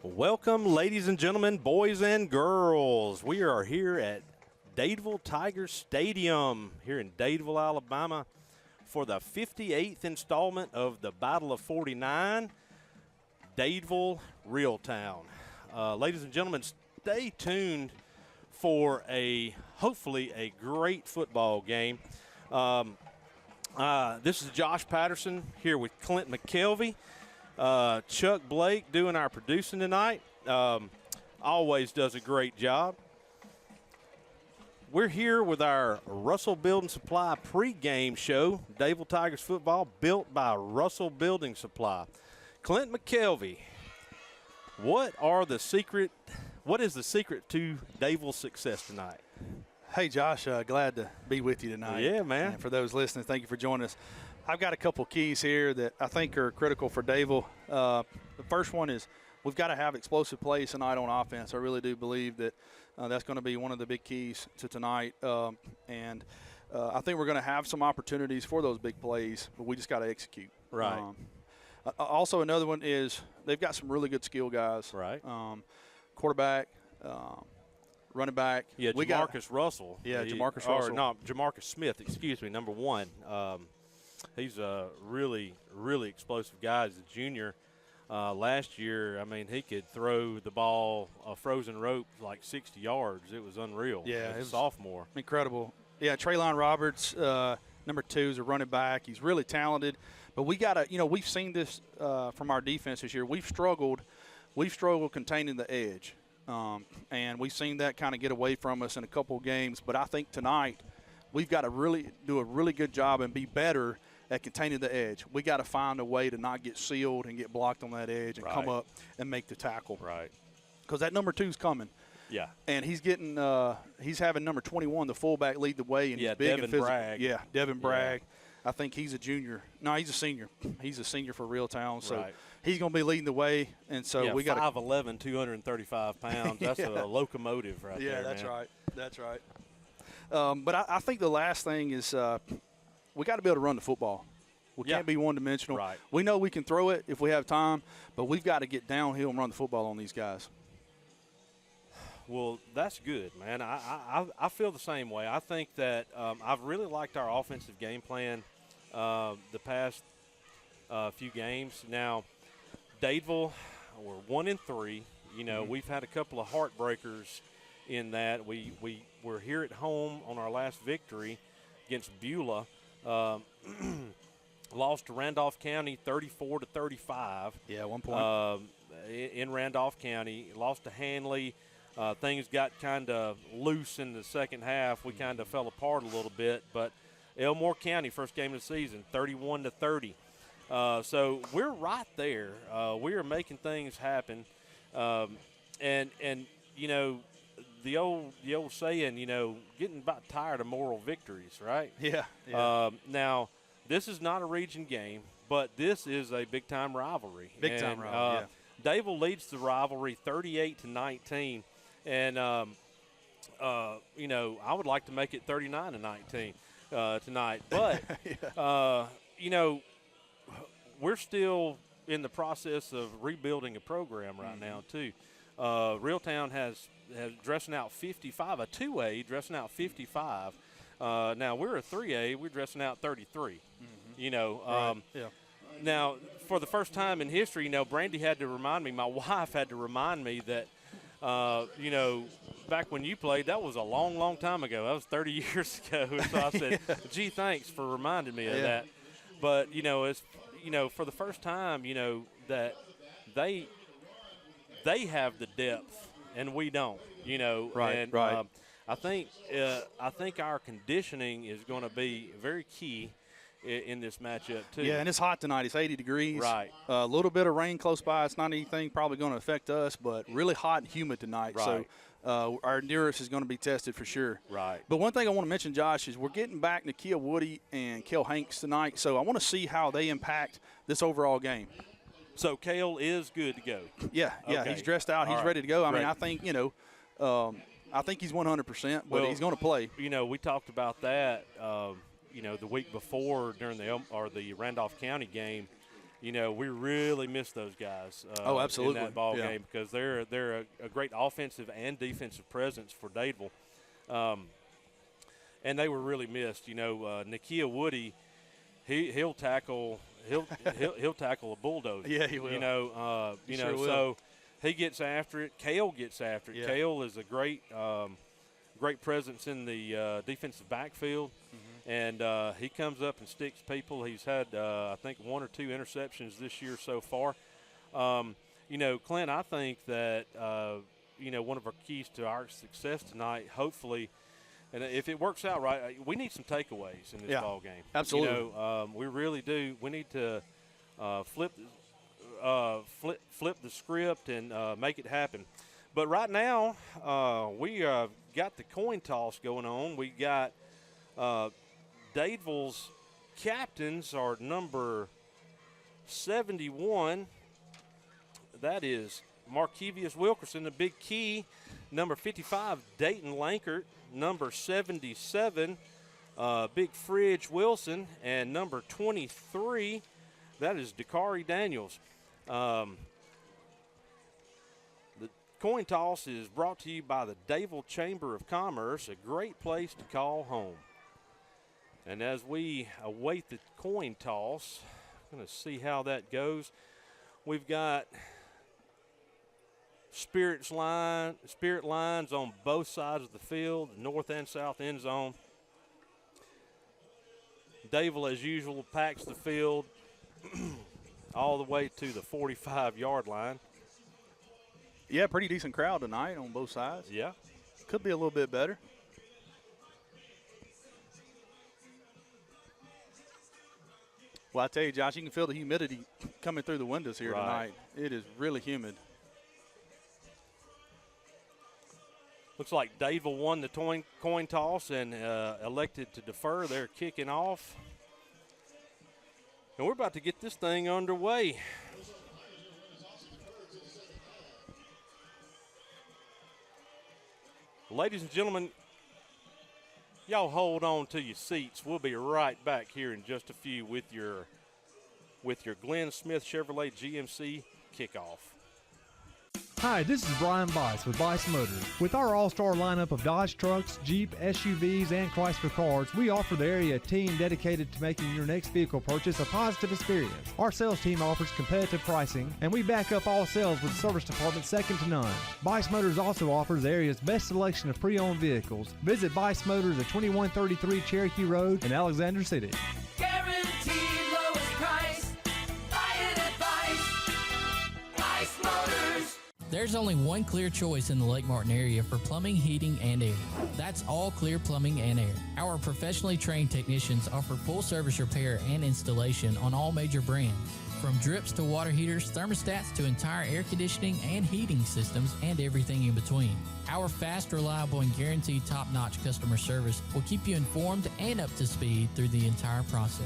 Welcome, ladies and gentlemen, boys and girls. We are here at Dadeville Tiger Stadium here in Dadeville, Alabama for the 58th installment of the Battle of 49, Dadeville, Reeltown. Ladies and gentlemen, stay tuned for hopefully a great football game. This is Josh Patterson here with Clint McKelvey. Chuck Blake doing our producing tonight. Always does a great job. We're here with our Russell Building Supply pregame show, Dadeville Tigers football, built by Russell Building Supply. Clint McKelvey, what is the secret to Dadeville's success tonight? Hey, Josh, glad to be with you tonight. Yeah, man. And for those listening, thank you for joining us. I've got a couple keys here that I think are critical for Dadeville. The first one is we've got to have explosive plays tonight on offense. I really do believe that that's going to be one of the big keys to tonight. And I think we're going to have some opportunities for those big plays, but we just got to execute. Right. Also, another one is they've got some really good skill guys. Right. Quarterback, running back. Yeah, Jamarcus Russell. Yeah, Jamarcus Russell. No, Jamarcus Smith, excuse me, number one. He's a really, really explosive guy. He's a junior. Last year, I mean, he could throw the ball a frozen rope like 60 yards. It was unreal. Yeah, as a sophomore. Incredible. Yeah, Traylon Roberts, number 2, is a running back. He's really talented. But we got to, we've seen this from our defense this year. We've struggled containing the edge. And we've seen that kind of get away from us in a couple of games. But I think tonight we've got to really do a really good job and be better at containing the edge. We got to find a way to not get sealed and get blocked on that edge and come up and make the tackle. Right. Because that number 2 is coming. Yeah. And he's getting he's having number 21, the fullback, lead the way. And he's big Devin and physical. Bragg. Yeah, Devin Bragg. I think he's a junior. No, he's a senior. He's a senior for Reeltown. So he's going to be leading the way. And so we got 5'11", 235 pounds. That's a locomotive right there. Yeah, that's man. right. That's right. But I think the last thing is we got to be able to run the football. We can't be one-dimensional. Right. We know we can throw it if we have time, but we've got to get downhill and run the football on these guys. Well, that's good, man. I feel the same way. I think that I've really liked our offensive game plan the past few games. Now, Dadeville, we're 1-3. We've had a couple of heartbreakers in that. We're here at home on our last victory against Beulah. Lost to Randolph County 34-35. Yeah, 1 point. In Randolph County. Lost to Hanley. Things got kind of loose in the second half. We kind of fell apart a little bit. But Elmore County, first game of the season, 31-30. So we're right there. We are making things happen. And the old saying, getting about tired of moral victories, right? Yeah. Now, this is not a region game, but this is a big-time rivalry. Big-time rivalry, Dadeville leads the rivalry 38-19. And, I would like to make it 39-19 tonight. But, we're still in the process of rebuilding a program right now, too. Reeltown has dressing out 55, a 2A dressing out 55. Now, we're a 3A. We're dressing out 33, Now, for the first time in history, Brandy had to remind me, my wife had to remind me that, back when you played, that was a long, long time ago. That was 30 years ago. So I said, gee, thanks for reminding me of that. But, it's, for the first time, that they have the depth and we don't, Right. I think our conditioning is going to be very key in this matchup too. Yeah, and it's hot tonight. It's 80 degrees. Right. A little bit of rain close by. It's not anything probably going to affect us, but really hot and humid tonight. Right. So our endurance is going to be tested for sure. Right. But one thing I want to mention, Josh, is we're getting back Nakia Woody and Kel Hanks tonight. So I want to see how they impact this overall game. So Cale is good to go. Yeah. Okay. He's dressed out. He's ready to go. I mean, I think, I think he's 100%, but he's going to play. We talked about that, the week before during the Randolph County game, you know, we really miss those guys. Oh, absolutely. In that ball Yeah. game, because they're a great offensive and defensive presence for Dadeville. And they were really missed. You know, Nakia Woody, he'll tackle a bulldozer. Yeah, he will. You know, Sure will. so he gets after it. Kale gets after it. Yeah. Kale is a great presence in the defensive backfield. And he comes up and sticks people. He's had, I think, 1 or 2 interceptions this year so far. You know, Clint, I think that, you know, one of our keys to our success tonight, hopefully, and if it works out right, we need some takeaways in this ball game. Absolutely. You know, we really do. We need to flip the script and make it happen. But right now, we got the coin toss going on. We got Dadeville's captains are number 71. That is Markevius Wilkerson, the big key. Number 55, Dayton Lankert. Number 77, Big Fridge Wilson. And number 23, that is Dakari Daniels. The coin toss is brought to you by the Dadeville Chamber of Commerce, a great place to call home. And as we await the coin toss, I'm going to see how that goes. We've got spirit lines on both sides of the field, north and south end zone. Dadeville, as usual, packs the field all the way to the 45-yard line. Yeah, pretty decent crowd tonight on both sides. Yeah. Could be a little bit better. Well, I tell you, Josh, you can feel the humidity coming through the windows here tonight. It is really humid. Looks like Dadeville won the coin toss and elected to defer. They're kicking off. And we're about to get this thing underway. Ladies and gentlemen, y'all hold on to your seats. We'll be right back here in just a few with your Glenn Smith Chevrolet GMC kickoff. Hi, this is Brian Bice with Bice Motors. With our all-star lineup of Dodge trucks, Jeep, SUVs, and Chrysler cars, we offer the area a team dedicated to making your next vehicle purchase a positive experience. Our sales team offers competitive pricing, and we back up all sales with a service department second to none. Bice Motors also offers the area's best selection of pre-owned vehicles. Visit Bice Motors at 2133 Cherokee Road in Alexander City. Guaranteed lowest price. Buy it at Bice Motors. There's only one clear choice in the Lake Martin area for plumbing, heating, and air. That's All Clear Plumbing and Air. Our professionally trained technicians offer full service repair and installation on all major brands. From drips to water heaters, thermostats to entire air conditioning and heating systems, and everything in between. Our fast, reliable, and guaranteed top-notch customer service will keep you informed and up to speed through the entire process.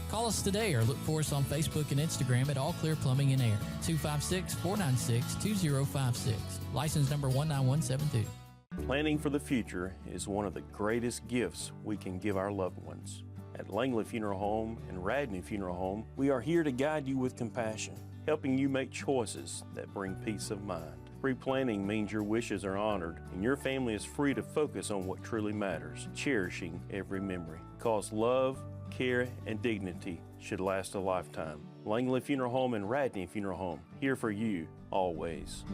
Call us today or look for us on Facebook and Instagram at All Clear Plumbing and Air, 256-496-2056. License number 19172. Planning for the future is one of the greatest gifts we can give our loved ones. At Langley Funeral Home and Radney Funeral Home, we are here to guide you with compassion, helping you make choices that bring peace of mind. Pre-planning means your wishes are honored and your family is free to focus on what truly matters, cherishing every memory. Because love, care, and dignity should last a lifetime. Langley Funeral Home and Radney Funeral Home, here for you always.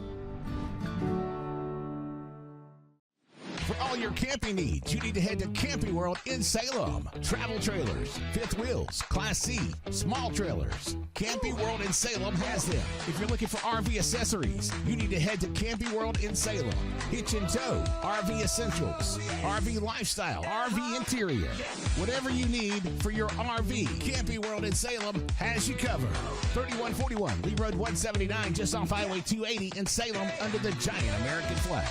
For all your camping needs, you need to head to Camping World in Salem. Travel trailers, fifth wheels, Class C, small trailers. Camping World in Salem has them. If you're looking for RV accessories, you need to head to Camping World in Salem. Hitch and tow, RV essentials, RV lifestyle, RV interior. Whatever you need for your RV, Camping World in Salem has you covered. 3141 Lee Road 179, just off Highway 280 in Salem under the giant American flag.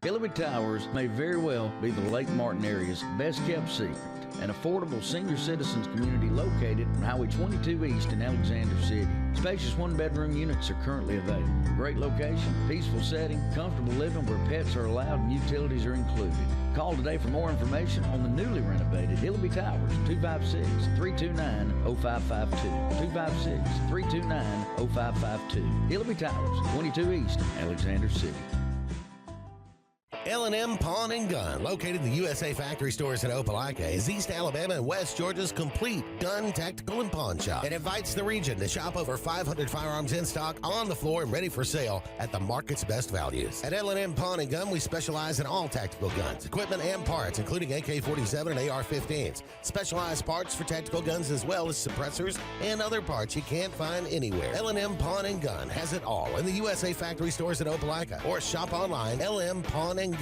Hillary Towers may very well be the Lake Martin area's best kept secret. an affordable senior citizens community located on Highway 22 East in Alexander City. Spacious one-bedroom units are currently available. Great location, peaceful setting, comfortable living where pets are allowed and utilities are included. Call today for more information on the newly renovated Hillaby Towers, 256-329-0552. 256-329-0552. Hillaby Towers, 22 East, Alexander City. L&M Pawn and Gun, located in the USA Factory Stores in Opelika, is East Alabama and West Georgia's complete gun, tactical, and pawn shop. It invites the region to shop over 500 firearms in stock, on the floor, and ready for sale at the market's best values. At L&M Pawn and Gun, we specialize in all tactical guns, equipment, and parts, including AK-47 and AR-15s. Specialized parts for tactical guns as well as suppressors and other parts you can't find anywhere. L&M Pawn and Gun has it all in the USA Factory Stores in Opelika, or shop online, lmpawnandgun.com.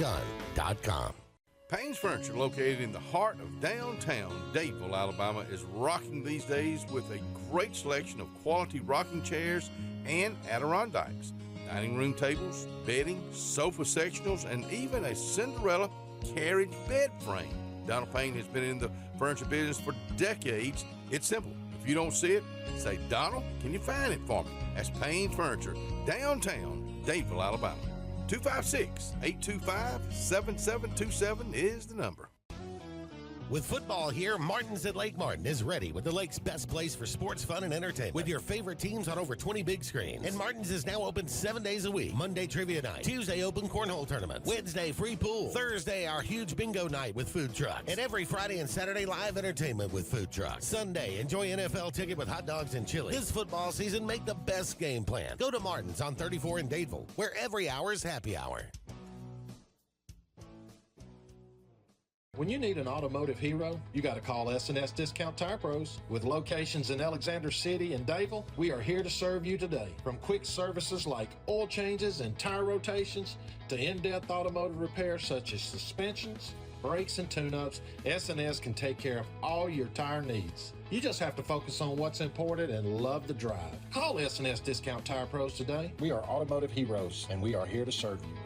Payne's Furniture, located in the heart of downtown Dadeville, Alabama, is rocking these days with a great selection of quality rocking chairs and Adirondacks, dining room tables, bedding, sofa sectionals, and even a Cinderella carriage bed frame. Donald Payne has been in the furniture business for decades. It's simple. If you don't see it, say, "Donald, can you find it for me?" That's Payne's Furniture, downtown Dadeville, Alabama. 256-825-7727 is the number. With football here, Martin's at Lake Martin is ready with the lake's best place for sports, fun, and entertainment. With your favorite teams on over 20 big screens. And Martin's is now open 7 days a week. Monday, trivia night. Tuesday, open cornhole tournaments. Wednesday, free pool. Thursday, our huge bingo night with food trucks. And every Friday and Saturday, live entertainment with food trucks. Sunday, enjoy NFL ticket with hot dogs and chili. This football season, make the best game plan. Go to Martin's on 34 in Dadeville, where every hour is happy hour. When you need an automotive hero, you got to call S&S Discount Tire Pros. With locations in Alexander City and Dadeville, we are here to serve you today. From quick services like oil changes and tire rotations to in-depth automotive repairs such as suspensions, brakes, and tune-ups, S&S can take care of all your tire needs. You just have to focus on what's important and love the drive. Call S&S Discount Tire Pros today. We are automotive heroes, and we are here to serve you.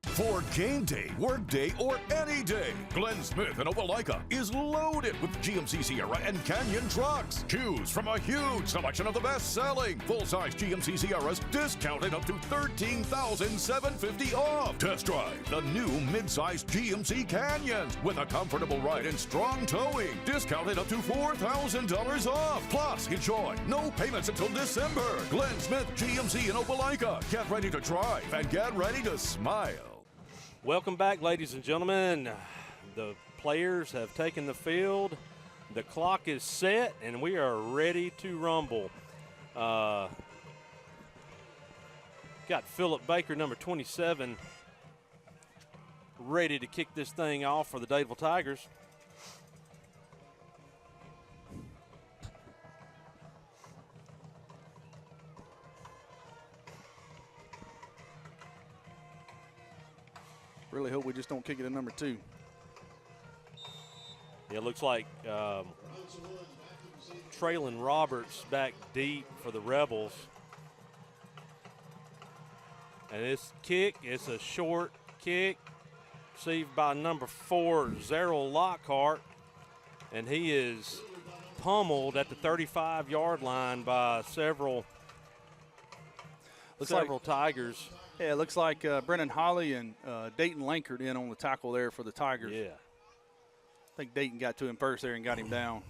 For game day, work day, or any day, Glenn Smith in Opelika is loaded with GMC Sierra and Canyon trucks. Choose from a huge selection of the best-selling full-size GMC Sierras, discounted up to $13,750 off. Test drive the new mid-size GMC Canyons with a comfortable ride and strong towing, discounted up to $4,000 off. Plus, enjoy no payments until December. Glenn Smith GMC in Opelika. Get ready to drive and get ready to smile. Welcome back, ladies and gentlemen. The players have taken the field. The clock is set, and we are ready to rumble. Got Philip Baker, number 27, ready to kick this thing off for the Dadeville Tigers. Really hope we just don't kick it at number 2. Yeah, it looks like Traylon Roberts back deep for the Rebels. And this kick, it's a short kick, received by number 4, Zerrell Lockhart. And he is pummeled at the 35-yard line by several Tigers. Yeah, it looks like Brennan Holly and Dayton Lankard in on the tackle there for the Tigers. Yeah. I think Dayton got to him first there and got him down.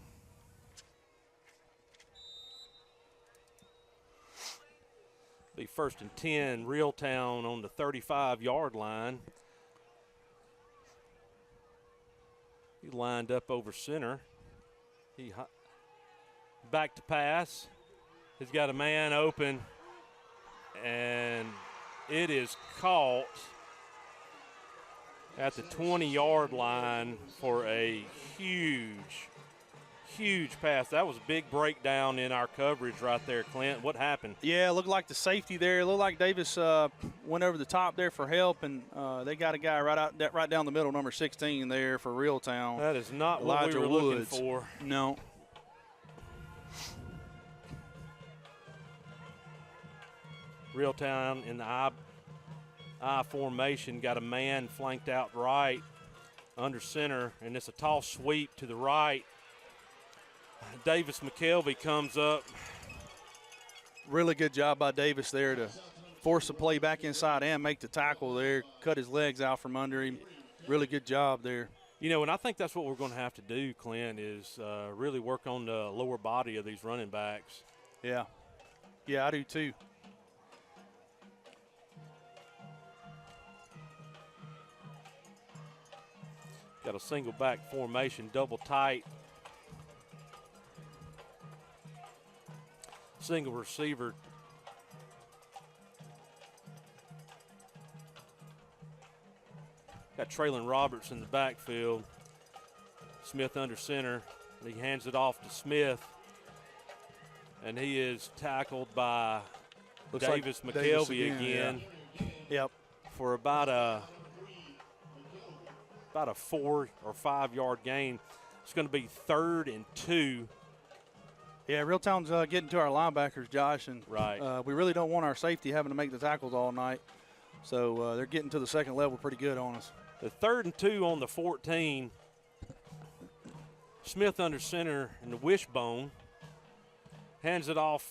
Be 1st and 10, Reeltown on the 35-yard line. He lined up over center. He back to pass. He's got a man open, and it is caught at the 20-yard line for a huge, huge pass. That was a big breakdown in our coverage right there, Clint. What happened? Yeah, it looked like the safety there. It looked like Davis went over the top there for help, and they got a guy right down the middle, number 16 there for Reeltown. That is not Elijah what we were Woods. looking for. No. Reeltown in the I formation, got a man flanked out right under center, and it's a toss sweep to the right. Davis McKelvey comes up. Really good job by Davis there to force the play back inside and make the tackle there, cut his legs out from under him. Really good job there. You know, and I think that's what we're going to have to do, Clint, is really work on the lower body of these running backs. Yeah. Yeah, I do too. Got a single back formation, double tight. Single receiver. Got Traylon Roberts in the backfield. Smith under center. He hands it off to Smith. And he is tackled by Davis McKelvey again. Yeah. Yep. For about a 4 or 5 yard gain. It's going to be 3rd and 2. Yeah, Reeltown's getting to our linebackers, Josh, and right. We really don't want our safety having to make the tackles all night. So they're getting to the second level pretty good on us. The 3rd and 2 on the 14. Smith under center in the wishbone. Hands it off.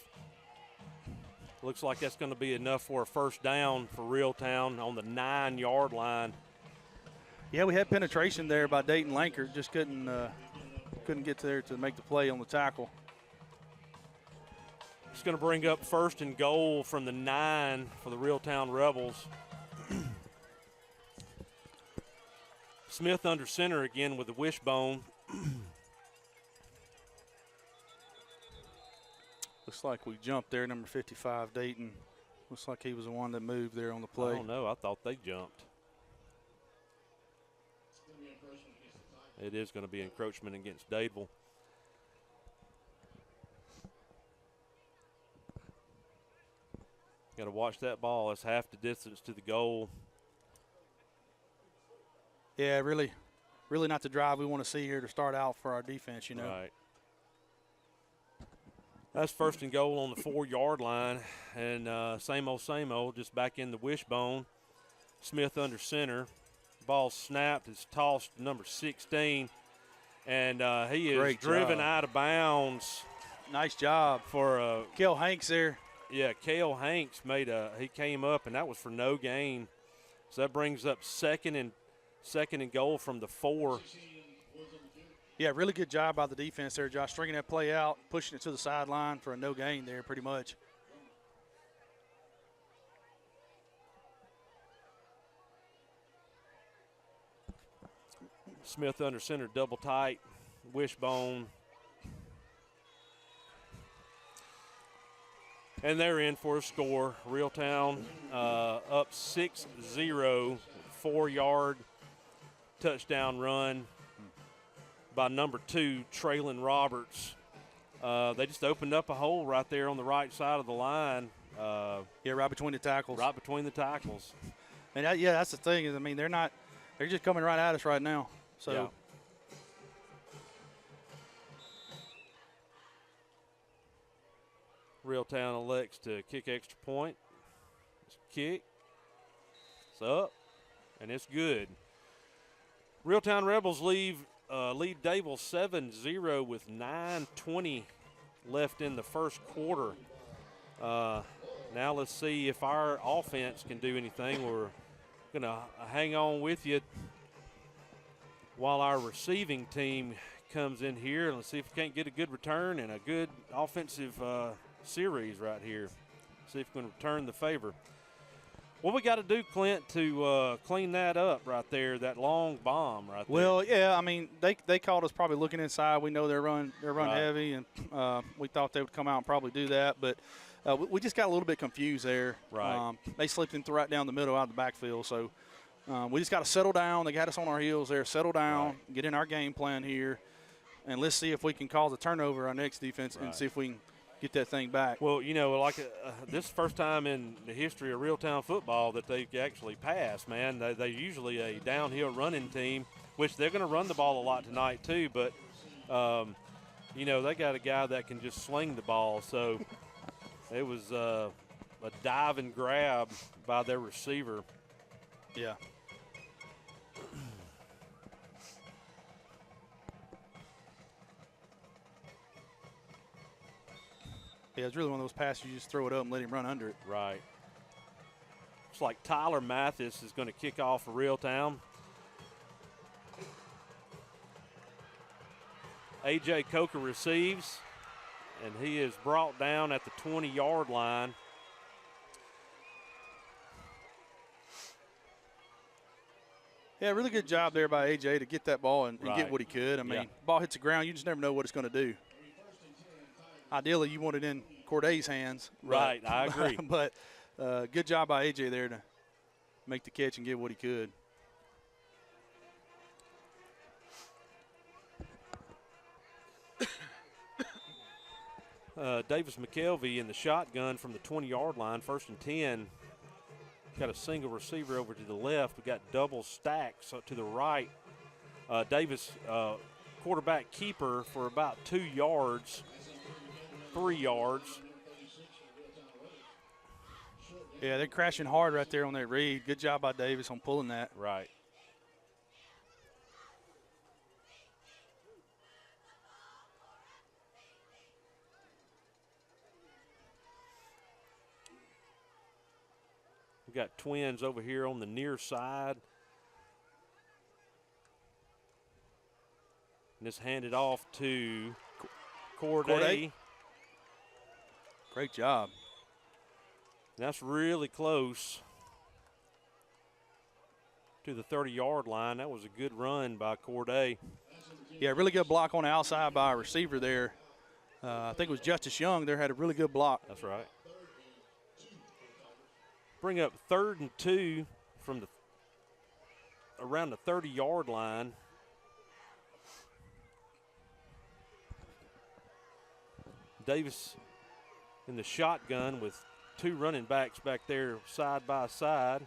Looks like that's going to be enough for a first down for Reeltown on the 9 yard line. Yeah, we had penetration there by Dayton Lankert. Just couldn't get there to make the play on the tackle. It's going to bring up 1st and goal from the 9 for the Reeltown Rebels. Smith under center again with the wishbone. Looks like we jumped there, number 55, Dayton. Looks like he was the one that moved there on the play. I don't know. I thought they jumped. It is going to be encroachment against Dadeville. Got to watch that ball. It's half the distance to the goal. Yeah, really not the drive we want to see here to start out for our defense, you know. Right. That's 1st and goal on the 4 yard line. And same old, just back in the wishbone. Smith under center. Ball snapped. It's tossed to number 16. And he is Great driven job. out of bounds. Nice job. For Kel Hanks there. Yeah, Cale Hanks he came up, and that was for no gain. So that brings up second and goal from the 4. Yeah, really good job by the defense there, Josh, stringing that play out, pushing it to the sideline for a no gain there pretty much. Smith under center, double tight, wishbone. And they're in for a score. Reeltown up 6-0, 4 yard touchdown run by number 2, Traylon Roberts. They just opened up a hole right there on the right side of the line. Yeah, right between the tackles. Right between the tackles. And that's the thing is, I mean, they're just coming right at us right now. So. Yeah. Reeltown elects to kick extra point. It's a kick. It's up, and it's good. Reeltown Rebels lead Dadeville 7-0 with 9:20 left in the first quarter. Now let's see if our offense can do anything. We're going to hang on with you while our receiving team comes in here. And let's see if we can't get a good return and a good offensive series right here. See if we can return the favor. What we got to do, Clint, to clean that up right there, that long bomb right there? Well, yeah, I mean, they called us probably looking inside. We know they're run Right. heavy, and we thought they would come out and probably do that. But we just got a little bit confused there. Right. They slipped in right down the middle out of the backfield. So we just got to settle down. They got us on our heels there. Settle down, Right. get in our game plan here, and let's see if we can cause a turnover on next defense and see if we can get that thing back. Well, you know, like this is the first time in the history of Reeltown football that they actually pass, man. They're usually a downhill running team, which they're going to run the ball a lot tonight too. But, you know, they got a guy that can just sling the ball. So it was a dive and grab by their receiver. Yeah. Yeah, it's really one of those passes you just throw it up and let him run under it. Right. It's like Tyler Mathis is going to kick off for Reeltown. A.J. Coker receives, and he is brought down at the 20-yard line. Yeah, really good job there by A.J. to get that ball and Right. get what he could. I mean, Yeah. ball hits the ground, you just never know what it's going to do. Ideally, you want it in Corday's hands. Right, I agree. But good job by A.J. there to make the catch and get what he could. Davis McKelvey in the shotgun from the 20-yard line, 1st and 10. Got a single receiver over to the left. We got double stacks to the right. Davis, quarterback keeper for about 2 yards, 3 yards. Yeah, they're crashing hard right there on that read. Good job by Davis on pulling that. Right. We got Twins over here on the near side. And it's handed off to Corday. Great job. That's really close to the 30-yard line. That was a good run by Corday. Yeah, really good block on the outside by a receiver there. I think it was Justice Young there, had a really good block. That's right. Bring up 3rd and 2 from the around the 30-yard line. Davis in the shotgun with 2 running backs back there side by side.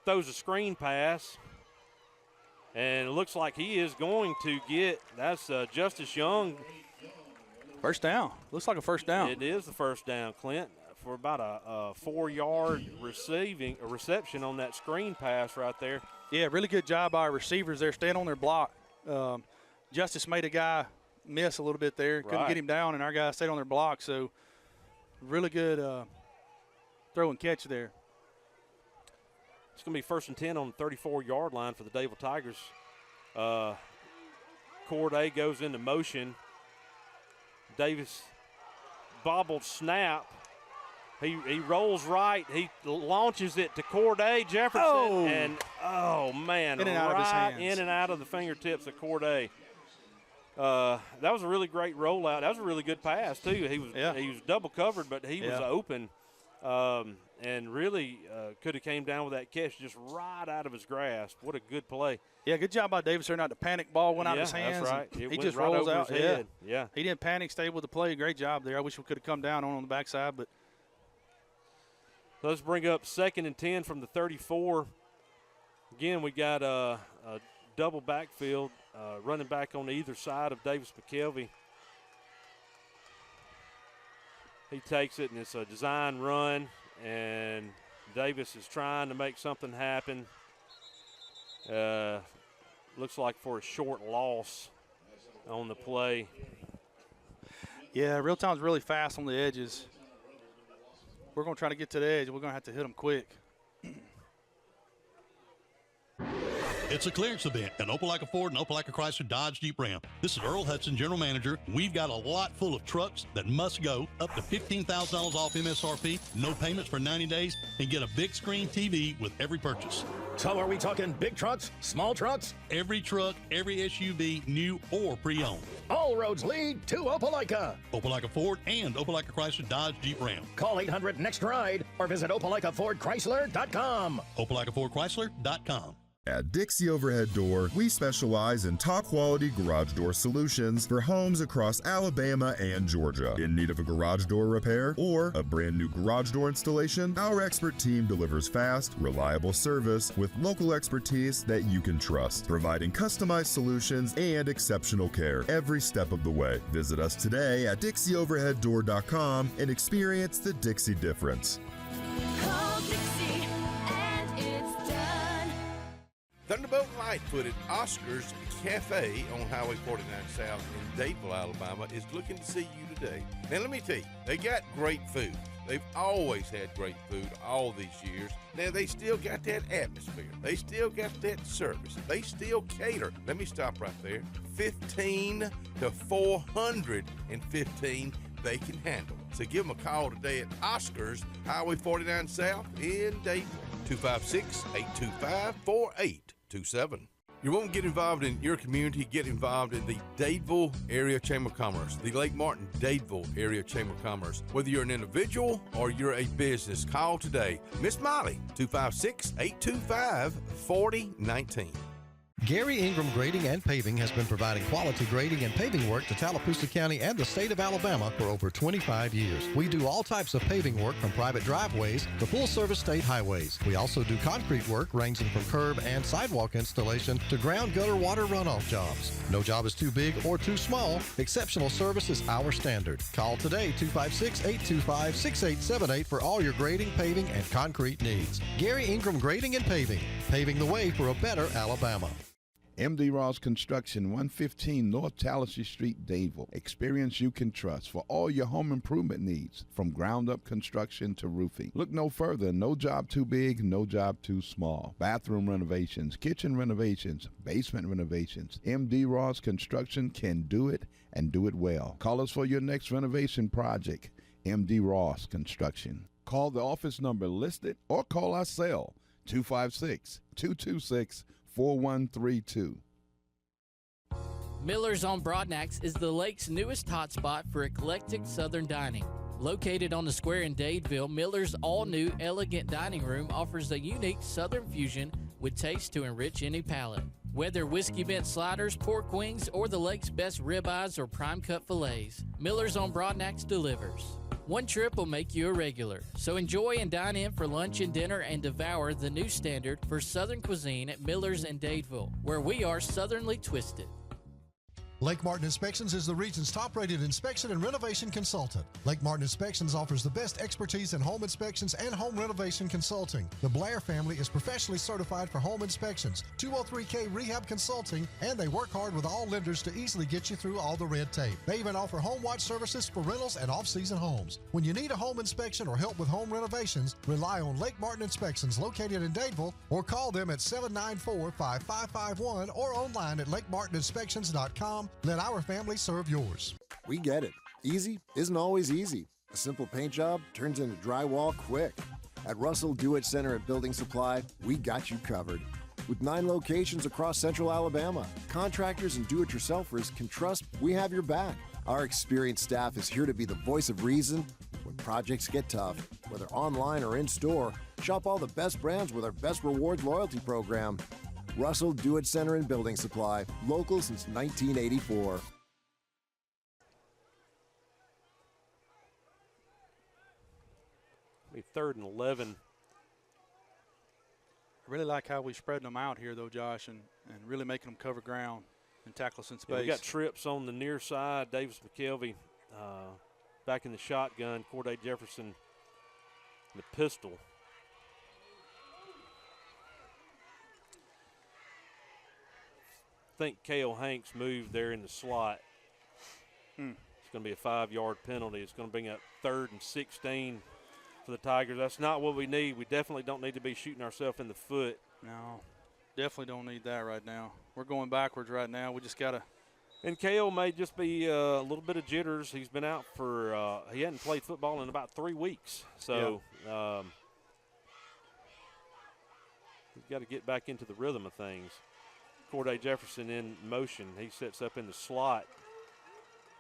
Throws a screen pass. And it looks like he is going to get, that's Justice Young. First down. Looks like a first down. It is the first down, Clint, for about a 4-yard reception on that screen pass right there. Yeah, really good job by our receivers there, staying on their block. Justice made a guy miss a little bit there. Couldn't get him down, and our guys stayed on their block. So really good throw and catch there. It's going to be 1st and 10 on the 34-yard line for the Dadeville Tigers. Corday goes into motion. Davis bobbled snap. He rolls right. He launches it to Corday Jefferson. And, oh, man, in and out of his hands. In and out of the fingertips of Corday. That was a really great rollout. That was a really good pass, too. He was double covered, but he was open. And really could have came down with that catch just right out of his grasp. What a good play. Yeah, good job by Davis there. Not the panic ball went out of his hands. That's right. He just rolls out. His head. Yeah. He didn't panic, stayed with the play. Great job there. I wish we could have come down on the backside, but. Let's bring up 2nd and 10 from the 34. Again, we got a double backfield, running back on either side of Davis McKelvey. He takes it, and it's a design run, and Davis is trying to make something happen. Looks like for a short loss on the play. Yeah, Reeltown's really fast on the edges. We're going to try to get to the edge. We're going to have to hit them quick. It's a clearance event at Opelika Ford and Opelika Chrysler Dodge Jeep Ram. This is Earl Hudson, General Manager. We've got a lot full of trucks that must go, up to $15,000 off MSRP, no payments for 90 days, and get a big screen TV with every purchase. So are we talking big trucks, small trucks? Every truck, every SUV, new or pre-owned. All roads lead to Opelika. Opelika Ford and Opelika Chrysler Dodge Jeep Ram. Call 800-NEXT-RIDE or visit OpelikaFordChrysler.com. OpelikaFordChrysler.com. At Dixie Overhead Door, we specialize in top-quality garage door solutions for homes across Alabama and Georgia. In need of a garage door repair or a brand new garage door installation, our expert team delivers fast, reliable service with local expertise that you can trust, providing customized solutions and exceptional care every step of the way. Visit us today at DixieOverheadDoor.com and experience the Dixie difference. Call Dixie right foot at Oscar's Cafe on Highway 49 South in Dadeville, Alabama is looking to see you today. Now, let me tell you, they got great food. They've always had great food all these years. Now, they still got that atmosphere. They still got that service. They still cater. Let me stop right there. 15 to 415 they can handle. So give them a call today at Oscar's, Highway 49 South in Dadeville. 256-825-4827. You won't get involved in your community, get involved in the Dadeville Area Chamber of Commerce, the Lake Martin Dadeville Area Chamber of Commerce. Whether you're an individual or you're a business, call today. Miss Molly, 256-825-4019. Gary Ingram Grading and Paving has been providing quality grading and paving work to Tallapoosa County and the state of Alabama for over 25 years. We do all types of paving work from private driveways to full-service state highways. We also do concrete work ranging from curb and sidewalk installation to ground gutter water runoff jobs. No job is too big or too small. Exceptional service is our standard. Call today, 256-825-6878 for all your grading, paving, and concrete needs. Gary Ingram Grading and Paving, paving the way for a better Alabama. M.D. Ross Construction, 115 North Tallahassee Street, Dadeville. Experience you can trust for all your home improvement needs, from ground-up construction to roofing. Look no further. No job too big, no job too small. Bathroom renovations, kitchen renovations, basement renovations. M.D. Ross Construction can do it and do it well. Call us for your next renovation project. M.D. Ross Construction. Call the office number listed or call our cell, 256-226-4132. Miller's on Broadnax is the lake's newest hotspot for eclectic southern dining. Located on the square in Dadeville, Miller's all-new elegant dining room offers a unique southern fusion with taste to enrich any palate. Whether whiskey bent sliders, pork wings, or the lake's best ribeyes or prime cut fillets, Miller's on Broadnax delivers. One trip will make you a regular, so enjoy and dine in for lunch and dinner and devour the new standard for Southern cuisine at Miller's in Dadeville, where we are southernly twisted. Lake Martin Inspections is the region's top-rated inspection and renovation consultant. Lake Martin Inspections offers the best expertise in home inspections and home renovation consulting. The Blair family is professionally certified for home inspections, 203K rehab consulting, and they work hard with all lenders to easily get you through all the red tape. They even offer home watch services for rentals and off-season homes. When you need a home inspection or help with home renovations, rely on Lake Martin Inspections located in Dadeville, or call them at 794-5551 or online at lakemartininspections.com. Let our family serve yours. We get it. Easy isn't always easy. A simple paint job turns into drywall quick. At Russell Do-It Center at Building Supply, we got you covered. With 9 locations across central Alabama, contractors and do-it-yourselfers can trust we have your back. Our experienced staff is here to be the voice of reason when projects get tough. Whether online or in-store, shop all the best brands with our Best Rewards loyalty program. Russell Do-It Center and Building Supply, local since 1984. Be 3rd and 11. I really like how we spread them out here, though, Josh, and really making them cover ground and tackle some space. Yeah, we got trips on the near side. Davis McKelvey back in the shotgun. Corday Jefferson in the pistol. I think Cale Hanks moved there in the slot. It's going to be a 5-yard penalty. It's going to bring up 3rd and 16 for the Tigers. That's not what we need. We definitely don't need to be shooting ourselves in the foot. No, definitely don't need that right now. We're going backwards right now. We just got to. And Cale may just be a little bit of jitters. He's been out for he hadn't played football in about 3 weeks. So he's got to get back into the rhythm of things. Corday Jefferson in motion. He sets up in the slot.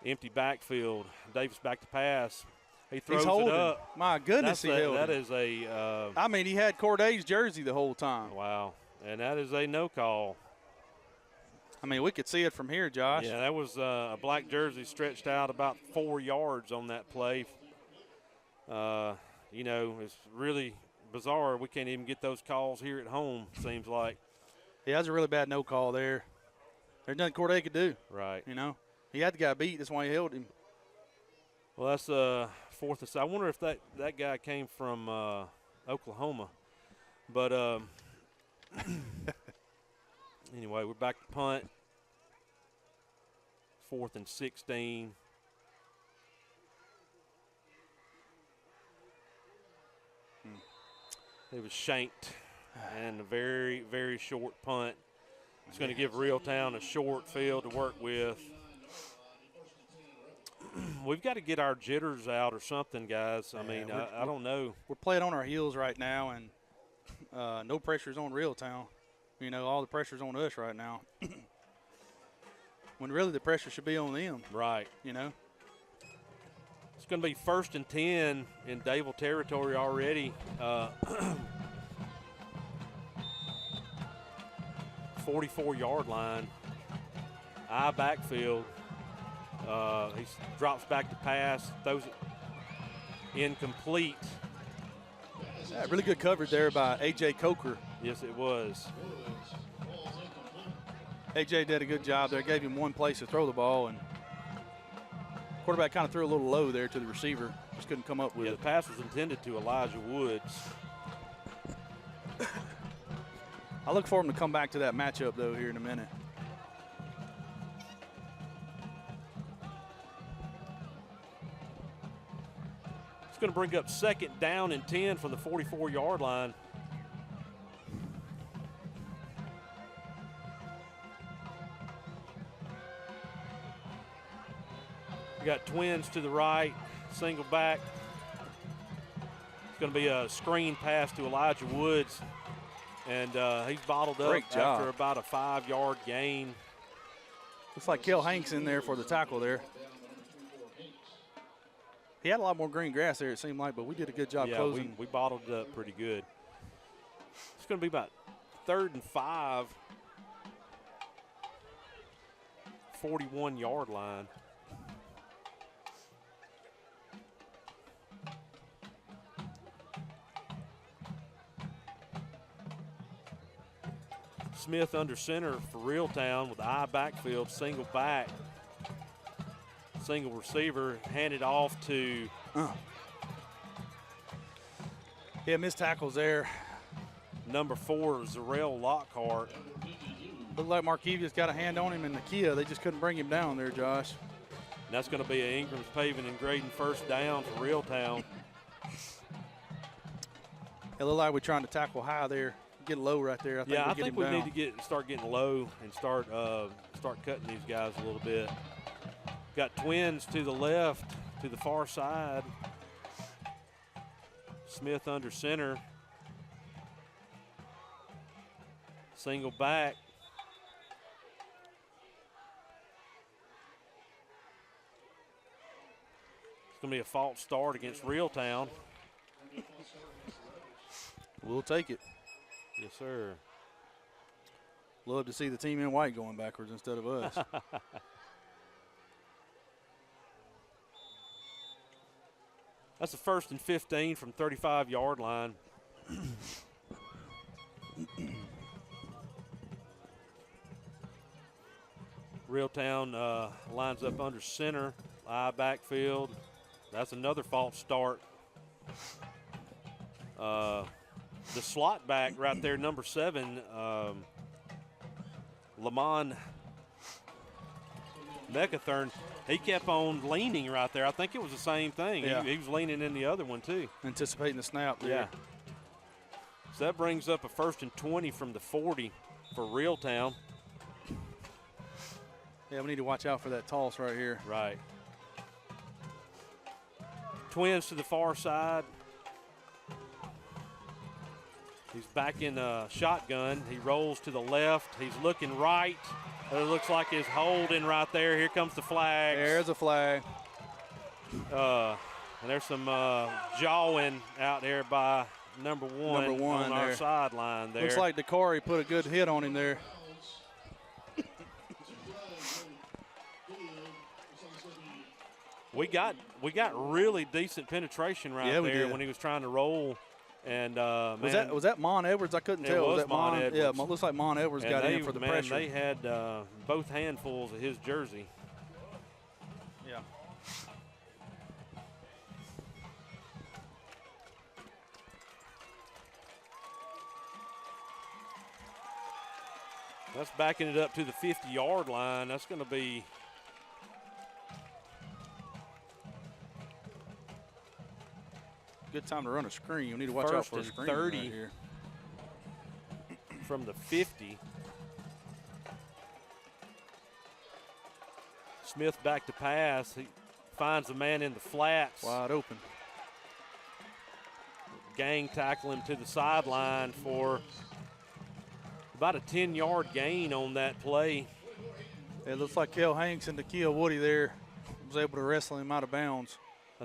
Empty backfield. Davis back to pass. He throws it up. My goodness, he held that it. is a I mean, he had Corday's jersey the whole time. Wow. And that is a no call. I mean, we could see it from here, Josh. Yeah, that was a black jersey stretched out about 4 yards on that play. You know, it's really bizarre. We can't even get those calls here at home, seems like. Yeah, that's a really bad no call there. There's nothing Corday could do. Right. You know, he had the guy beat. That's why he held him. Well, that's 4th and 7. I wonder if that guy came from Oklahoma. But Anyway, we're back to punt. 4th and 16. It was shanked, and a very, very short punt. It's going to give Reeltown a short field to work with. We've got to get our jitters out or something, guys. I mean, I don't know. We're playing on our heels right now, and no pressure's on Reeltown. You know, all the pressure's on us right now. When really the pressure should be on them. Right. You know? It's going to be 1st and 10 in Dadeville territory already. 44-yard line. I backfield. He drops back to pass, throws it incomplete. Yeah, really good coverage there by A.J. Coker. Yes, it was. A.J. did a good job there. Gave him one place to throw the ball, and quarterback kind of threw a little low there to the receiver. Just couldn't come up with it. The pass was intended to Elijah Woods. I look for him to come back to that matchup, though, here in a minute. It's going to bring up 2nd down and 10 from the 44-yard line. We got twins to the right, single back. It's going to be a screen pass to Elijah Woods, and he's bottled up after about a 5-yard gain. Looks like Kel Hanks in there for the tackle there. He had a lot more green grass there, it seemed like, but we did a good job closing. We bottled it up pretty good. It's going to be about 3rd and 5, 41-yard line. Smith under center for Reeltown with the I backfield, single back, single receiver, handed off to. Yeah, missed tackles there. Number 4, Zarel Lockhart. Looked like Markevius got a hand on him in the Kia. They just couldn't bring him down there, Josh. And that's going to be an Ingram's Paving and Grading 1st down for Reeltown. It looked like we're trying to tackle high there. Get low right there. I think we need to start getting low and start cutting these guys a little bit. Got twins to the left, to the far side. Smith under center. Single back. It's going to be a false start against Reeltown. We'll take it. Yes, sir. Love to see the team in white going backwards instead of us. That's a 1st and 15 from 35-yard line. Reeltown lines up under center, I backfield. That's another false start. The slot back right there, number 7, Lamont Mechathern, he kept on leaning right there. I think it was the same thing. Yeah. He was leaning in the other one, too. Anticipating the snap there. Yeah. So that brings up a 1st and 20 from the 40 for Reeltown. Yeah, we need to watch out for that toss right here. Right. Twins to the far side. He's back in shotgun. He rolls to the left. He's looking right. It looks like he's holding right there. Here comes the flag. There's a flag. And there's some jawing out there by number one on our sideline there. Looks like Decorey put a good hit on him there. We got really decent penetration right there when he was trying to roll. And was that Mon Edwards? I couldn't tell. Was that Mon Edwards? Yeah, looks like Mon Edwards got in for the pressure. They had both handfuls of his jersey. Yeah. That's backing it up to the 50-yard line. That's going to be good time to run a screen. You need to watch out for a screen 30 right here. From the 50. Smith back to pass. He finds a man in the flats. Wide open. Gang tackle him to the sideline for about a 10-yard gain on that play. It looks like Kel Hanks and Nikhil Woody there was able to wrestle him out of bounds.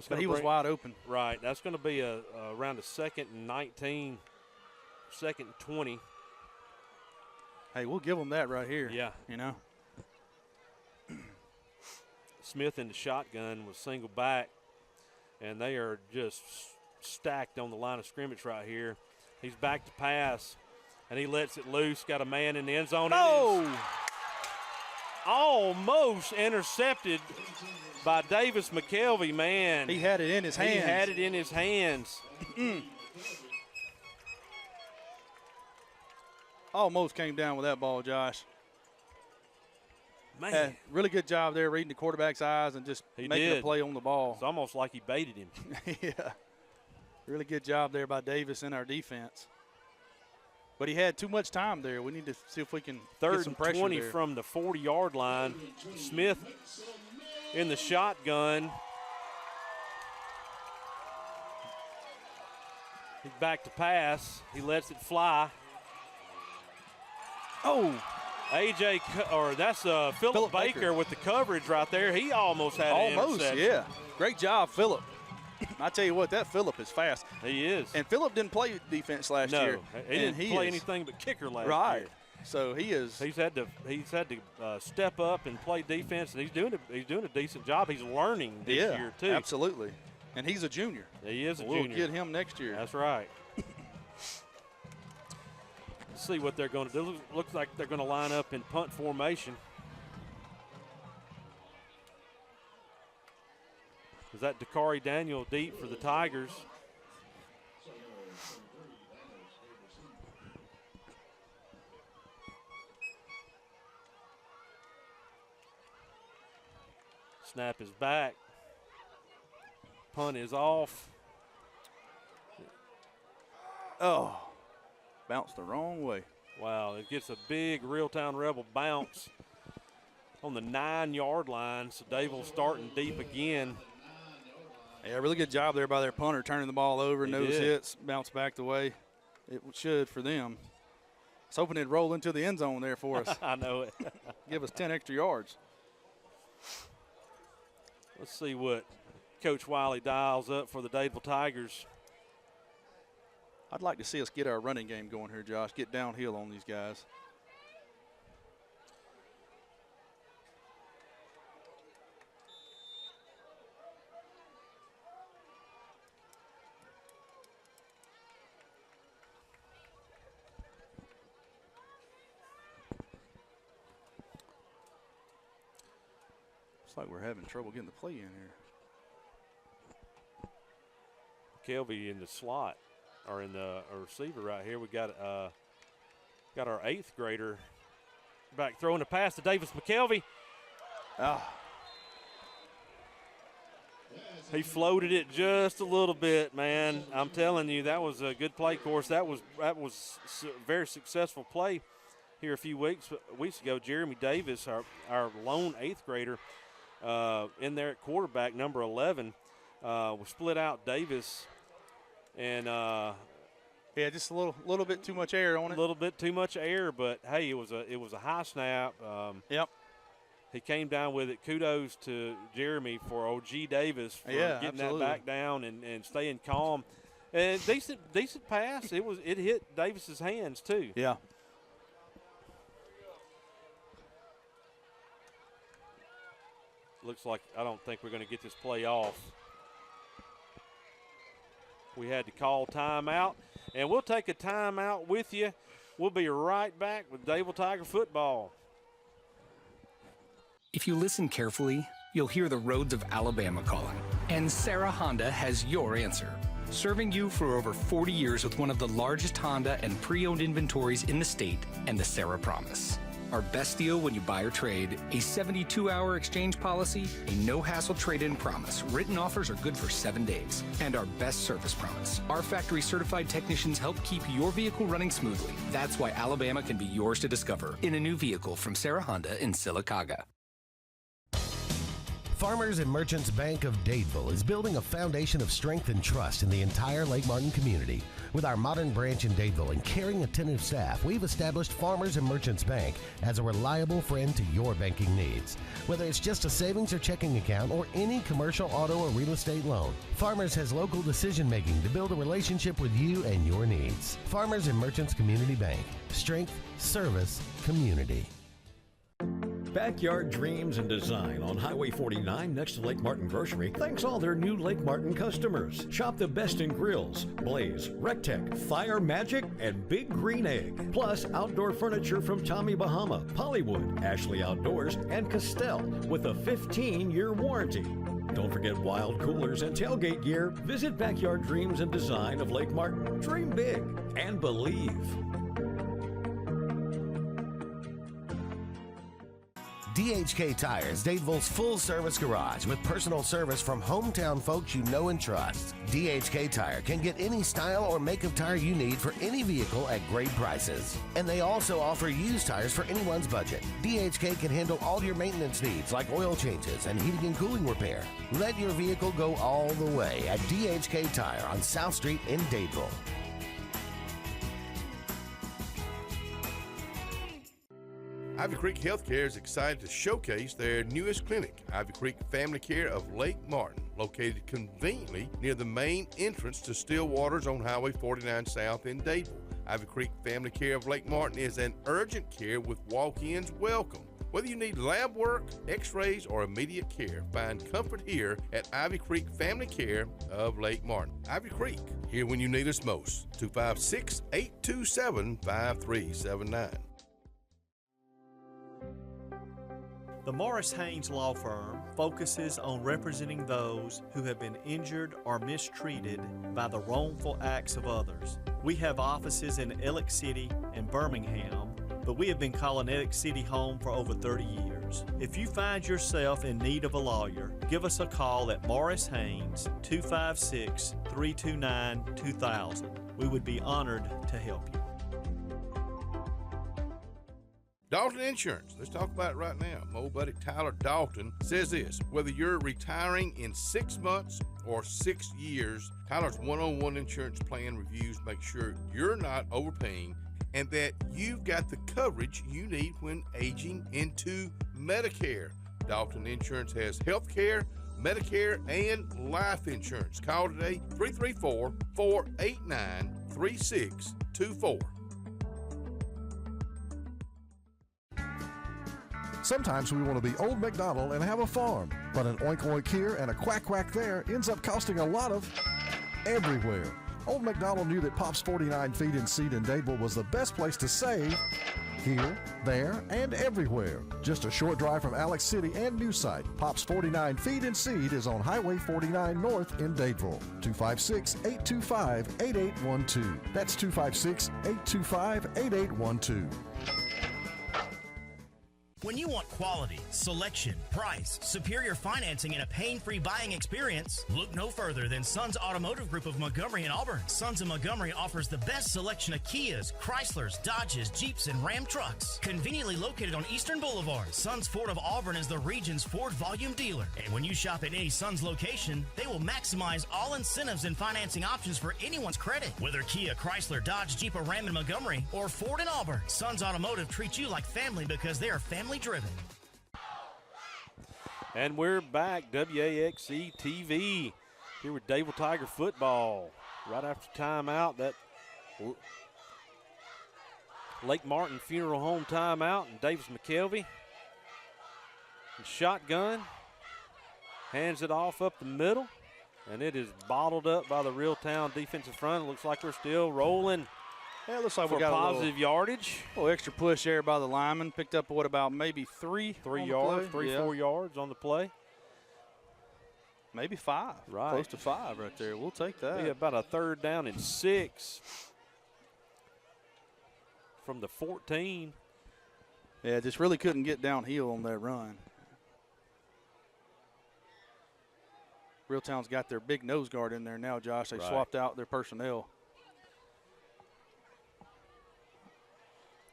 But he was wide open. Right. That's going to be around a 2nd and 19, 2nd and 20. Hey, we'll give them that right here. Yeah. You know. Smith in the shotgun was single back, and they are just stacked on the line of scrimmage right here. He's back to pass, and he lets it loose. Got a man in the end zone. Oh! Almost intercepted by Davis McKelvey, man. He had it in his hands. He had it in his hands. Almost came down with that ball, Josh. Man. Really good job there reading the quarterback's eyes and just making a play on the ball. It's almost like he baited him. Yeah. Really good job there by Davis in our defense. But he had too much time there. We need to see if we can get some pressure 3rd and 20 there. from the 40-yard line. Smith in the shotgun. He's back to pass. He lets it fly. Oh! That's Phillip Baker with the coverage right there. He almost had an interception. Yeah. Great job, Phillip. I tell you what, that Phillip is fast. He is. And Phillip didn't play defense last year. No, he didn't play anything but kicker last right. year. So he is. He's had to step up and play defense, and he's doing a decent job. He's learning this year too. Absolutely. And he's a junior. He is a junior. junior. We'll get him next year. That's right. Let's see what they're going to do. Looks like they're going to line up in punt formation. Is that Dakari Daniel deep for the Tigers? Snap is back. Punt is off. Oh, bounced the wrong way. Wow, it gets a big Reeltown Rebel bounce on the 9-yard line. So Dadeville starting deep again. Yeah, really good job there by their punter, turning the ball over. Nose hits, bounce back the way it should for them. I was hoping it'd roll into the end zone there for us. I know it. Give us 10 extra yards. Let's see what Coach Wiley dials up for the Dadeville Tigers. I'd like to see us get our running game going here, Josh. Get downhill on these guys. Looks like we're having trouble getting the play in here. Kelby in the slot, or in the receiver right here. We got our 8th grader back throwing a pass to Davis McKelvey. He floated it just a little bit, man. I'm telling you, that was a good play course. That was a very successful play here a few weeks ago. Jeremy Davis, our lone 8th grader, in there at quarterback, number 11, we split out Davis, and yeah, just a little bit too much air on it. A little bit too much air, but hey, it was a high snap. Yep. He came down with it. Kudos to Jeremy for OG Davis for getting that back down and staying calm. And decent pass. It hit Davis's hands too. Yeah. Looks like I don't think we're going to get this play off. We had to call timeout, and we'll take a timeout with you. We'll be right back with Dadeville Tiger football. If you listen carefully, you'll hear the roads of Alabama calling. And Sarah Honda has your answer. Serving you for over 40 years with one of the largest Honda and pre-owned inventories in the state and the Sarah Promise. Our best deal when you buy or trade, a 72-hour exchange policy, a no-hassle trade-in promise. Written offers are good for 7 days. And our best service promise. Our factory-certified technicians help keep your vehicle running smoothly. That's why Alabama can be yours to discover in a new vehicle from Sarah Honda in Sylacauga. Farmers and Merchants Bank of Dadeville is building a foundation of strength and trust in the entire Lake Martin community. With our modern branch in Dadeville and caring, attentive staff, we've established Farmers and Merchants Bank as a reliable friend to your banking needs. Whether it's just a savings or checking account or any commercial, auto, or real estate loan, Farmers has local decision-making to build a relationship with you and your needs. Farmers and Merchants Community Bank. Strength, service, community. Backyard Dreams and Design on Highway 49 next to Lake Martin Grocery thanks all their new Lake Martin customers. Shop the best in grills, Blaze, Rectech, Fire Magic, and Big Green Egg. Plus outdoor furniture from Tommy Bahama, Pollywood, Ashley Outdoors, and Castell with a 15-year warranty. Don't forget wild coolers and tailgate gear. Visit Backyard Dreams and Design of Lake Martin. Dream big and believe. DHK Tires, Dadeville's full-service garage with personal service from hometown folks you know and trust. DHK Tire can get any style or make of tire you need for any vehicle at great prices. And they also offer used tires for anyone's budget. DHK can handle all your maintenance needs like oil changes and heating and cooling repair. Let your vehicle go all the way at DHK Tire on South Street in Dadeville. Ivy Creek Healthcare is excited to showcase their newest clinic, Ivy Creek Family Care of Lake Martin, located conveniently near the main entrance to Stillwater's on Highway 49 South in Dadeville. Ivy Creek Family Care of Lake Martin is an urgent care with walk-ins welcome. Whether you need lab work, x-rays, or immediate care, find comfort here at Ivy Creek Family Care of Lake Martin. Ivy Creek, here when you need us most. 256-827-5379. The Morris Haynes Law Firm focuses on representing those who have been injured or mistreated by the wrongful acts of others. We have offices in Ellick City and Birmingham, but we have been calling Ellick City home for over 30 years. If you find yourself in need of a lawyer, give us a call at Morris Haynes, 256-329-2000. We would be honored to help you. Dalton Insurance. Let's talk about it right now. My old buddy Tyler Dalton says this: whether you're retiring in 6 months or 6 years, Tyler's one-on-one insurance plan reviews make sure you're not overpaying and that you've got the coverage you need when aging into Medicare. Dalton Insurance has health care, Medicare, and life insurance. Call today, 334-489-3624. Sometimes we want to be Old MacDonald and have a farm, but an oink oink here and a quack quack there ends up costing a lot of everywhere. Old MacDonald knew that Pop's 49 Feed and Seed in Dadeville was the best place to save here, there, and everywhere. Just a short drive from Alex City and New Site. Pop's 49 Feed and Seed is on Highway 49 North in Dadeville. 256-825-8812. That's 256-825-8812. When you want quality, selection, price, superior financing, and a pain-free buying experience, look no further than Sons Automotive Group of Montgomery and Auburn. Sons of Montgomery offers the best selection of Kias, Chryslers, Dodges, Jeeps, and Ram trucks. Conveniently located on Eastern Boulevard, Sons Ford of Auburn is the region's Ford volume dealer. And when you shop at any Sons location, they will maximize all incentives and financing options for anyone's credit. Whether Kia, Chrysler, Dodge, Jeep, or Ram in Montgomery, or Ford in Auburn, Sons Automotive treats you like family because they are family driven. And we're back, WAXC-TV, here with Dadeville Tiger football. Right after timeout, that Lake Martin Funeral Home timeout, and Davis McKelvey, and shotgun, hands it off up the middle, and it is bottled up by the Reeltown defensive front. It looks like we're still rolling. Yeah, it looks like for we got positive yardage. A little extra push there by the lineman. Picked up, what, about maybe 3 yards, 4 yards on the play. Maybe 5. Right. Close to 5 right there. We'll take that. Be about a 3rd down and 6 from the 14. Yeah, just really couldn't get downhill on that run. Reeltown's got their big nose guard in there now, Josh. They swapped out their personnel.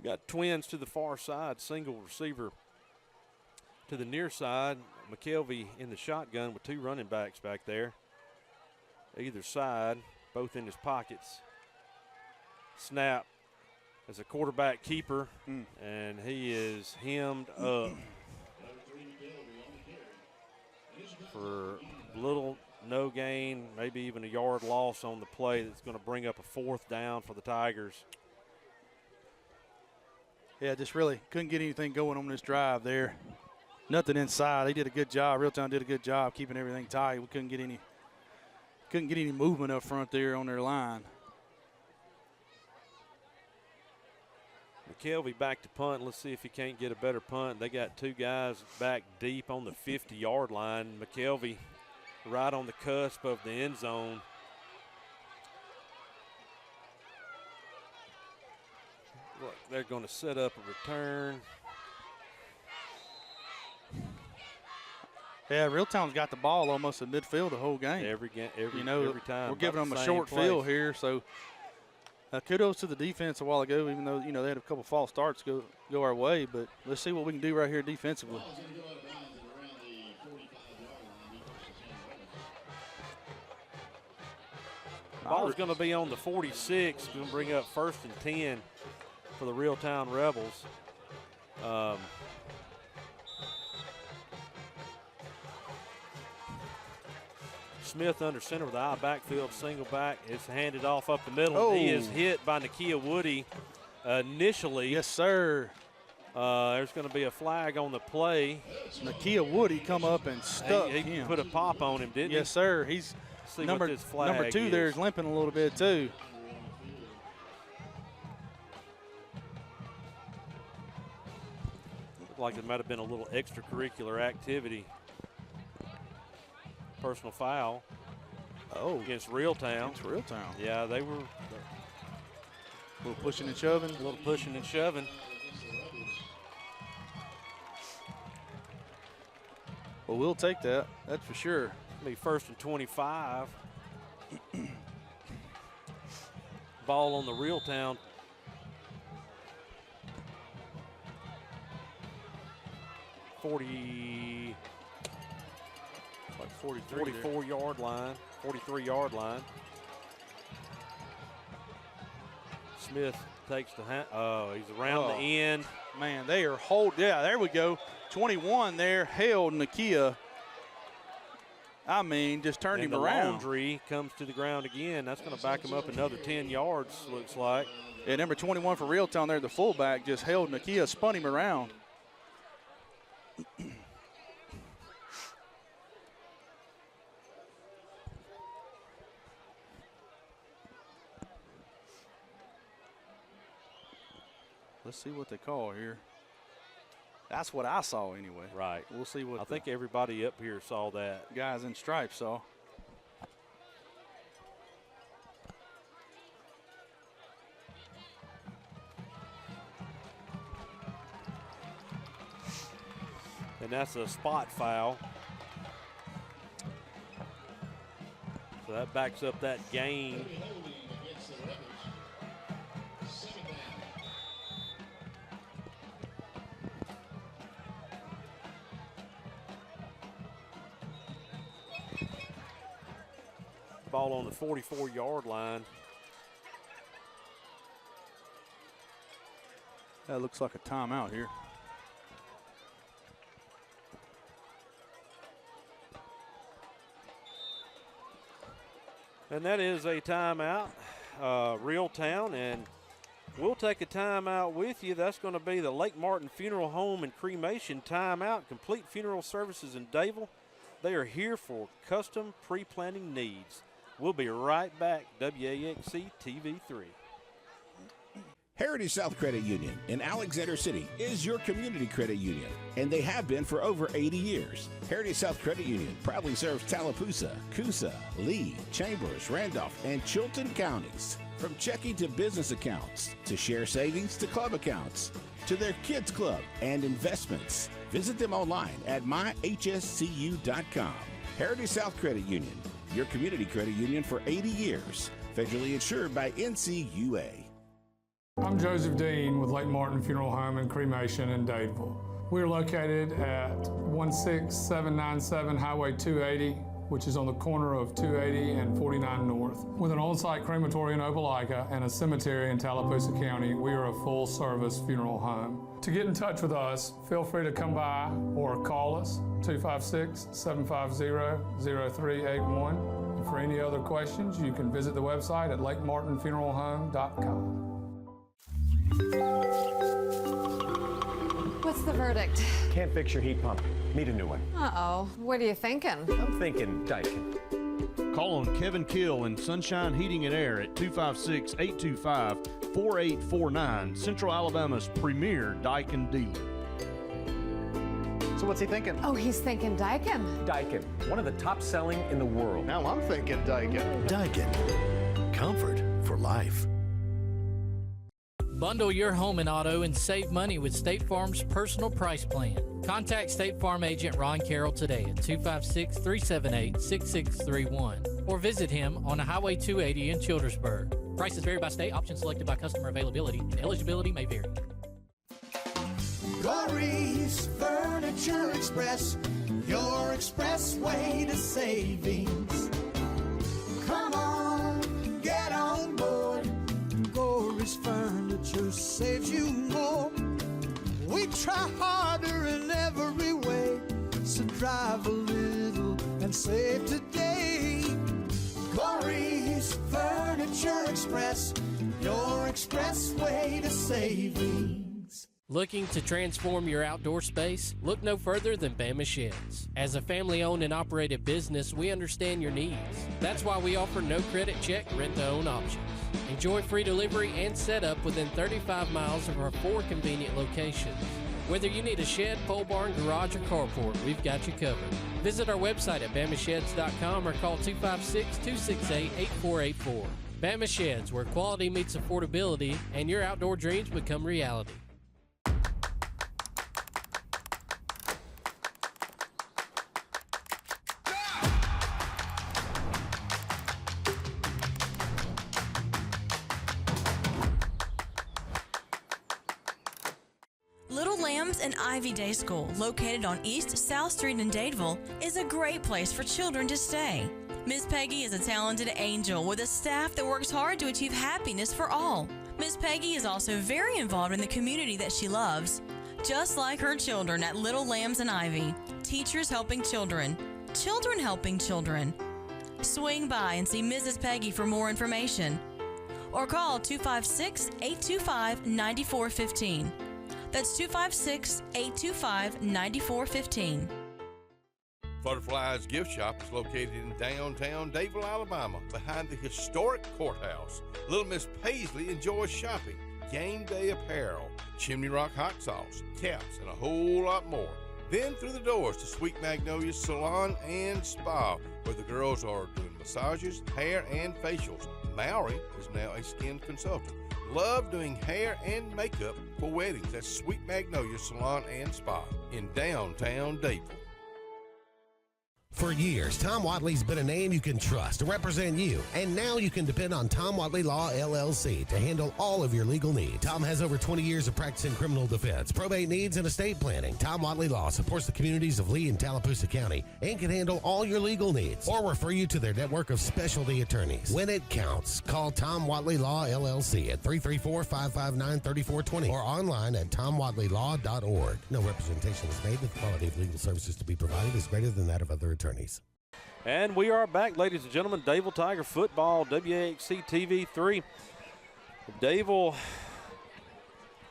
Got twins to the far side, single receiver to the near side. McKelvey in the shotgun with 2 running backs back there. Either side, both in his pockets. Snap as a quarterback keeper, and he is hemmed up for little, no gain, maybe even a yard loss on the play that's going to bring up a 4th down for the Tigers. Yeah, just really couldn't get anything going on this drive there. Nothing inside. They did a good job. Reeltown did a good job keeping everything tight. We couldn't get any movement up front there on their line. McKelvey back to punt. Let's see if he can't get a better punt. They got 2 guys back deep on the 50-yard line. McKelvey right on the cusp of the end zone. Look, they're going to set up a return. Yeah, Reeltown's got the ball almost at midfield the whole game. Every time. We're giving them a short field here, so kudos to the defense a while ago, even though, they had a couple false starts go our way, but let's see what we can do right here defensively. Ball's going to be on the 46. Going to bring up 1st and 10 for the Reeltown Rebels. Smith under center with the eye backfield, single back. It's handed off up the middle. Oh. He is hit by Nakia Woody initially. Yes, sir. There's going to be a flag on the play. Nakia Woody come up and stuck He him. put a pop on him, didn't he? Yes, sir. He's number 2 there is limping a little bit too. Looked like there might have been a little extracurricular activity. Personal foul. Against Reeltown. Against Reeltown. Yeah, they were a little pushing and shoving. A little pushing and shoving. Well, we'll take that. That's for sure. Be 1st and 25. Ball on the Reeltown. Like 44-yard line, 43-yard line. Smith takes the hand. Oh, he's around the end. Man, they are yeah, there we go. 21 there, held Nakia. I mean, just turned him around. Laundry comes to the ground again. That's going to back him up another 10 yards, looks like. Yeah, number 21 for Reeltown there, the fullback, just held Nakia, spun him around. Let's see what they call here. That's what I saw anyway. Right. We'll see what I think everybody up here saw that. Guys in stripes saw. And that's a spot foul. So that backs up that gain. Ball on the 44-yard line. That looks like a timeout here. And that is a timeout, Reeltown, and we'll take a timeout with you. That's going to be the Lake Martin Funeral Home and Cremation timeout. Complete funeral services in Dadeville. They are here for custom pre-planning needs. We'll be right back. WAXC-TV 3. Heritage South Credit Union in Alexander City is your community credit union, and they have been for over 80 years. Heritage South Credit Union proudly serves Tallapoosa, Coosa, Lee, Chambers, Randolph, and Chilton counties. From checking to business accounts, to share savings to club accounts, to their kids club and investments. Visit them online at myhscu.com. Heritage South Credit Union, your community credit union for 80 years. Federally insured by NCUA. I'm Joseph Dean with Lake Martin Funeral Home and Cremation in Dadeville. We're located at 16797 Highway 280, which is on the corner of 280 and 49 North. With an on-site crematory in Opelika and a cemetery in Tallapoosa County, we are a full-service funeral home. To get in touch with us, feel free to come by or call us, 256-750-0381. And for any other questions, you can visit the website at lakemartinfuneralhome.com. What's the verdict? Can't fix your heat pump. Need a new one. Uh-oh. What are you thinking? I'm thinking Daikin. Call on Kevin Kill in Sunshine Heating and Air at 256-825-4849, Central Alabama's premier Daikin dealer. So what's he thinking? Oh, he's thinking Daikin. Daikin, one of the top selling in the world. Now I'm thinking Daikin. Daikin. Comfort for life. Bundle your home and auto and save money with State Farm's personal price plan. Contact State Farm agent Ron Carroll today at 256-378-6631 or visit him on Highway 280 in Childersburg. Prices vary by state, options selected by customer availability, and eligibility may vary. Corey's Furniture Express, your expressway to savings. Come on, get on board. Corey's Furniture saves you more. We try harder in every way, so drive a little and save today. Corey's Furniture Express, your expressway to savings. Looking to transform your outdoor space? Look no further than Bama Sheds. As a family-owned and operated business, we understand your needs. That's why we offer no credit check, rent-to-own options. Enjoy free delivery and setup within 35 miles of our 4 convenient locations. Whether you need a shed, pole barn, garage, or carport, we've got you covered. Visit our website at bamasheds.com or call 256-268-8484. Bama Sheds, where quality meets affordability and your outdoor dreams become reality. Little Lambs and Ivy Day School, located on East South Street in Dadeville, is a great place for children to stay. Miss Peggy is a talented angel with a staff that works hard to achieve happiness for all. Miss Peggy is also very involved in the community that she loves. Just like her children at Little Lambs and Ivy, teachers helping children, children helping children. Swing by and see Mrs. Peggy for more information. Or call 256-825-9415. That's 256-825-9415. Butterfly's Gift Shop is located in downtown Dadeville, Alabama, behind the historic courthouse. Little Miss Paisley enjoys shopping, game day apparel, Chimney Rock hot sauce, caps, and a whole lot more. Then through the doors to Sweet Magnolia's Salon and Spa, where the girls are doing massages, hair, and facials. Maury is now a skin consultant. Love doing hair and makeup for weddings at Sweet Magnolia Salon and Spa in downtown Dadeville. For years, Tom Watley's been a name you can trust to represent you, and now you can depend on Tom Watley Law, LLC to handle all of your legal needs. Tom has over 20 years of practice in criminal defense, probate needs, and estate planning. Tom Watley Law supports the communities of Lee and Tallapoosa County and can handle all your legal needs or refer you to their network of specialty attorneys. When it counts, call Tom Watley Law, LLC at 334-559-3420 or online at tomwatleylaw.org. No representation is made that the quality of legal services to be provided is greater than that of other attorneys. And we are back, ladies and gentlemen. Dadeville Tiger football, WAXC-TV 3. Dadeville,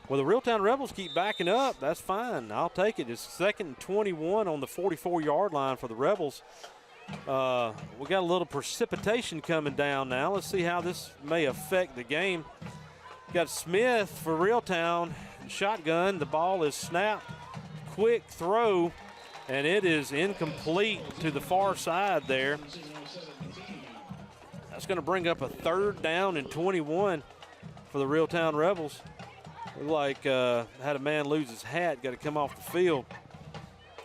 well, the Reeltown Rebels keep backing up. That's fine. I'll take it. It's 2nd and 21 on the 44-yard line for the Rebels. We got a little precipitation coming down now. Let's see how this may affect the game. Got Smith for Reeltown, shotgun. The ball is snapped. Quick throw. And it is incomplete to the far side there. that's going to bring up a 3rd down and 21 for the Reeltown Rebels. Looked like had a man lose his hat, got to come off the field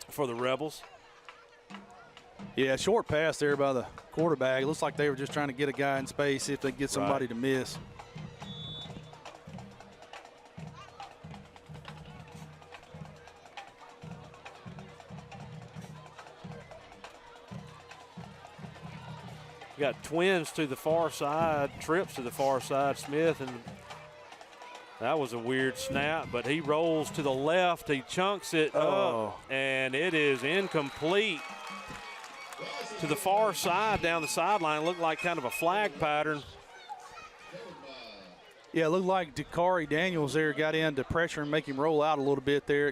for the Rebels. Yeah, short pass there by the quarterback. It looks like they were just trying to get a guy in space, see if they could get somebody to miss. We got twins to the far side, trips to the far side, Smith, and that was a weird snap, but he rolls to the left. He chunks it up, and it is incomplete. To the far side down the sideline, looked like kind of a flag pattern. Yeah, it looked like Dakari Daniels there got in to pressure and make him roll out a little bit there.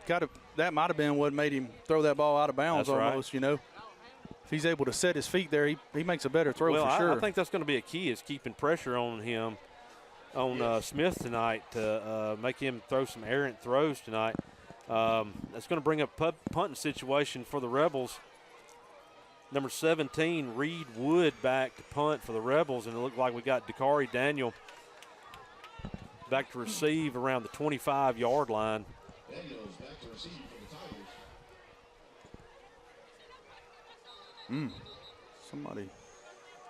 That might have been what made him throw that ball out of bounds. That's almost, you know. If he's able to set his feet there, he makes a better throw for sure. I think that's going to be a key, is keeping pressure on him, on Smith tonight, to make him throw some errant throws tonight. That's going to bring up punting situation for the Rebels. Number 17, Reed Wood, back to punt for the Rebels, and it looked like we got Dakari Daniel back to receive around the 25-yard line. Daniels back to receive for the Tigers.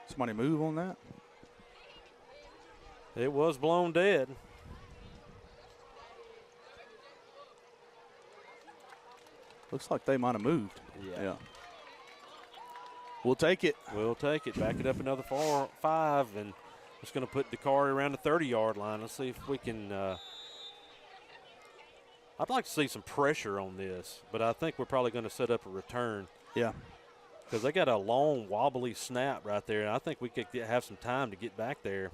Somebody move on that. It was blown dead. Looks like they might have moved. Yeah. We'll take it. We'll take it. Back it up another 5, and it's going to put Dakari around the 30-yard line. Let's see if we can I'd like to see some pressure on this, but I think we're probably going to set up a return. Yeah. Because they got a long, wobbly snap right there, and I think we could have some time to get back there.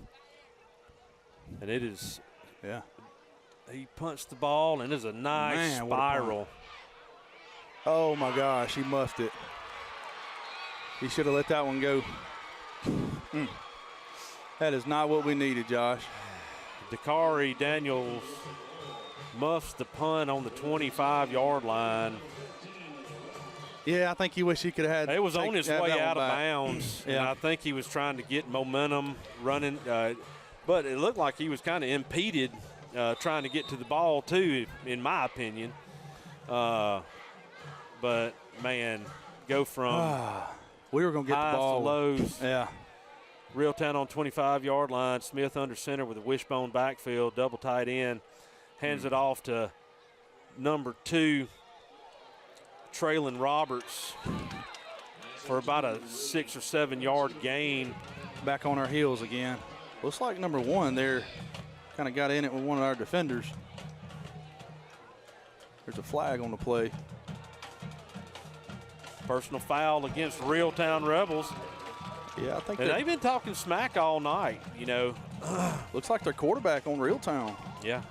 And it is – yeah. He punched the ball, and it's a nice spiral. Oh, my gosh, he muffed it. He should have let that one go. That is not what we needed, Josh. Dakari Daniels muffs the punt on the 25-yard line. Yeah, I think he wished he could have had. It was on his way out of bounds, yeah. And I think he was trying to get momentum running. But it looked like he was kind of impeded trying to get to the ball, too, in my opinion. But, man, go from we were going to get the ball. To lows. Yeah. Reeltown on 25-yard line. Smith under center with a wishbone backfield, double tight end. Hands it off to number 2, Traylon Roberts, for about a 6 or 7 yard gain. Back on our heels again. Looks like number 1 there kind of got in it with one of our defenders. There's a flag on the play. Personal foul against Reeltown Rebels. Yeah, I think they've been talking smack all night, you know. Looks like their quarterback on Reeltown. Yeah.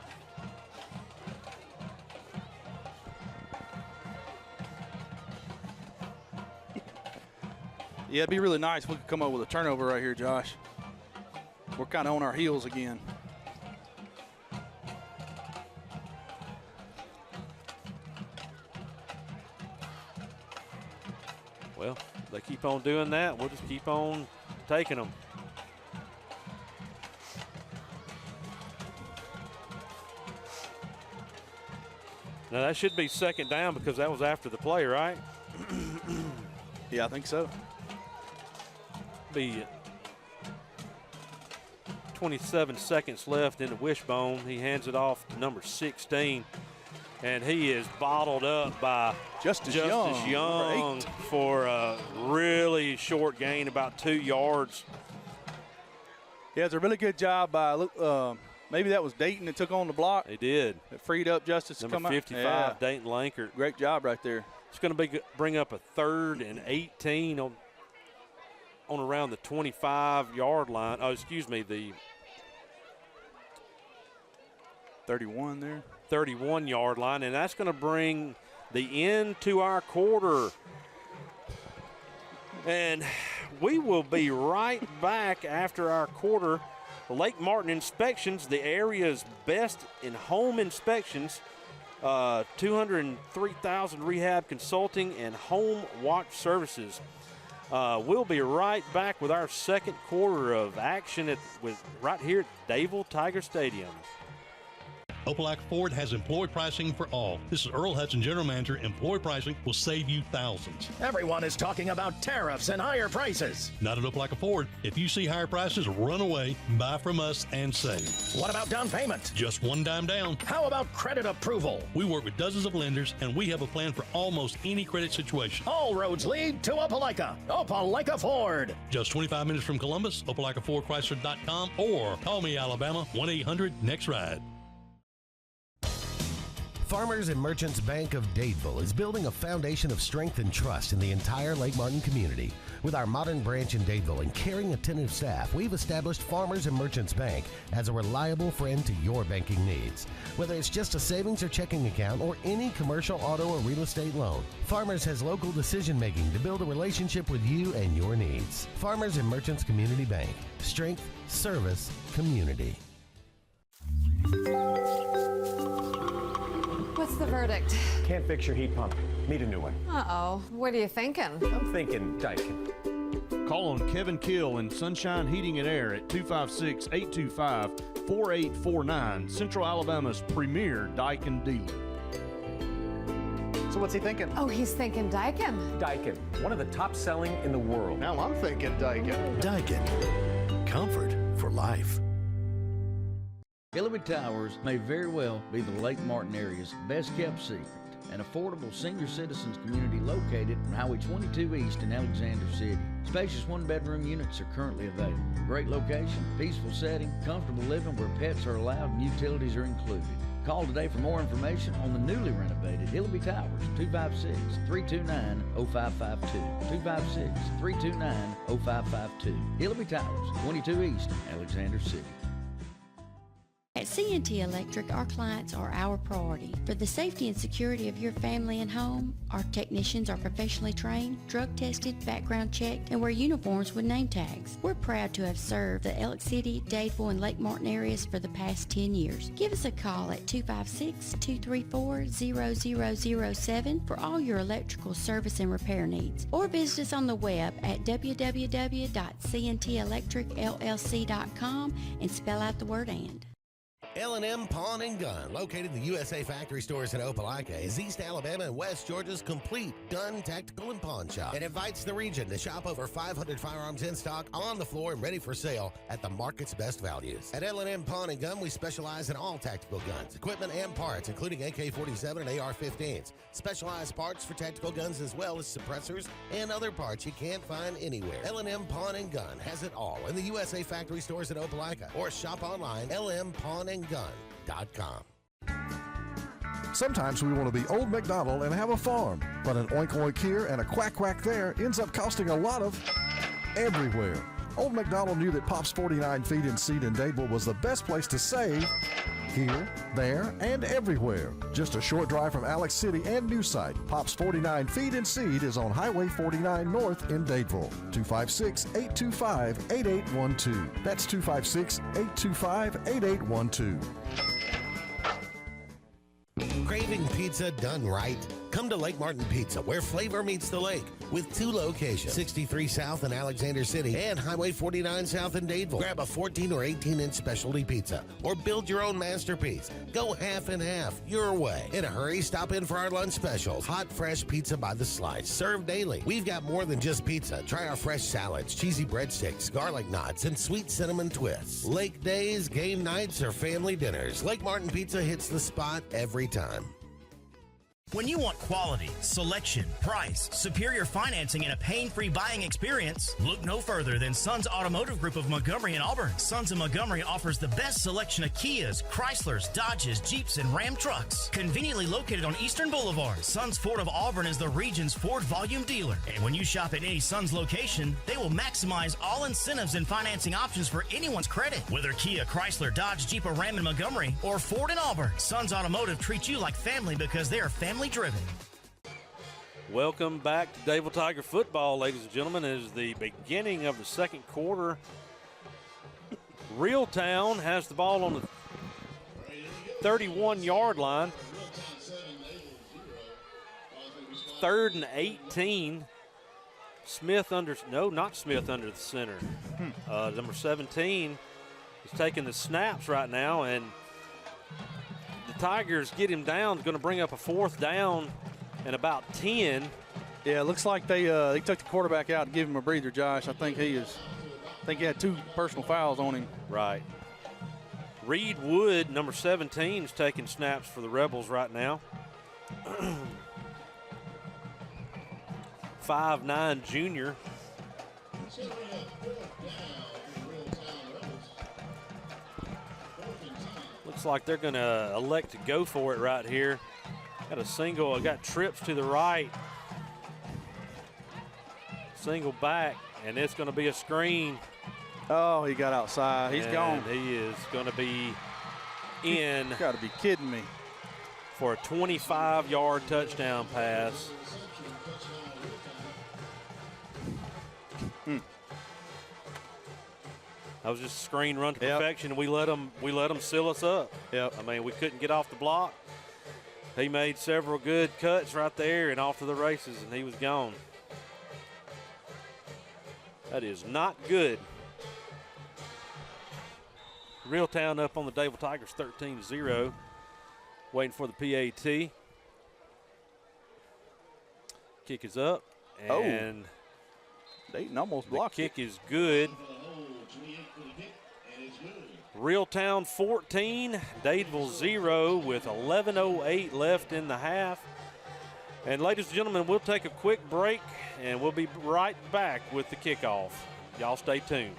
Yeah, it'd be really nice if we could come up with a turnover right here, Josh. We're kind of on our heels again. Well, they keep on doing that. We'll just keep on taking them. Now, that should be second down because that was after the play, right? Yeah, I think so. Be 27 seconds left in the wishbone. He hands it off to number 16, and he is bottled up by Justice Young for a really short gain, about 2 yards. Yeah, it's a really good job by maybe that was Dayton that took on the block. They did. It freed up Justice to come out. Number 55, Dayton Lankert. Great job right there. It's going to bring up a 3rd and 18 on around the 25-yard line. Oh, excuse me, the 31 there. 31-yard line, and that's going to bring the end to our quarter. And we will be right back after our quarter. The Lake Martin Inspections, the area's best in home inspections, 203,000 rehab consulting and home watch services. We'll be right back with our second quarter of action right here at Dadeville Tiger Stadium. Opelika Ford has employee pricing for all. This is Earl Hudson, General Manager. Employee pricing will save you thousands. Everyone is talking about tariffs and higher prices. Not at Opelika Ford. If you see higher prices, run away, buy from us, and save. What about down payment? Just one dime down. How about credit approval? We work with dozens of lenders, and we have a plan for almost any credit situation. All roads lead to Opelika. Opelika Ford. Just 25 minutes from Columbus, OpelikaFordChrysler.com, or call me, Alabama, 1-800-NEXT-RIDE. Farmers and Merchants Bank of Dadeville is building a foundation of strength and trust in the entire Lake Martin community. With our modern branch in Dadeville and caring, attentive staff, we've established Farmers and Merchants Bank as a reliable friend to your banking needs. Whether it's just a savings or checking account or any commercial, auto, or real estate loan, Farmers has local decision-making to build a relationship with you and your needs. Farmers and Merchants Community Bank. Strength, service, community. What's the verdict? Can't fix your heat pump. Need a new one. Uh-oh. What are you thinking? I'm thinking Daikin. Call on Kevin Kill in Sunshine Heating and Air at 256-825-4849, Central Alabama's premier Daikin dealer. So what's he thinking? Oh, he's thinking Daikin. Daikin, one of the top selling in the world. Now I'm thinking Daikin. Daikin. Comfort for life. Hillary Towers may very well be the Lake Martin area's best kept secret. An affordable senior citizens community located on Highway 22 East in Alexander City. Spacious one-bedroom units are currently available. Great location, peaceful setting, comfortable living where pets are allowed and utilities are included. Call today for more information on the newly renovated Hillary Towers, 256-329-0552. 256-329-0552. Hillary Towers, 22 East, Alexander City. At C&T Electric, our clients are our priority. For the safety and security of your family and home, our technicians are professionally trained, drug-tested, background checked, and wear uniforms with name tags. We're proud to have served the Elk City, Dadeville, and Lake Martin areas for the past 10 years. Give us a call at 256-234-0007 for all your electrical service and repair needs, or visit us on the web at www.cntelectricllc.com and spell out the word "and." L&M Pawn and Gun, located in the USA Factory Stores in Opelika, is East Alabama and West Georgia's complete gun, tactical, and pawn shop. It invites the region to shop over 500 firearms in stock, on the floor, and ready for sale at the market's best values. At L&M Pawn and Gun, we specialize in all tactical guns, equipment, and parts, including AK-47 and AR-15s. Specialized parts for tactical guns as well as suppressors and other parts you can't find anywhere. L&M Pawn and Gun has it all in the USA Factory Stores in Opelika, or shop online, lmpawnandgun.com. Sometimes we want to be Old MacDonald and have a farm, but an oink oink here and a quack quack there ends up costing a lot of everywhere. Old MacDonald knew that Pop's 49 Feed and Seed in Dadeville was the best place to save here, there, and everywhere. Just a short drive from Alex City and New Site, Pop's 49 Feed and Seed is on Highway 49 North in Dadeville. 256-825-8812. That's 256-825-8812. Craving pizza done right? Come to Lake Martin Pizza, where flavor meets the lake, with 2 locations, 63 South in Alexander City and Highway 49 South in Dadeville. Grab a 14 or 18-inch specialty pizza, or build your own masterpiece. Go half and half, your way. In a hurry, stop in for our lunch specials. Hot, fresh pizza by the slice, served daily. We've got more than just pizza. Try our fresh salads, cheesy breadsticks, garlic knots, and sweet cinnamon twists. Lake days, game nights, or family dinners, Lake Martin Pizza hits the spot every time. When you want quality, selection, price, superior financing, and a pain-free buying experience, look no further than Sons Automotive Group of Montgomery and Auburn. Sons of Montgomery offers the best selection of Kias, Chryslers, Dodges, Jeeps, and Ram trucks. Conveniently located on Eastern Boulevard, Sons Ford of Auburn is the region's Ford volume dealer. And when you shop at any Sons location, they will maximize all incentives and financing options for anyone's credit. Whether Kia, Chrysler, Dodge, Jeep, or Ram in Montgomery, or Ford in Auburn, Sons Automotive treats you like family because they are family driven. Welcome back to Dadeville Tiger football, ladies and gentlemen. It is the beginning of the second quarter. Reeltown has the ball on the 31-yard line. 3rd and 18 not Smith under the center. Number 17 is taking the snaps right now, and the Tigers get him down. Going to bring up a 4th down and about 10. Yeah, it looks like they took the quarterback out to give him a breather, Josh. I think he had 2 personal fouls on him. Right. Reed Wood, number 17, is taking snaps for the Rebels right now. 5'9" junior. Looks like they're going to elect to go for it right here. Got trips to the right. Single back, and it's going to be a screen. Oh, he got outside. He's gone. He is going to be in. You got to be kidding me. For a 25-yard touchdown pass. That was just a screen run to perfection. We let them seal us up. Yep. I mean, we couldn't get off the block. He made several good cuts right there and off to the races, and he was gone. That is not good. Reeltown up on the Dadeville Tigers 13-0. Waiting for the PAT. Kick is up. And Dayton almost blocked the kick is good. Reeltown 14, Dadeville 0 with 11:08 left in the half. And ladies and gentlemen, we'll take a quick break and we'll be right back with the kickoff. Y'all stay tuned.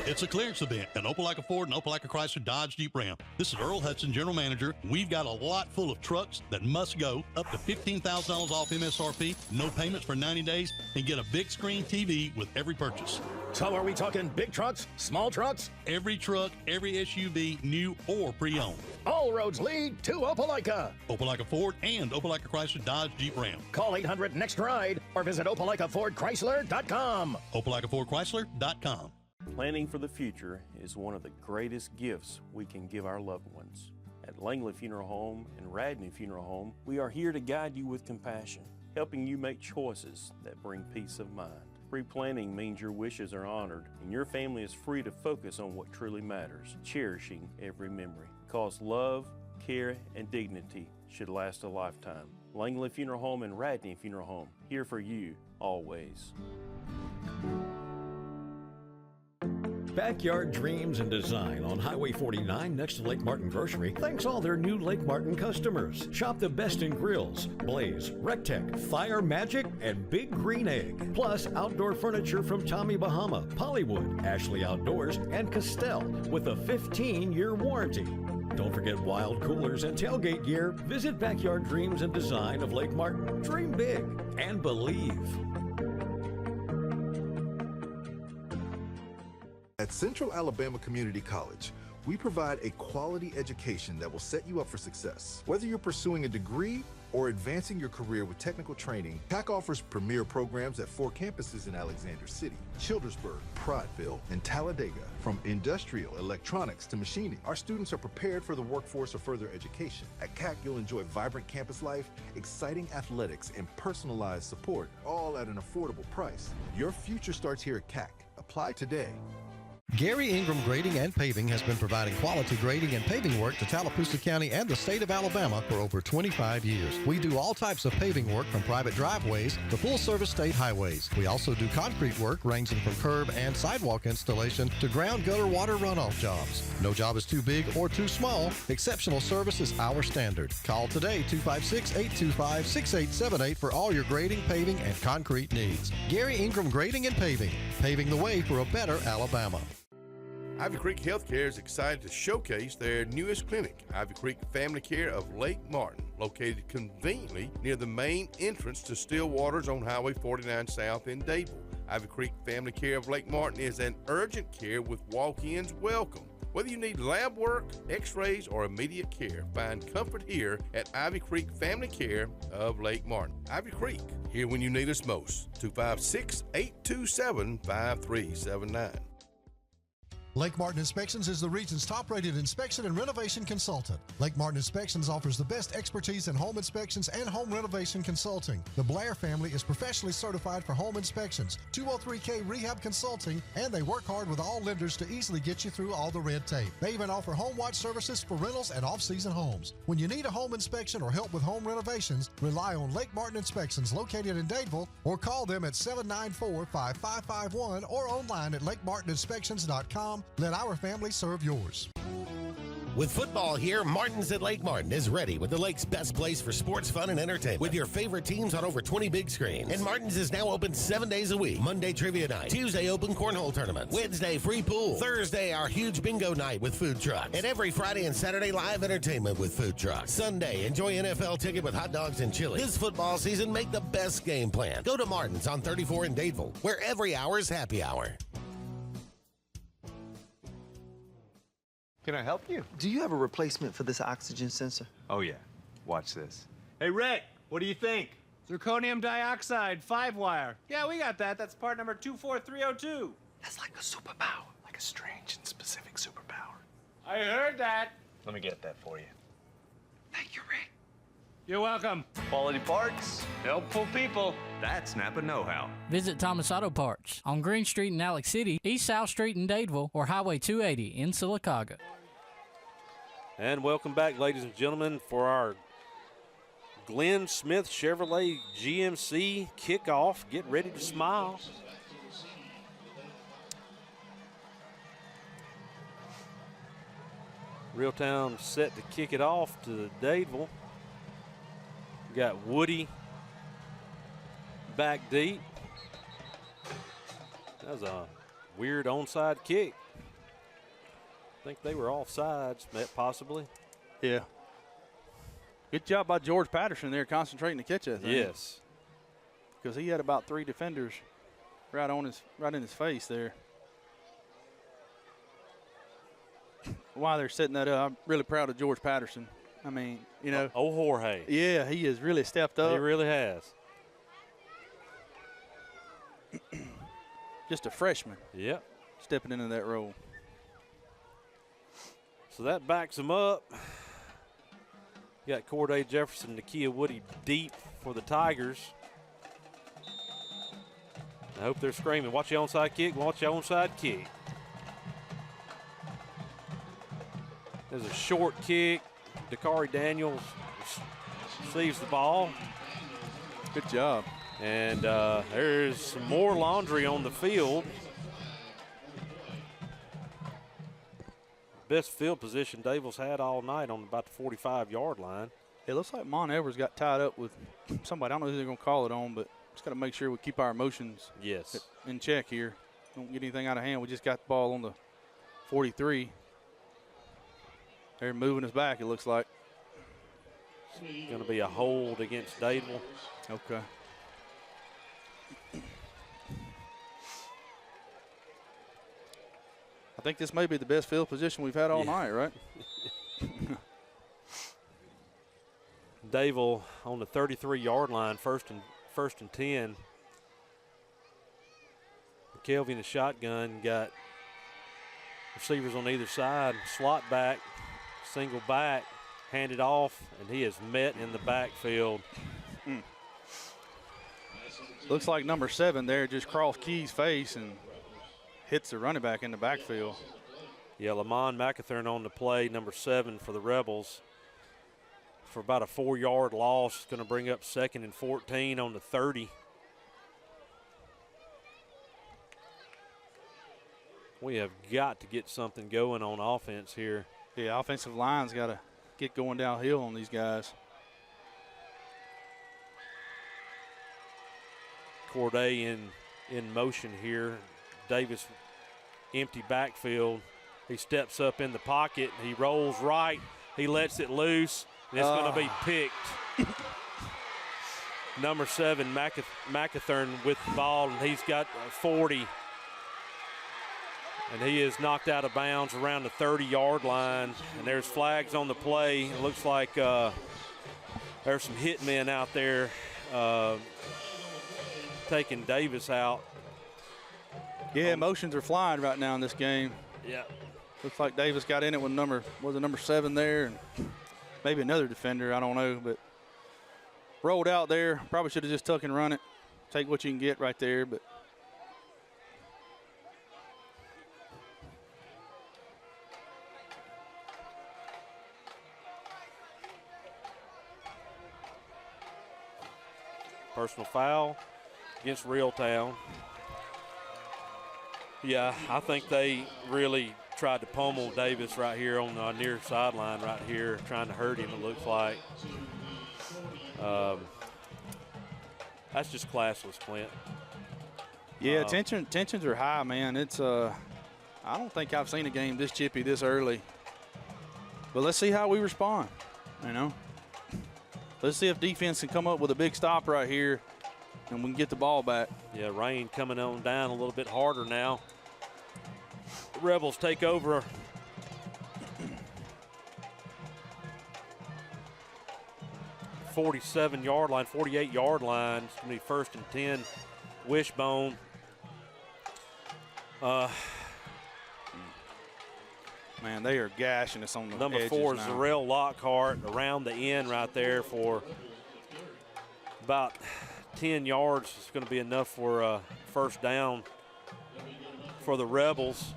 It's a clearance event at Opelika Ford and Opelika Chrysler Dodge Jeep Ram. This is Earl Hudson, General Manager. We've got a lot full of trucks that must go, up to $15,000 off MSRP, no payments for 90 days, and get a big screen TV with every purchase. So are we talking big trucks, small trucks? Every truck, every SUV, new or pre-owned. All roads lead to Opelika. Opelika Ford and Opelika Chrysler Dodge Jeep Ram. Call 800-NEXT-RIDE or visit OpelikaFordChrysler.com. OpelikaFordChrysler.com. Planning for the future is one of the greatest gifts we can give our loved ones. At Langley Funeral Home and Radney Funeral Home, we are here to guide you with compassion, helping you make choices that bring peace of mind. Pre-planning means your wishes are honored and your family is free to focus on what truly matters, cherishing every memory. Because love, care, and dignity should last a lifetime. Langley Funeral Home and Radney Funeral Home, here for you, always. Backyard Dreams and Design on Highway 49 next to Lake Martin Grocery thanks all their new Lake Martin customers. Shop the best in grills, Blaze, Rectech, Fire Magic, and Big Green Egg. Plus outdoor furniture from Tommy Bahama, Pollywood, Ashley Outdoors, and Castell with a 15-year warranty. Don't forget wild coolers and tailgate gear. Visit Backyard Dreams and Design of Lake Martin. Dream big and believe. At Central Alabama Community College, we provide a quality education that will set you up for success. Whether you're pursuing a degree or advancing your career with technical training, CAC offers premier programs at 4 campuses in Alexander City, Childersburg, Prattville, and Talladega. From industrial, electronics to machining, our students are prepared for the workforce or further education. At CAC, you'll enjoy vibrant campus life, exciting athletics, and personalized support, all at an affordable price. Your future starts here at CAC. Apply today. Gary Ingram Grading and Paving has been providing quality grading and paving work to Tallapoosa County and the state of Alabama for over 25 years. We do all types of paving work from private driveways to full-service state highways. We also do concrete work ranging from curb and sidewalk installation to ground gutter water runoff jobs. No job is too big or too small. Exceptional service is our standard. Call today 256-825-6878 for all your grading, paving, and concrete needs. Gary Ingram Grading and Paving, paving the way for a better Alabama. Ivy Creek Healthcare is excited to showcase their newest clinic, Ivy Creek Family Care of Lake Martin, located conveniently near the main entrance to Stillwater's on Highway 49 South in Dadeville. Ivy Creek Family Care of Lake Martin is an urgent care with walk-ins welcome. Whether you need lab work, x-rays, or immediate care, find comfort here at Ivy Creek Family Care of Lake Martin. Ivy Creek, here when you need us most. 256-827-5379. Lake Martin Inspections is the region's top-rated inspection and renovation consultant. Lake Martin Inspections offers the best expertise in home inspections and home renovation consulting. The Blair family is professionally certified for home inspections, 203K rehab consulting, and they work hard with all lenders to easily get you through all the red tape. They even offer home watch services for rentals and off-season homes. When you need a home inspection or help with home renovations, rely on Lake Martin Inspections located in Dadeville, or call them at 794-5551 or online at lakemartininspections.com. Let our family serve yours. With football here, Martin's at Lake Martin is ready with the lake's best place for sports, fun, and entertainment. With your favorite teams on over 20 big screens. And Martin's is now open 7 days a week. Monday, trivia night. Tuesday, open cornhole tournaments. Wednesday, free pool. Thursday, our huge bingo night with food trucks. And every Friday and Saturday, live entertainment with food trucks. Sunday, enjoy NFL ticket with hot dogs and chili. This football season, make the best game plan. Go to Martin's on 34 in Dadeville, where every hour is happy hour. Can I help you? Do you have a replacement for this oxygen sensor? Oh, yeah. Watch this. Hey, Rick, what do you think? Zirconium dioxide, 5-wire. Yeah, we got that. That's part number 24302. That's like a superpower. Like a strange and specific superpower. I heard that. Let me get that for you. Thank you, Rick. You're welcome. Quality parts, helpful people. That's Napa know-how. Visit Thomas Auto Parts on Green Street in Alex City, East South Street in Dadeville, or Highway 280 in Sylacauga. And welcome back, ladies and gentlemen, for our Glenn Smith Chevrolet GMC kickoff. Get ready to smile. Reeltown set to kick it off to Dadeville. Got Woody back deep. That was a weird onside kick. I think they were offsides, possibly. Yeah. Good job by George Patterson there concentrating to catch that thing. Yes. Because he had about 3 defenders right in his face there. While they're setting that up, I'm really proud of George Patterson. I mean, you know. Oh, Jorge. Yeah, he has really stepped up. He really has. Just a freshman. Yep. Stepping into that role. So that backs him up. You got Corday Jefferson, Nakia Woody deep for the Tigers. I hope they're screaming, watch your onside kick, watch your onside kick. There's a short kick. Dakari Daniels receives the ball. Good job. And there's some more laundry on the field. Best field position Dadeville's had all night on about the 45-yard line. It looks like Mon Edwards got tied up with somebody. I don't know who they're going to call it on, but just got to make sure we keep our emotions in check here. Don't get anything out of hand. We just got the ball on the 43. They're moving us back, it looks like. Going to be a hold against Dadeville. Okay. I think this may be the best field position we've had all night, right? Dadeville on the 33-yard line, first and 10. Kelvin the shotgun, got receivers on either side, slot back, single back, handed off, and he is met in the backfield. Looks like number 7 there just crossed Key's face and hits the running back in the backfield. Yeah, Lamont McAthern on the play, number 7 for the Rebels. For about a 4-yard loss, it's going to bring up 2nd and 14 on the 30. We have got to get something going on offense here. Yeah, offensive line's got to get going downhill on these guys. Corday in motion here. Davis empty backfield. He steps up in the pocket. He rolls right. He lets it loose. And it's going to be picked. Number 7, McAthern with the ball, and he's got 40. And he is knocked out of bounds around the 30-yard line. And there's flags on the play. It looks like there's some hit men out there taking Davis out. Yeah, emotions are flying right now in this game. Yeah. Looks like Davis got in it with number 7 there, and maybe another defender, I don't know, but rolled out there. Probably should have just tuck and run it. Take what you can get right there, but personal foul against Reeltown. Yeah, I think they really tried to pummel Davis right here on the near sideline right here, trying to hurt him, it looks like. That's just classless, Clint. Yeah, tensions are high, man. It's I don't think I've seen a game this chippy this early. But let's see how we respond, you know. Let's see if defense can come up with a big stop right here and we can get the ball back. Yeah, rain coming on down a little bit harder now. The Rebels take over. ...47-yard line, 48-yard line. It's going to be 1st and 10. Wishbone. Man, they are gashing us on the Number edges 4 is now. Zarel Lockhart around the end right there for about 10 yards. It's going to be enough for a first down for the Rebels.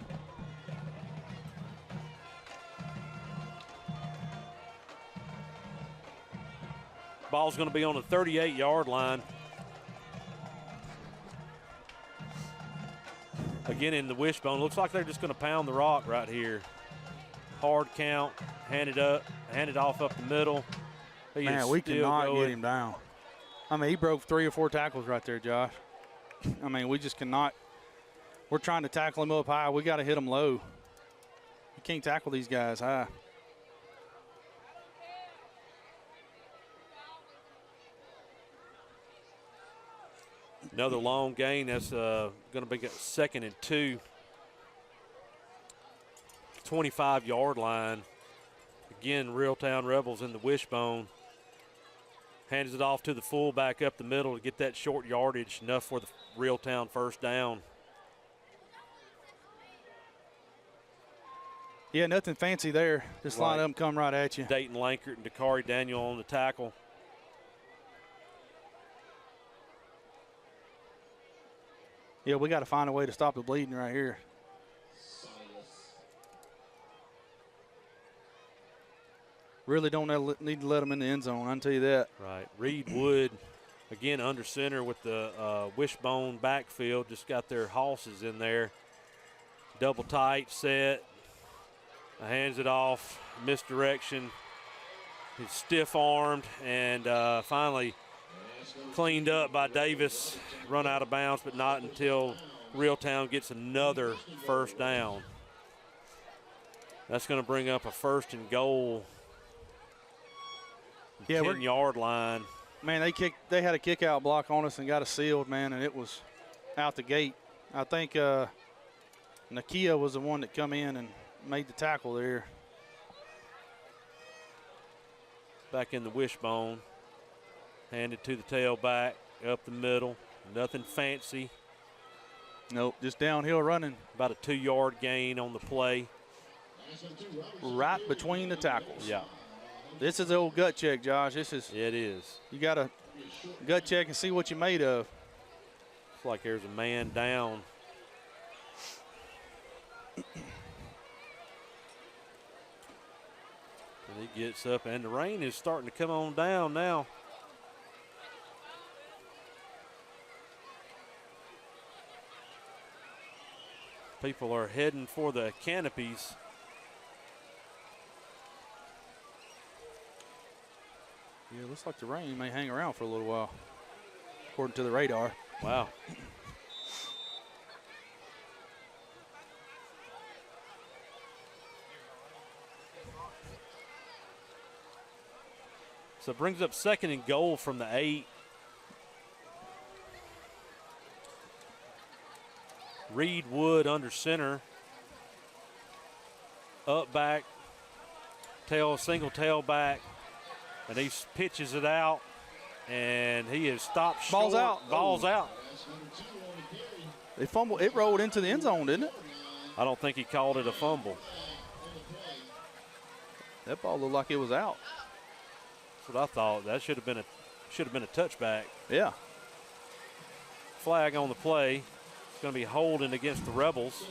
Ball's going to be on the 38-yard line. Again in the wishbone. Looks like they're just going to pound the rock right here. Hard count, hand it off up the middle. Man, we cannot get him down. I mean, he broke 3 or 4 tackles right there, Josh. I mean, we just cannot. We're trying to tackle him up high. We got to hit him low. You can't tackle these guys high. Another long gain. That's going to be 2nd and 2. 25-yard line. Again, Reeltown Rebels in the wishbone. Hands it off to the fullback up the middle to get that short yardage, enough for the Reeltown first down. Yeah, nothing fancy there. Just line up and come right at you. Dayton Lankert and Dakari Daniel on the tackle. Yeah, we got to find a way to stop the bleeding right here. Really don't need to let them in the end zone, I can tell you that. Right. Reed Wood, again, under center with the wishbone backfield. Just got their hosses in there. Double tight set. Hands it off. Misdirection. He's stiff-armed and finally cleaned up by Davis. Run out of bounds, but not until Reeltown gets another first down. That's going to bring up a 1st and goal. Yeah, 10-yard line. Man, they had a kick-out block on us and got us sealed, man, and it was out the gate. I think Nakia was the one that come in and made the tackle there. Back in the wishbone. Handed to the tailback, up the middle. Nothing fancy. Nope, just downhill running. About a 2-yard gain on the play. Right between the tackles. Yeah. This is the old gut check, Josh. It is. You got to gut check and see what you're made of. Looks like there's a man down. And he gets up, and the rain is starting to come on down now. People are heading for the canopies. Yeah, it looks like the rain may hang around for a little while, according to the radar. Wow. So it brings up 2nd and goal from the 8. Reed Wood under center. Up back. Single tailback. And he pitches it out. And he is stopped short. Ball's out. Ball's out. They fumbled. It rolled into the end zone, didn't it? I don't think he called it a fumble. That ball looked like it was out. That's what I thought. That should have been a touchback. Yeah. Flag on the play. It's going to be holding against the Rebels.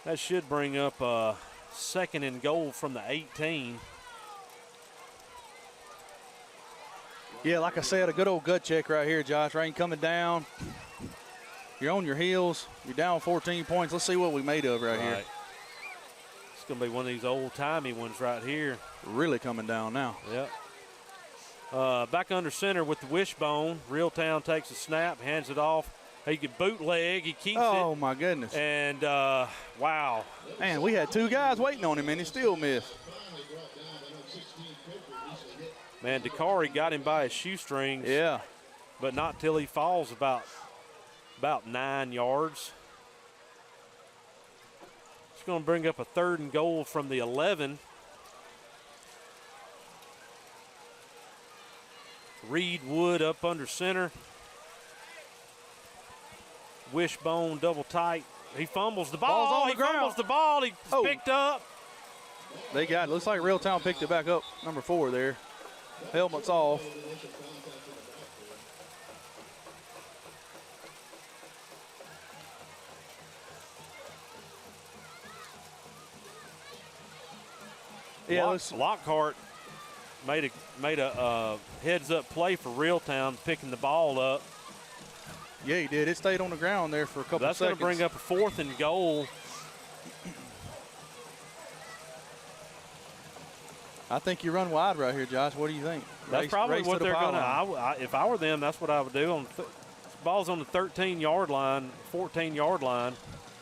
That should bring up a 2nd and goal from the 18. Yeah, like I said, a good old gut check right here, Josh. Rain coming down. You're on your heels. You're down 14 points. Let's see what we made of right here. It's going to be one of these old-timey ones right here. Really coming down now. Yep. Back under center with the wishbone. Reeltown takes a snap, hands it off. He can bootleg. He keeps it. Oh, my goodness. And, wow. Man, we had 2 guys waiting on him, and he still missed. Man, Dakari got him by his shoestrings. Yeah. But not till he falls about 9 yards. It's going to bring up a 3rd and goal from the 11. Reed Wood up under center. Wishbone double tight. He fumbles the ball. Ball's on the ground. Fumbles the ball. He's picked up. They got it. Looks like Reeltown picked it back up. Number 4 there. Helmet's off. Yeah, Lockhart made a heads-up play for Reeltown, picking the ball up. Yeah, he did. It stayed on the ground there for a couple of seconds. That's going to bring up a 4th and goal. I think you run wide right here, Josh. What do you think? That's probably what they're going to. If I were them, that's what I would do. Ball's on the 13-yard line, 14-yard line.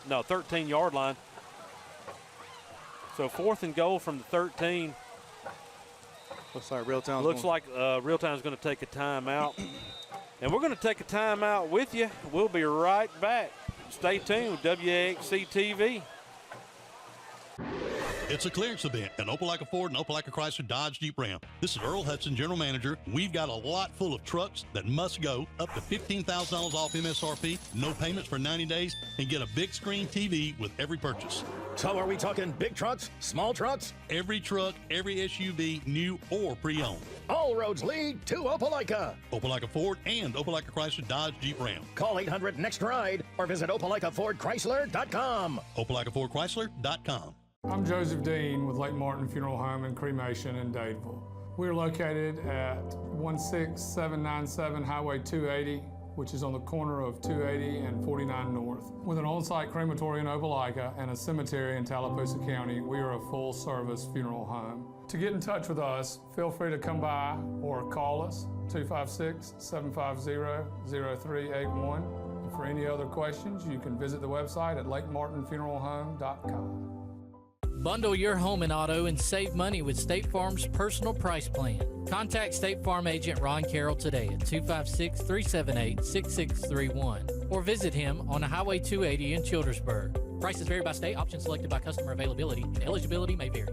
No, 13-yard line. So 4th and goal from the 13. Looks like Reeltown's Reeltown's going to take a timeout. And we're going to take a timeout with you. We'll be right back. Stay tuned, WAXC-TV. It's a clearance event at Opelika Ford and Opelika Chrysler Dodge Jeep Ram. This is Earl Hudson, General Manager. We've got a lot full of trucks that must go, up to $15,000 off MSRP, no payments for 90 days, and get a big screen TV with every purchase. So are we talking big trucks, small trucks? Every truck, every SUV, new or pre-owned. All roads lead to Opelika. Opelika Ford and Opelika Chrysler Dodge Jeep Ram. Call 800-NEXT-RIDE or visit OpelikaFordChrysler.com. OpelikaFordChrysler.com. I'm Joseph Dean with Lake Martin Funeral Home and Cremation in Dadeville. We're located at 16797 Highway 280, which is on the corner of 280 and 49 North. With an on-site crematory in Opelika and a cemetery in Tallapoosa County, we are a full-service funeral home. To get in touch with us, feel free to come by or call us, 256-750-0381. And for any other questions, you can visit the website at lakemartinfuneralhome.com. Bundle your home and auto and save money with State Farm's personal price plan. Contact State Farm agent Ron Carroll today at 256-378-6631 or visit him on Highway 280 in Childersburg. Prices vary by state, options selected by customer availability, and eligibility may vary.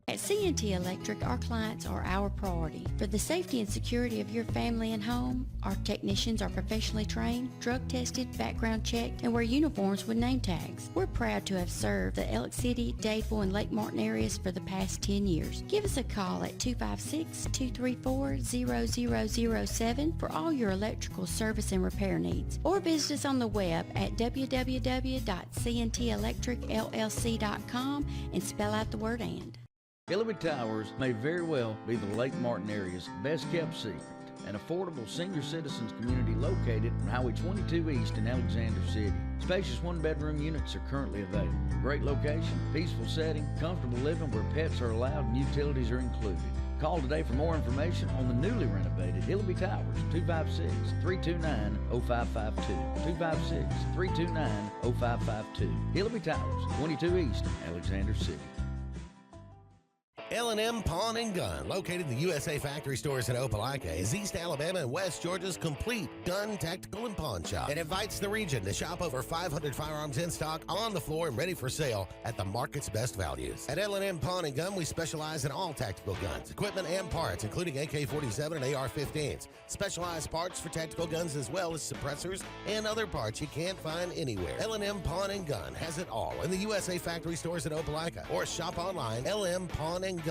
At C&T Electric, our clients are our priority. For the safety and security of your family and home, our technicians are professionally trained, drug tested, background checked, and wear uniforms with name tags. We're proud to have served the Elk City, Dadeville, and Lake Martin areas for the past 10 years. Give us a call at 256-234-0007 for all your electrical service and repair needs, or visit us on the web at www.cntelectricllc.com and spell out the word "and." Hillary Towers may very well be the Lake Martin area's best kept secret. An affordable senior citizens community located on Highway 22 East in Alexander City. Spacious one-bedroom units are currently available. Great location, peaceful setting, comfortable living where pets are allowed and utilities are included. Call today for more information on the newly renovated Hillary Towers, 256-329-0552. 256-329-0552. Hillary Towers, 22 East, Alexander City. L&M Pawn and Gun, located in the USA Factory Stores in Opelika, is East Alabama and West Georgia's complete gun, tactical, and pawn shop. It invites the region to shop over 500 firearms in stock, on the floor, and ready for sale at the market's best values. At L&M Pawn and Gun, we specialize in all tactical guns, equipment, and parts, including AK-47 and AR-15s. Specialized parts for tactical guns as well as suppressors and other parts you can't find anywhere. L&M Pawn and Gun has it all in the USA Factory Stores in Opelika, or shop online, lmpawnandgun.com.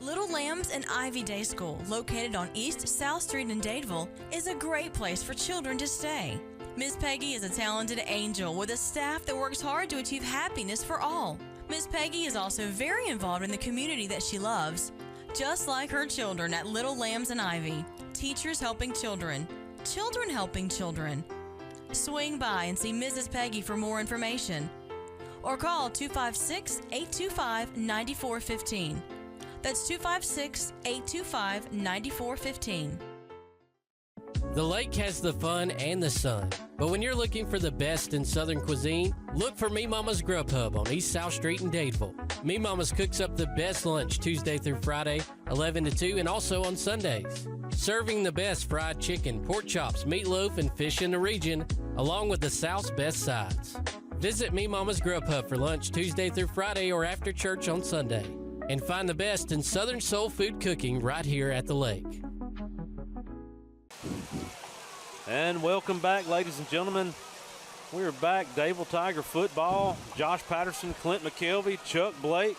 Little Lambs and Ivy Day School, located on East South Street in Dadeville, is a great place for children to stay. Miss Peggy is a talented angel with a staff that works hard to achieve happiness for all. Miss Peggy is also very involved in the community that she loves. Just like her children at Little Lambs and Ivy, teachers helping children, children helping children. Swing by and see Mrs. Peggy for more information, or call 256-825-9415. That's 256-825-9415. The lake has the fun and the sun, but when you're looking for the best in Southern cuisine, look for Me Mama's Grub Hub on East South Street in Dadeville. Me Mama's cooks up the best lunch Tuesday through Friday, 11 to 2, and also on Sundays. Serving the best fried chicken, pork chops, meatloaf, and fish in the region, along with the South's best sides. Visit Me Mama's Grub Hub for lunch Tuesday through Friday or after church on Sunday. And find the best in Southern soul food cooking right here at the lake. And welcome back, ladies and gentlemen. We are back. Dadeville Tiger football. Josh Patterson, Clint McKelvey, Chuck Blake.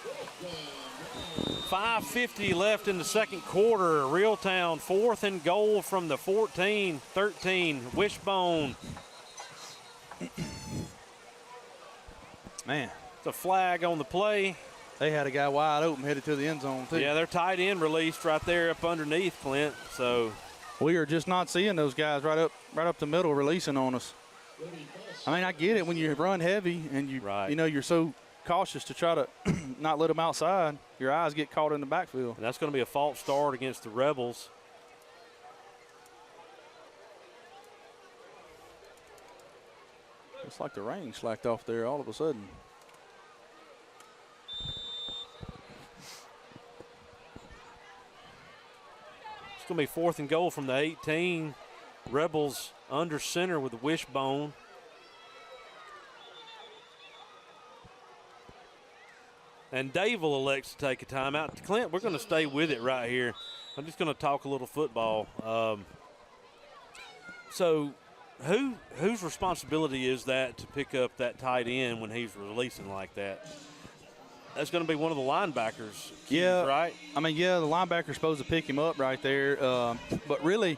5:50 left in the second quarter. Reeltown, 4th and goal from the 14-13 Wishbone. Man, it's a flag on the play. They had a guy wide open headed to the end zone, too. Yeah, their tight end released right there up underneath, Clint. So we are just not seeing those guys right up the middle releasing on us. I mean, I get it when you run heavy and you know, you're so cautious to try to not let them outside. Your eyes get caught in the backfield. And that's going to be a false start against the Rebels. It's like the rain slacked off there all of a sudden. It's going to be 4th and goal from the 18. Rebels under center with the Wishbone. And Dadeville elects to take a timeout. Clint, we're going to stay with it right here. I'm just going to talk a little football. So whose responsibility is that to pick up that tight end when he's releasing like that? That's going to be one of the linebackers. Yeah, right? I mean, yeah, the linebacker's supposed to pick him up right there. But really,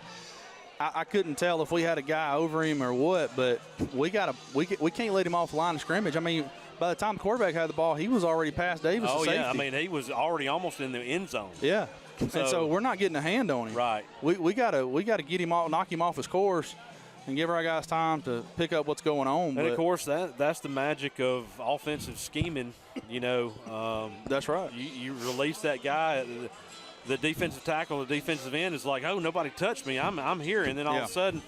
I couldn't tell if we had a guy over him or what. But we can't let him off the line of scrimmage. I mean, by the time the quarterback had the ball, he was already past Davis. Oh, safety. Yeah. I mean, he was already almost in the end zone. Yeah. And so we're not getting a hand on him. Right. We gotta get him off, knock him off his course, and give our guys time to pick up what's going on. And, of course, that's the magic of offensive scheming, you know. That's right. You release that guy, the defensive tackle, the defensive end is like, oh, nobody touched me. I'm here. And then all of a sudden,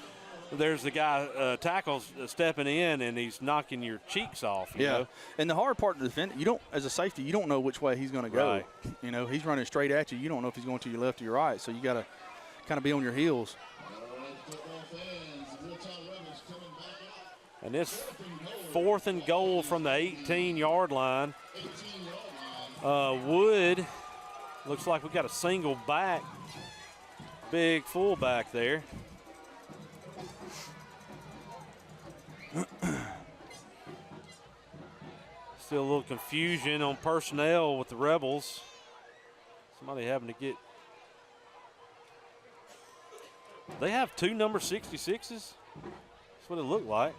there's the guy tackles stepping in, and he's knocking your cheeks off. You know? And the hard part to defend, as a safety, you don't know which way he's going to go. Right. You know, he's running straight at you. You don't know if he's going to your left or your right. So you got to kind of be on your heels. And this 4th and goal from the 18-yard line. Wood, looks like we got a single back, big fullback there. Still a little confusion on personnel with the Rebels. Somebody having to get. They have 2 number 66s. That's what it looked like.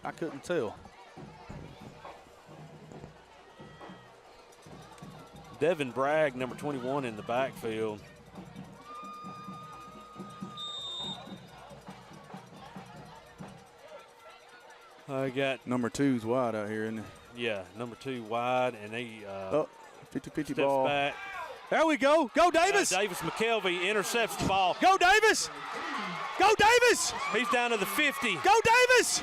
I couldn't tell. Devin Bragg, number 21, in the backfield. I got number 2's wide out here, isn't it? Yeah, number 2 wide, and he 50-50 ball. Back. There we go. Go Davis. Davis McKelvey intercepts the ball. Go Davis. Go Davis. He's down to the 50. Go Davis.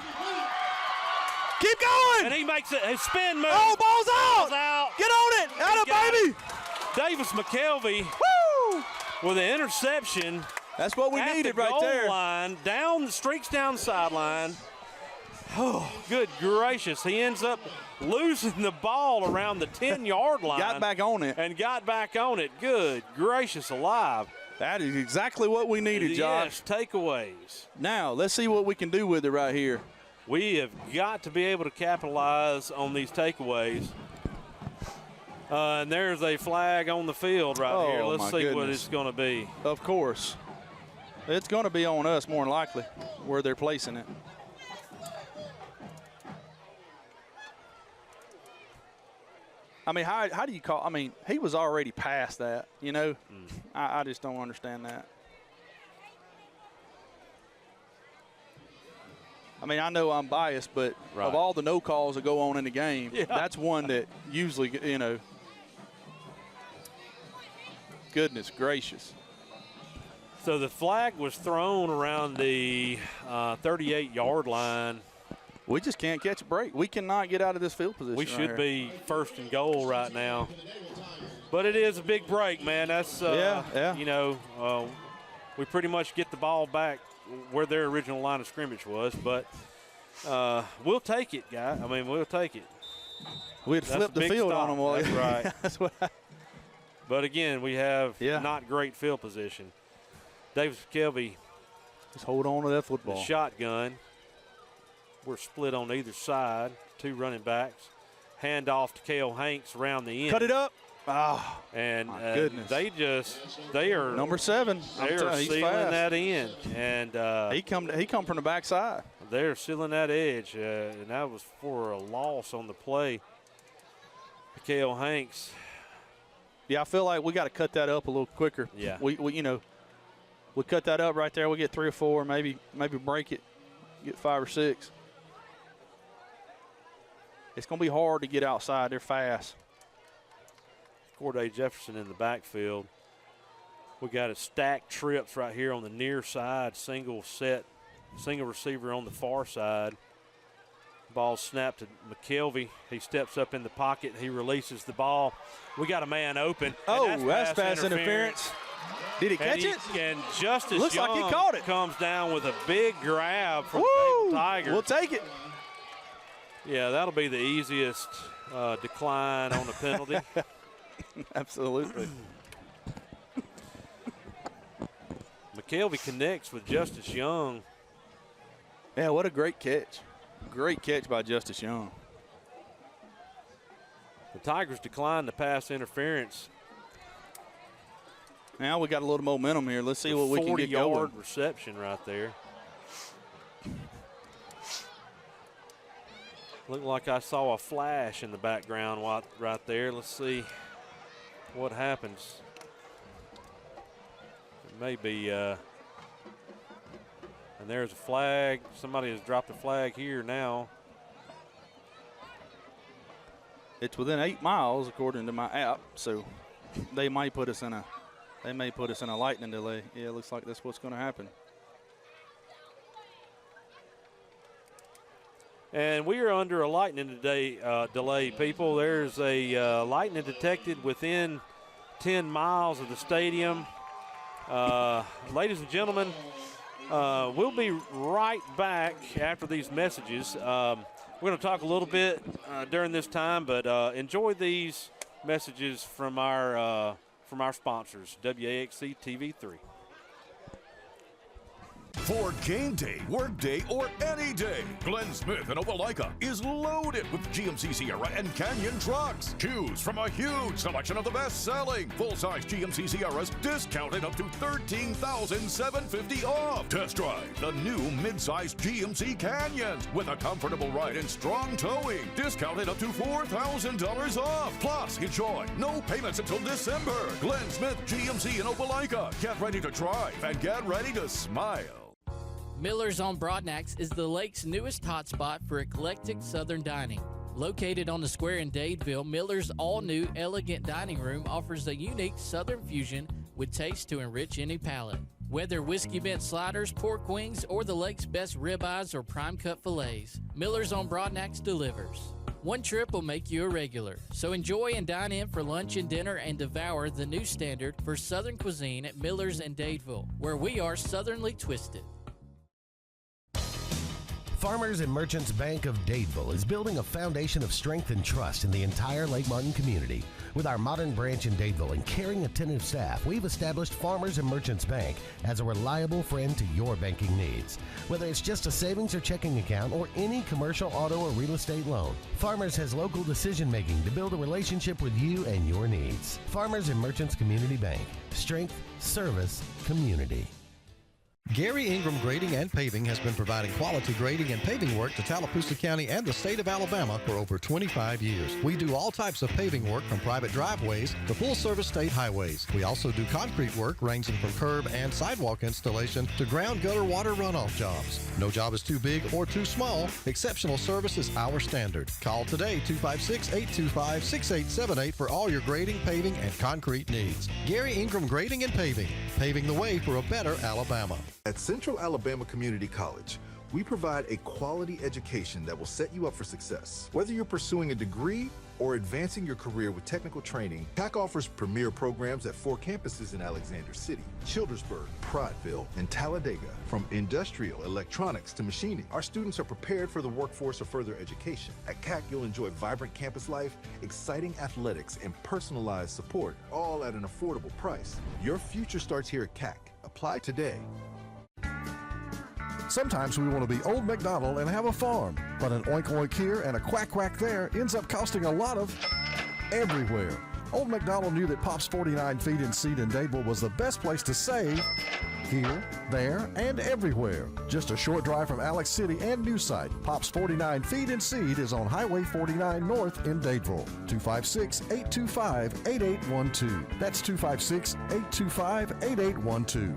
Keep going. And he makes a spin move. Oh, ball's out. Ball's out. Get on it. Out of baby. Davis McKelvey with an interception. That's what we needed right there. Line, streaks down the sideline. Oh, good gracious. He ends up losing the ball around the 10-yard line. Got back on it. And got back on it. Good gracious alive. That is exactly what we needed, Josh. Yes, takeaways. Now, let's see what we can do with it right here. We have got to be able to capitalize on these takeaways. And there's a flag on the field right here. Let's see what it's going to be. Of course. It's going to be on us more than likely where they're placing it. I mean, how do you call – I mean, he was already past that, you know. I just don't understand that. I mean, I know I'm biased, but of all the no calls that go on in the game, that's one that usually, you know, goodness gracious. So the flag was thrown around the 38-yard line. We just can't catch a break. We cannot get out of this field position. We should be first and goal right now. But it is a big break, man. That's, you know, we pretty much get the ball back where their original line of scrimmage was. But we'll take it, guy. I mean, we'll take it. We'd flip the field on them. That's right. That's what but, again, we have not great field position. Davis McKelvey. Just hold on to that football. Shotgun. We're split on either side. Two running backs. Hand off to Cale Hanks around the end. Cut it up. Oh, and my goodness. They are number 7. They are sealing that in. And he come from the backside. They're sealing that edge, and that was for a loss on the play. Cale Hanks. Yeah, I feel like we got to cut that up a little quicker. Yeah. We you know, we cut that up right there. We get 3 or 4, maybe break it, get 5 or 6. It's going to be hard to get outside. They're fast. Corday Jefferson in the backfield. We got a stacked trips right here on the near side. Single receiver on the far side. Ball snapped to McKelvey. He steps up in the pocket. He releases the ball. We got a man open. Oh, that's pass interference. Did he catch it? And Justice Looks Young like he caught it. Comes down with a big grab from the Tigers. We'll take it. Yeah, that'll be the easiest decline on the penalty. Absolutely. McKelvey connects with Justice Young. Yeah, what a great catch. Great catch by Justice Young. The Tigers decline the pass interference. Now we got a little momentum here. Let's see what we can get going. 40-yard reception right there. Looked like I saw a flash in the background right there. Let's see what happens. It may be, and there's a flag. Somebody has dropped a flag here now. It's within 8 miles according to my app, so they might put us in a lightning delay. Yeah, it looks like that's what's going to happen. And we are under a lightning delay, people. There's a lightning detected within 10 miles of the stadium. Ladies and gentlemen, we'll be right back after these messages. We're going to talk a little bit during this time, but enjoy these messages from our sponsors, WAXC-TV 3. For game day, work day, or any day, Glenn Smith in Opelika is loaded with GMC Sierra and Canyon trucks. Choose from a huge selection of the best-selling full-size GMC Sierras, discounted up to $13,750 off. Test drive the new mid-size GMC Canyons with a comfortable ride and strong towing, discounted up to $4,000 off. Plus, enjoy no payments until December. Glenn Smith GMC in Opelika. Get ready to drive and get ready to smile. Miller's on Broadnax is the lake's newest hotspot for eclectic Southern dining. Located on the square in Dadeville, Miller's all-new elegant dining room offers a unique Southern fusion with taste to enrich any palate. Whether whiskey bent sliders, pork wings, or the lake's best ribeyes or prime cut fillets, Miller's on Broadnax delivers. One trip will make you a regular, so enjoy and dine in for lunch and dinner and devour the new standard for Southern cuisine at Miller's in Dadeville, where we are southernly twisted. Farmers and Merchants Bank of Dadeville is building a foundation of strength and trust in the entire Lake Martin community. With our modern branch in Dadeville and caring, attentive staff, we've established Farmers and Merchants Bank as a reliable friend to your banking needs. Whether it's just a savings or checking account or any commercial, auto, or real estate loan, Farmers has local decision-making to build a relationship with you and your needs. Farmers and Merchants Community Bank. Strength, service, community. Gary Ingram Grading and Paving has been providing quality grading and paving work to Tallapoosa County and the state of Alabama for over 25 years. We do all types of paving work from private driveways to full-service state highways. We also do concrete work ranging from curb and sidewalk installation to ground gutter water runoff jobs. No job is too big or too small. Exceptional service is our standard. Call today 256-825-6878 for all your grading, paving, and concrete needs. Gary Ingram Grading and Paving, paving the way for a better Alabama. At Central Alabama Community College, we provide a quality education that will set you up for success. Whether you're pursuing a degree or advancing your career with technical training, TAC offers premier programs at 4 campuses in Alexander City, Childersburg, Prattville, and Talladega. From industrial, electronics to machining, our students are prepared for the workforce or further education. At CAC, you'll enjoy vibrant campus life, exciting athletics, and personalized support, all at an affordable price. Your future starts here at CAC. Apply today. Sometimes we want to be Old MacDonald and have a farm, but an oink oink here and a quack quack there ends up costing a lot of everywhere. Old MacDonald knew that Pop's 49 Feed and Seed in Dadeville was the best place to save here, there, and everywhere. Just a short drive from Alex City and New Site, Pop's 49 Feed and Seed is on Highway 49 North in Dadeville. 256-825-8812. That's 256-825-8812.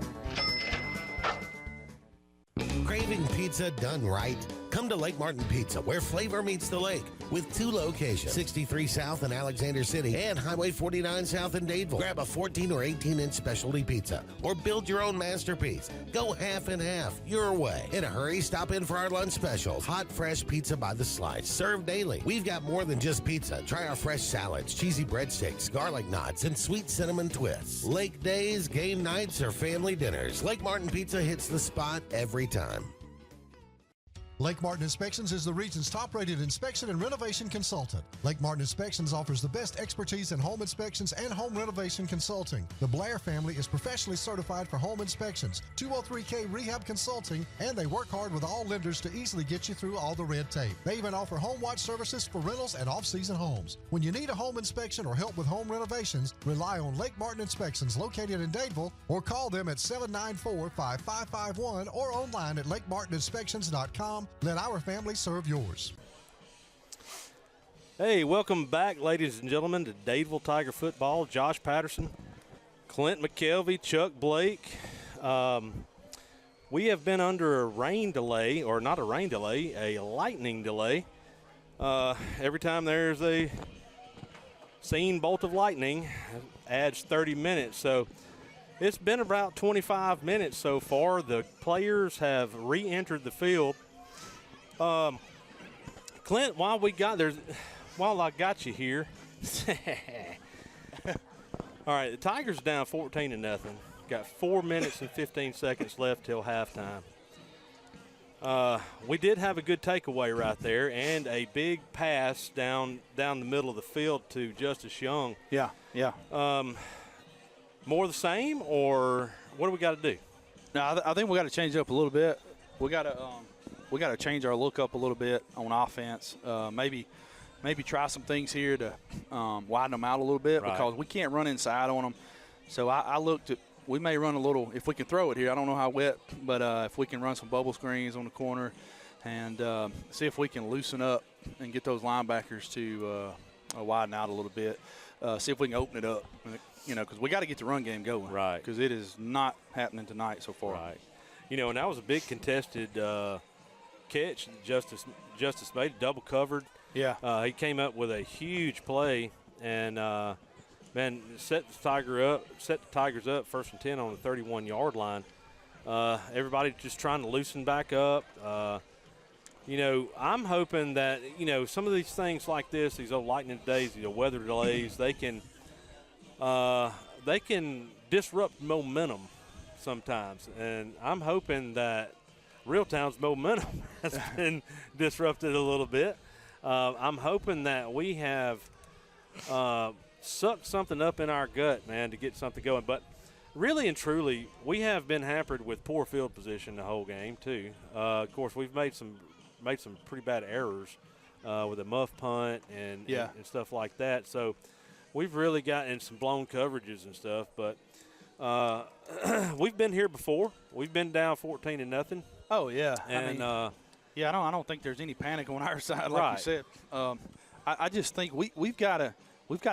Craving pizza done right? Come to Lake Martin Pizza, where flavor meets the lake, with 2 locations, 63 South in Alexander City and Highway 49 South in Dadeville. Grab a 14 or 18-inch specialty pizza or build your own masterpiece. Go half and half, your way. In a hurry, stop in for our lunch specials. Hot, fresh pizza by the slice, served daily. We've got more than just pizza. Try our fresh salads, cheesy breadsticks, garlic knots, and sweet cinnamon twists. Lake days, game nights, or family dinners, Lake Martin Pizza hits the spot every time. Lake Martin Inspections is the region's top-rated inspection and renovation consultant. Lake Martin Inspections offers the best expertise in home inspections and home renovation consulting. The Blair family is professionally certified for home inspections, 203K rehab consulting, and they work hard with all lenders to easily get you through all the red tape. They even offer home watch services for rentals and off-season homes. When you need a home inspection or help with home renovations, rely on Lake Martin Inspections located in Dadeville, or call them at 794-5551 or online at lakemartininspections.com. Let our family serve yours. Hey, welcome back, ladies and gentlemen, to Dadeville Tiger Football. Josh Patterson, Clint McKelvey, Chuck Blake. We have been under a rain delay, or not a rain delay, a lightning delay. Every time there's a seen bolt of lightning, it adds 30 minutes. So it's been about 25 minutes so far. The players have re-entered the field. Clint, while I got you here, all right, the Tigers down 14-0. Got 4 minutes and 15 seconds left till halftime. We did have a good takeaway right there and a big pass down the middle of the field to Justice Young. Yeah. More of the same, or what do we got to do? No, I think we got to change it up a little bit. We got to change our look up a little bit on offense. Maybe try some things here to widen them out a little bit, because we can't run inside on them. So I looked at, we may run a little, if we can throw it here. I don't know how wet, but if we can run some bubble screens on the corner and see if we can loosen up and get those linebackers to widen out a little bit. See if we can open it up, because we got to get the run game going. Right. Because it is not happening tonight so far. Right. And that was a big contested catch. Justice made, double covered. Yeah. He came up with a huge play and, set the Tigers up 1st and 10 on the 31-yard line. Everybody just trying to loosen back up. You know, I'm hoping that, you know, some of these things like this, these old lightning days, these weather delays, they can disrupt momentum sometimes. And I'm hoping that Reeltown's momentum has been disrupted a little bit. I'm hoping that we have sucked something up in our gut, man, to get something going. But really and truly, we have been hampered with poor field position the whole game, too. Of course, we've made some pretty bad errors with a muff punt and stuff like that. So we've really gotten some blown coverages and stuff. But we've been here before. We've been down 14-0. Oh yeah, and I don't think there's any panic on our side, like you said. I just think we've got to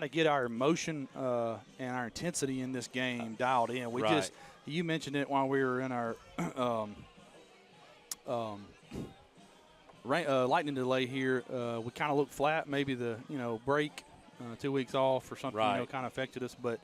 get our emotion and our intensity in this game dialed in. You mentioned it while we were in our lightning delay here. We kind of looked flat. Maybe the break, 2 weeks off or something, kind of affected us. But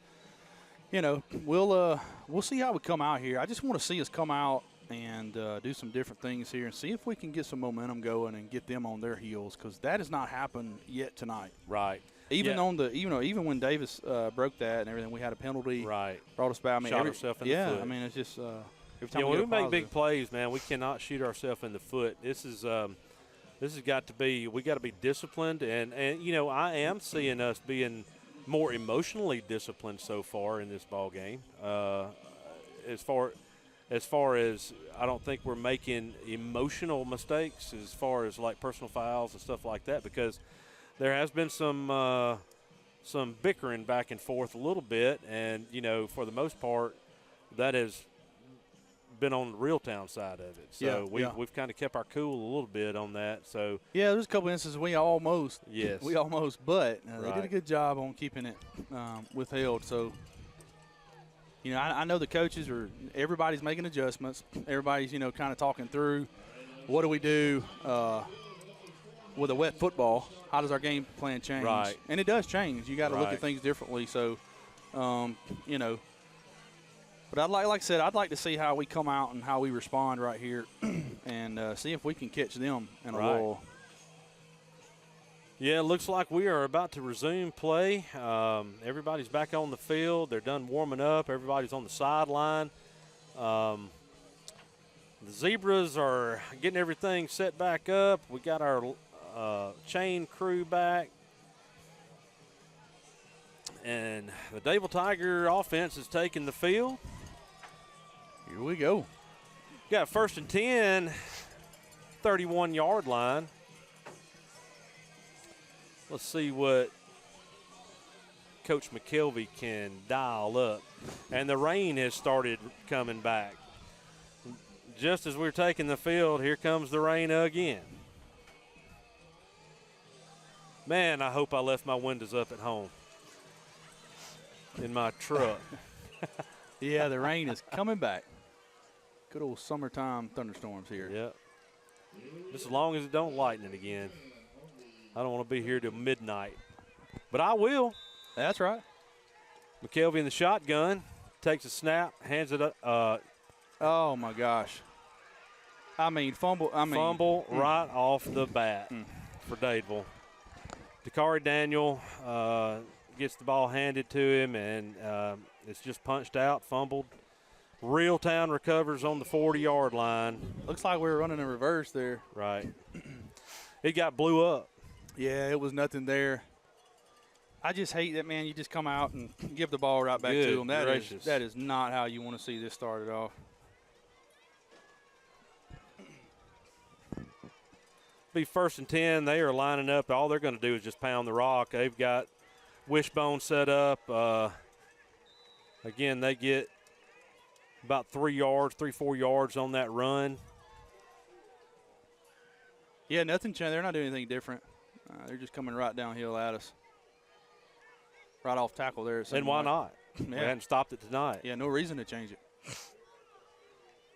we'll see how we come out here. I just want to see us come out and do some different things here and see if we can get some momentum going and get them on their heels, because that has not happened yet tonight. Right. Even even when Davis broke that and everything, we had a penalty. Right. Brought us back. Shot ourselves in the foot. Yeah, I mean, it's just every time when we make big plays, man, we cannot shoot ourselves in the foot. This has got to be. We got to be disciplined, and I am seeing us being more emotionally disciplined so far in this ball game. As far as I don't think we're making emotional mistakes as far as like personal fouls and stuff like that, because there has been some bickering back and forth a little bit, and for the most part, that has been on the Reeltown side of it. So we've kind of kept our cool a little bit on that. So there's a couple instances we almost, but they did a good job on keeping it withheld. So. I know the coaches everybody's making adjustments. Everybody's, kind of talking through what do we do with a wet football? How does our game plan change? Right. And it does change. You got to look at things differently. So, but like I said, I'd like to see how we come out and how we respond right here and see if we can catch them in a lull. Yeah, it looks like we are about to resume play. Everybody's back on the field. They're done warming up. Everybody's on the sideline. The Zebras are getting everything set back up. We got our chain crew back. And the Dadeville Tiger offense is taking the field. Here we go. Got 1st and 10, 31-yard line. Let's see what Coach McKelvey can dial up. And the rain has started coming back. Just as we're taking the field, here comes the rain again. Man, I hope I left my windows up at home in my truck. Yeah, the rain is coming back. Good old summertime thunderstorms here. Yep. Just as long as it don't lighten it again. I don't want to be here till midnight. But I will. That's right. McKelvey in the shotgun. Takes a snap. Hands it up. Oh, my gosh. Fumble right off the bat for Dadeville. Dakari Daniel gets the ball handed to him, and it's just punched out, fumbled. Reeltown recovers on the 40-yard line. Looks like we were running in reverse there. Right. It got blew up. Yeah, it was nothing there. I just hate that, man. You just come out and give the ball right back to them. That is not how you want to see this started off. Be 1st and 10. They are lining up. All they're going to do is just pound the rock. They've got wishbone set up. Again, they get about 4 yards on that run. Yeah, nothing changed. They're not doing anything different. They're just coming right downhill at us. Right off tackle there. And why not? Yeah. We hadn't stopped it tonight. Yeah, no reason to change it.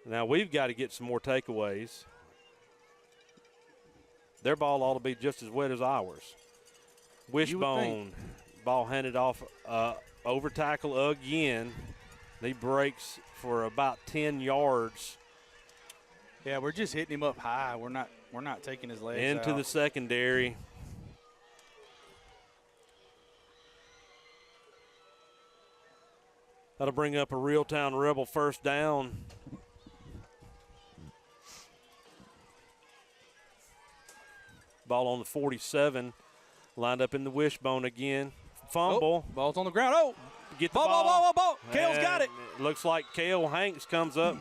Now we've got to get some more takeaways. Their ball ought to be just as wet as ours. Wishbone, ball handed off over tackle again. He breaks for about 10 yards. Yeah, we're just hitting him up high. We're not taking his legs into out. the secondary. That'll bring up a Reeltown Rebel first down. Ball on the 47. Lined up in the wishbone again. Fumble. Oh, ball's on the ground. Oh, get the ball. Ball. Kale's got it. Looks like Cale Hanks comes up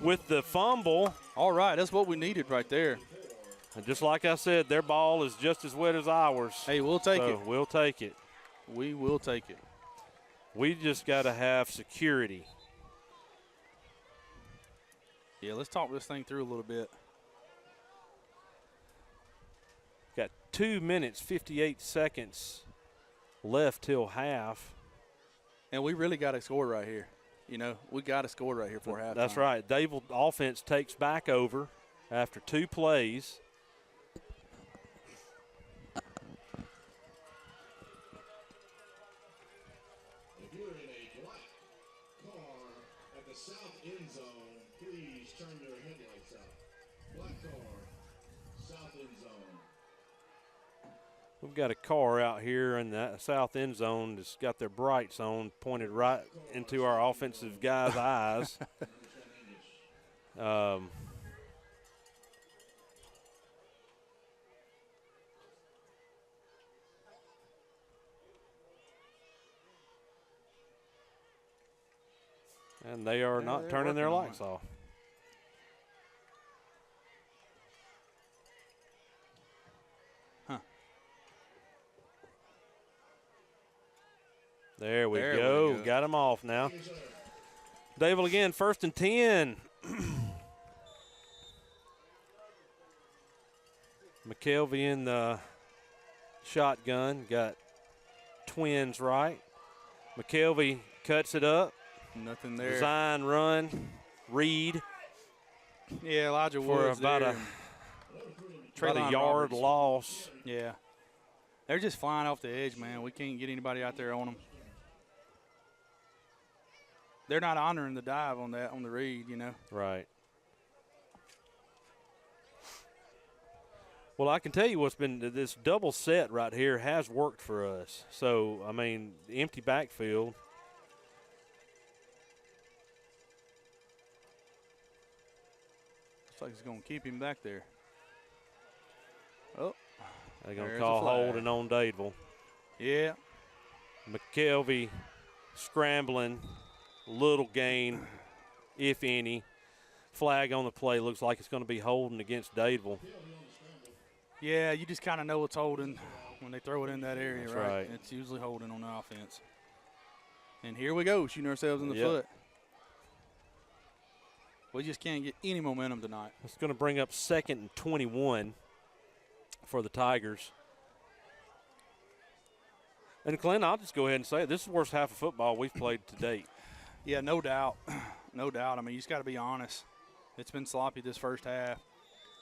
with the fumble. All right, that's what we needed right there. And just like I said, their ball is just as wet as ours. Hey, we'll take it. We'll take it. We will take it. We just got to have security. Yeah, let's talk this thing through a little bit. Got 2 minutes, 58 seconds left till half. And we really got to score right here. You know, we got to score right here for halftime. That's right. Dadeville offense takes back over after 2 plays. If you're in a black car at the south end zone, please turn your headlights out. Black car, south end zone. We've got a car out here in the south end zone that's got their brights on, pointed right into our offensive guys' eyes. And they are not turning their lights off. There we go. Got him off now. Dadeville again, 1st and 10. McKelvey in the shotgun. Got twins right. McKelvey cuts it up. Nothing there. Design run. Reed. Yeah, Elijah for Woods about a yard loss. Yeah. They're just flying off the edge, man. We can't get anybody out there on them. They're not honoring the dive on the read, you know. Right. Well, I can tell you what's been this double set right here has worked for us. So, I mean, the empty backfield. Looks like he's going to keep him back there. Oh. They're going to call holding on Dadeville. Yeah. McKelvey scrambling. Little gain, if any. Flag on the play. Looks like it's going to be holding against Dadeville. Yeah, you just kind of know it's holding when they throw it in that area, That's right? right. It's usually holding on the offense. And here we go, shooting ourselves in the foot. We just can't get any momentum tonight. It's going to bring up 2nd and 21 for the Tigers. And, Clint, I'll just go ahead and say it. This is the worst half of football we've played to date. Yeah, no doubt. No doubt. I mean, you just got to be honest. It's been sloppy this first half.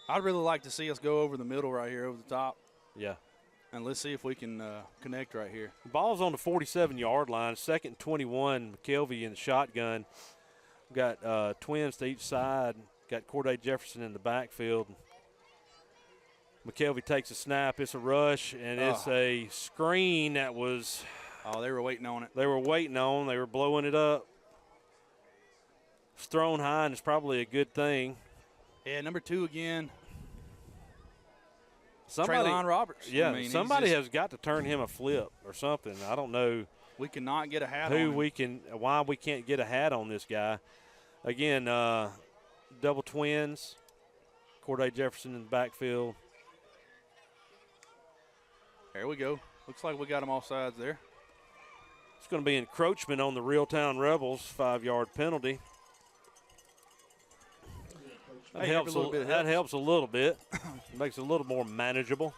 I'd really like to see us go over the middle right here, over the top. Yeah. And let's see if we can connect right here. The ball's on the 47-yard line. 2nd and 21, McKelvey in the shotgun. We've got twins to each side. Got Corday Jefferson in the backfield. McKelvey takes a snap. It's a rush, and it's a screen that was – oh, they were waiting on it. They were waiting on. They were blowing it up. It's thrown high, and it's probably a good thing. Yeah, number 2 again. Somebody, Treylon Roberts. Yeah, I mean, somebody has got to turn him a flip or something. I don't know. We cannot get a hat on him. Why we can't get a hat on this guy. Again, double twins. Corday Jefferson in the backfield. There we go. Looks like we got them off sides there. It's going to be encroachment on the Reeltown Rebels, 5-yard penalty. That helps a little bit. Makes it a little more manageable.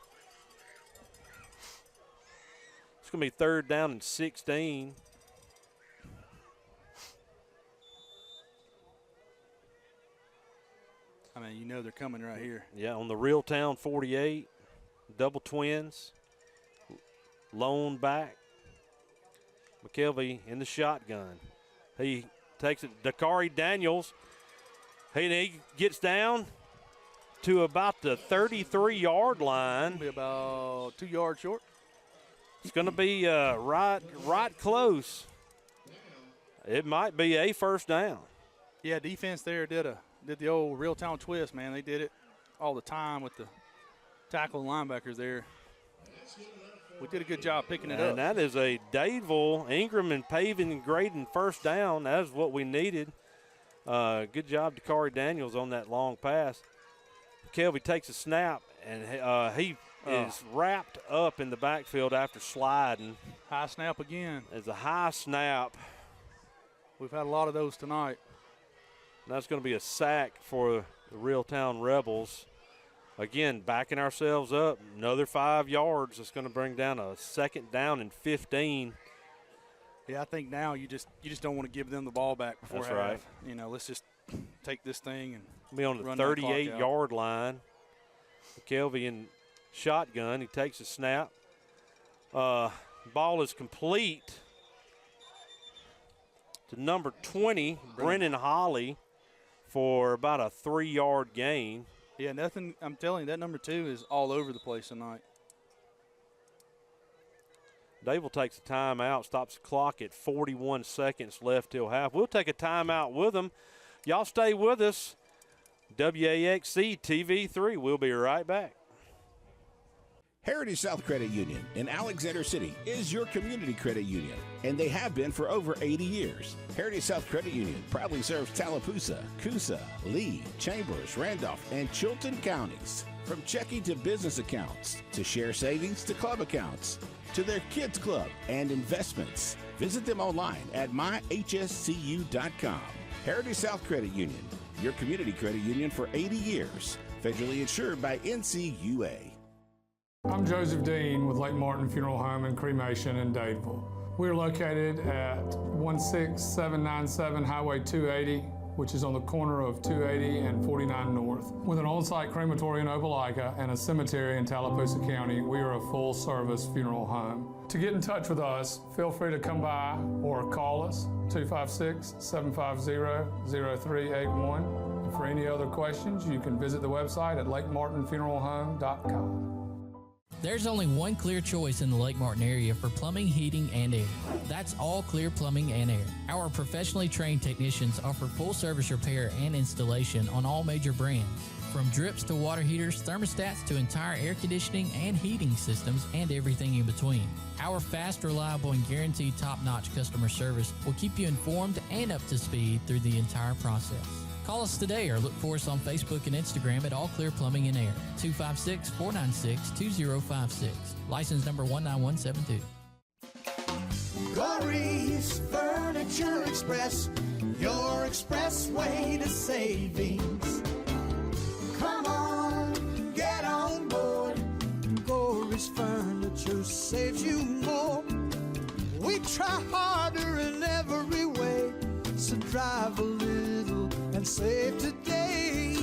It's going to be 3rd down and 16. I mean, you know they're coming right here. Yeah, on the Reeltown 48, double twins, lone back. McKelvey in the shotgun. He takes it to Dakari Daniels. He gets down to about the 33-yard line. Be about 2 yards short. It's going to be right close. It might be a first down. Yeah, defense there did the old Reeltown twist, man. They did it all the time with the tackle and linebackers there. We did a good job picking it up. And that is a Dadeville, Ingram, and Paving and grading first down. That is what we needed. Good job to Dakari Daniels on that long pass. Kelby takes a snap, and he is wrapped up in the backfield after sliding. High snap again. It's a high snap. We've had a lot of those tonight. That's going to be a sack for the Reeltown Rebels. Again, backing ourselves up. Another 5 yards. It's going to bring down a second down and 15. Yeah, I think now you just don't want to give them the ball back before That's half. right. You know, let's just take this thing and be on the 38-yard line. Kelby in shotgun. He takes a snap. Ball is complete to number 20, Brennan Holly, for about a 3-yard gain. Yeah, nothing. I'm telling you, that number 2 is all over the place tonight. Dadeville takes a timeout, stops the clock at 41 seconds left till half. We'll take a timeout with them. Y'all stay with us. WAXC TV 3. We'll be right back. Heritage South Credit Union in Alexander City is your community credit union, and they have been for over 80 years. Heritage South Credit Union proudly serves Tallapoosa, Coosa, Lee, Chambers, Randolph, and Chilton counties. From checking to business accounts, to share savings to club accounts, to their kids club and investments. Visit them online at myhscu.com. Heritage South Credit Union, your community credit union for 80 years. Federally insured by NCUA. I'm Joseph Dean with Lake Martin Funeral Home and Cremation in Dadeville. We're located at 16797 Highway 280, which is on the corner of 280 and 49 North. With an on-site crematory in Opelika and a cemetery in Tallapoosa County, we are a full-service funeral home. To get in touch with us, feel free to come by or call us, 256-750-0381. And for any other questions, you can visit the website at lakemartinfuneralhome.com. There's only one clear choice in the Lake Martin area for plumbing, heating, and air. That's All Clear Plumbing and Air. Our professionally trained technicians offer full service repair and installation on all major brands. From drips to water heaters, thermostats to entire air conditioning and heating systems, and everything in between. Our fast, reliable, and guaranteed top-notch customer service will keep you informed and up to speed through the entire process. Call us today or look for us on Facebook and Instagram at All Clear Plumbing and Air, 256-496-2056. License number 19172. Corey's Furniture Express, your expressway to savings. Come on, get on board. Corey's Furniture saves you more. We try harder in every way, so drive a little and save today.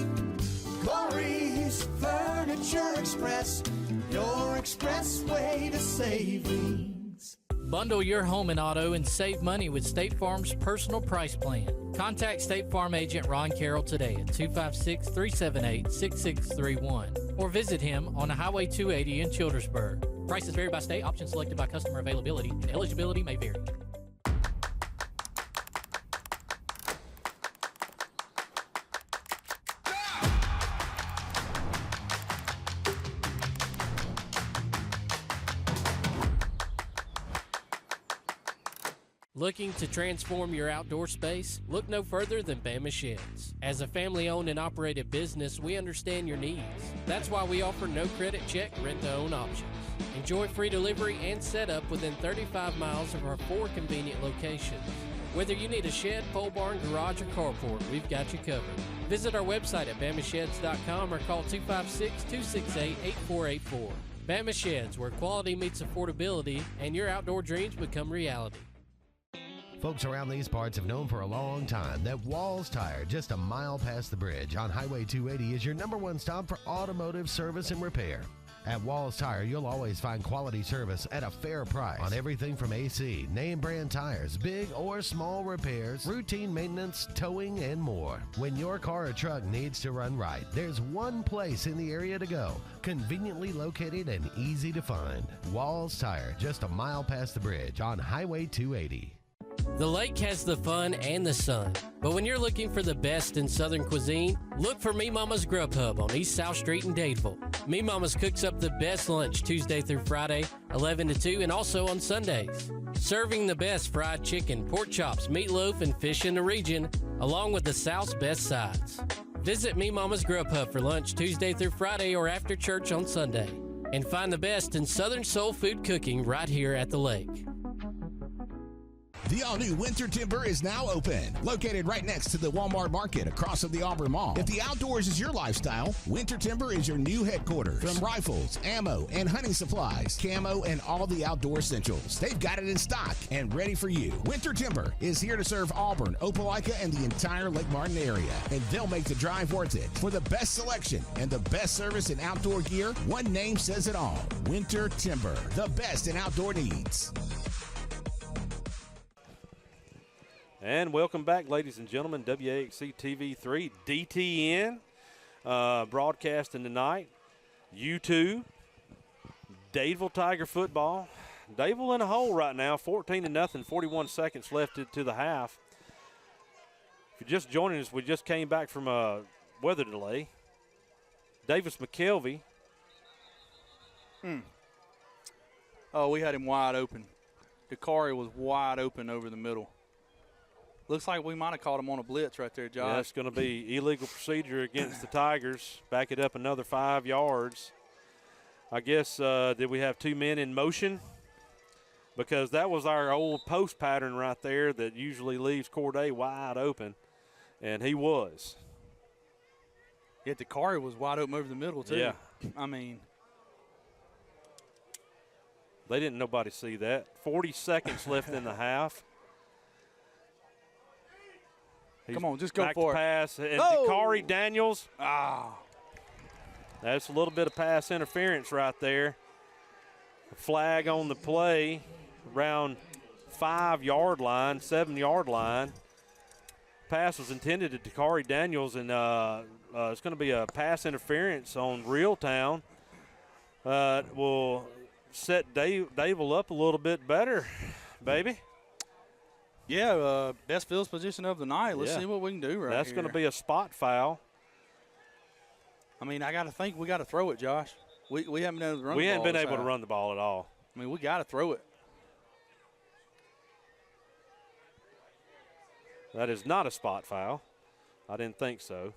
Corey's Furniture Express, your expressway to savings. Bundle your home and auto and save money with State Farm's personal price plan. Contact State Farm agent Ron Carroll today at 256-378-6631 or visit him on Highway 280 in Childersburg. Prices vary by state, options selected by customer availability, and eligibility may vary. Looking to transform your outdoor space? Look no further than Bama Sheds. As a family-owned and operated business, we understand your needs. That's why we offer no credit check, rent-to-own options. Enjoy free delivery and setup within 35 miles of our 4 convenient locations. Whether you need a shed, pole barn, garage, or carport, we've got you covered. Visit our website at bamasheds.com or call 256-268-8484. Bama Sheds, where quality meets affordability and your outdoor dreams become reality. Folks around these parts have known for a long time that Walls Tire, just a mile past the bridge on Highway 280, is your #1 stop for automotive service and repair. At Walls Tire, you'll always find quality service at a fair price on everything from AC, name brand tires, big or small repairs, routine maintenance, towing, and more. When your car or truck needs to run right, there's one place in the area to go, conveniently located and easy to find. Walls Tire, just a mile past the bridge on Highway 280. The lake has the fun and the sun, but when you're looking for the best in Southern cuisine, look for Me Mama's Grub Hub on East South Street in Dadeville. Me Mama's cooks up the best lunch Tuesday through Friday, 11 to 2, and also on Sundays. Serving the best fried chicken, pork chops, meatloaf, and fish in the region, along with the South's best sides. Visit Me Mama's Grub Hub for lunch Tuesday through Friday or after church on Sunday. And find the best in Southern soul food cooking right here at the lake. The all-new Winter Timber is now open, located right next to the Walmart Market across from the Auburn Mall. If the outdoors is your lifestyle, Winter Timber is your new headquarters. From rifles, ammo, and hunting supplies, camo, and all the outdoor essentials, they've got it in stock and ready for you. Winter Timber is here to serve Auburn, Opelika, and the entire Lake Martin area, and they'll make the drive worth it. For the best selection and the best service in outdoor gear, one name says it all: Winter Timber, the best in outdoor needs. And welcome back, ladies and gentlemen. WAXC-TV 3 DTN broadcasting tonight. U2, Dadeville Tiger football. Dadeville in a hole right now, 14-0, 41 seconds left to the half. If you're just joining us, we just came back from a weather delay. Davis McKelvey. Oh, we had him wide open. Dakari was wide open over the middle. Looks like we might have caught him on a blitz right there, Josh. Yeah, it's going to be illegal procedure against the Tigers. Back it up another 5 yards. I guess, did we have 2 men in motion? Because that was our old post pattern right there that usually leaves Corday wide open, and he was. Yeah, Dakari was wide open over the middle, too. Yeah. I mean. They didn't nobody see that. 40 seconds left in the half. Come on, just go back for to it. Pass, and Oh! Dakari Daniels. Ah. That's a little bit of pass interference right there. A flag on the play around 5-yard line, 7-yard line. Pass was intended to Dakari Daniels, and it's going to be a pass interference on Reeltown. Will set Dadeville up a little bit better, baby. Yeah, best field position of the night. Let's see what we can do right That's here. going to be a spot foul. I mean, I got to think we got to throw it, Josh. We haven't been able to run the ball. We haven't been this able to half. run the ball at all. I mean, we got to throw it. That is not a spot foul. I didn't think so.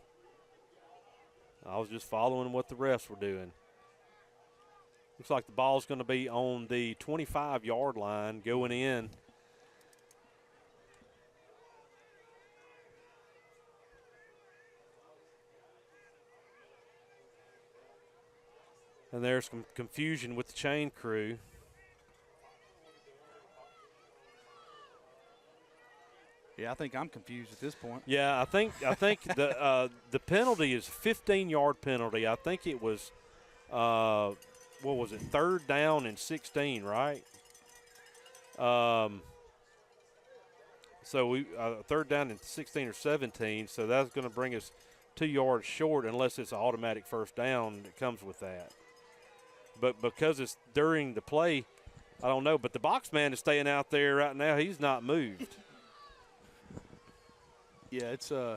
I was just following what the refs were doing. Looks like the ball's going to be on the 25-yard line going in. And there's some confusion with the chain crew. Yeah, I think I'm confused at this point. Yeah, I think the penalty is a 15-yard penalty. I think it was, what was it, 3rd down and 16, right? So we 3rd down and 16 or 17. So that's going to bring us 2 yards short, unless it's an automatic first down that comes with that. But because it's during the play, I don't know. But the box man is staying out there right now. He's not moved. Yeah, it's I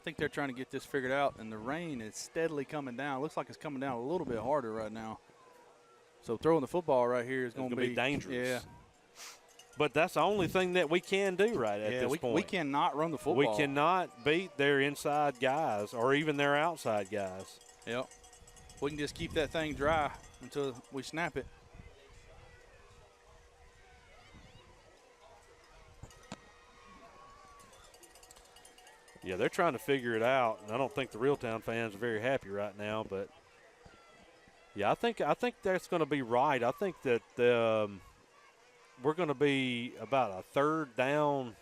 think they're trying to get this figured out, and the rain is steadily coming down. Looks like it's coming down a little bit harder right now. So throwing the football right here is going to be dangerous. Yeah. But that's the only thing that we can do right at this point. We cannot run the football. We cannot beat their inside guys or even their outside guys. Yep. We can just keep that thing dry until we snap it. Yeah, they're trying to figure it out, and I don't think the Reeltown fans are very happy right now. But yeah, I think that's going to be right. I think that we're going to be about a 3rd down.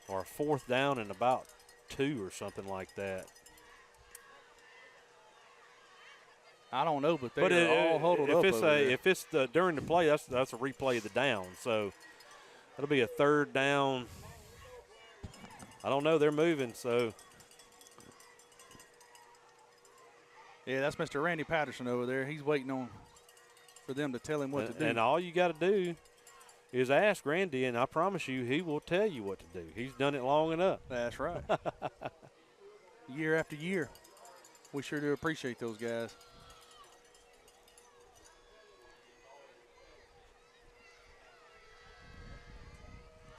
Or a 4th down and about 2 or something like that. I don't know, but they're all huddled up over there. If it's during the play, that's a replay of the down. So that'll be a 3rd down. I don't know. They're moving, so. Yeah, that's Mr. Randy Patterson over there. He's waiting for them to tell him what to do. And all you got to do is ask Randy, and I promise you he will tell you what to do. He's done it long enough. That's right. Year after year. We sure do appreciate those guys.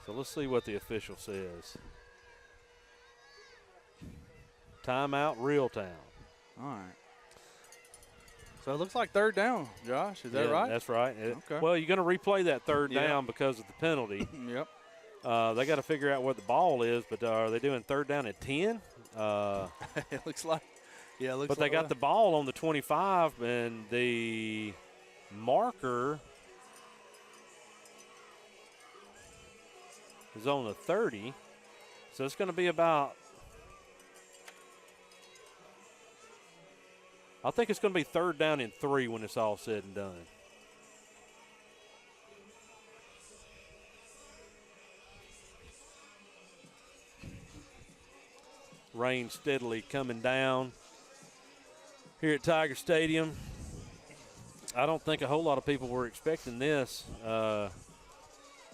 So let's see what the official says. Timeout, Reeltown. All right. So it looks like 3rd down, Josh. Is that right? That's right. Okay. Well, you're going to replay that 3rd down because of the penalty. Yep. They got to figure out where the ball is, but are they doing 3rd down at 10? It looks like. Yeah, it looks but like they got that. the ball on the 25, and the marker is on the 30. So it's going to be about, I think it's going to be 3rd down and 3 when it's all said and done. Rain steadily coming down here at Tiger Stadium. I don't think a whole lot of people were expecting this. No.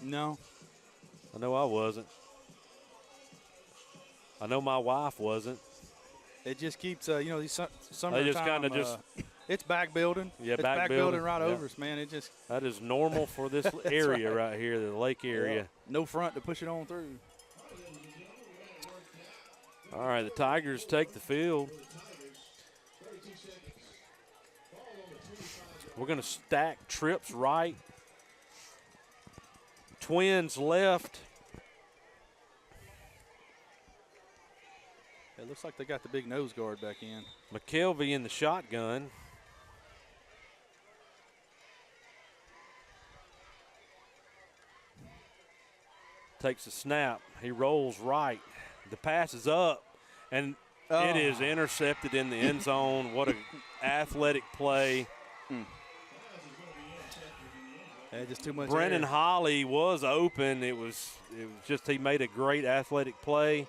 I know I wasn't. I know my wife wasn't. It just keeps, these summertime. They just kind of it's back building. Yeah, it's back building right over us, man. It just. That is normal for this area right here, the lake area. Yeah. No front to push it on through. All right, the Tigers take the field. We're going to stack trips right. Twins left. It looks like they got the big nose guard back in. McKelvey in the shotgun. Takes a snap. He rolls right. The pass is up, and it is intercepted in the end zone. What an athletic play. Just too much Brennan air. Holly was open. It was just he made a great athletic play.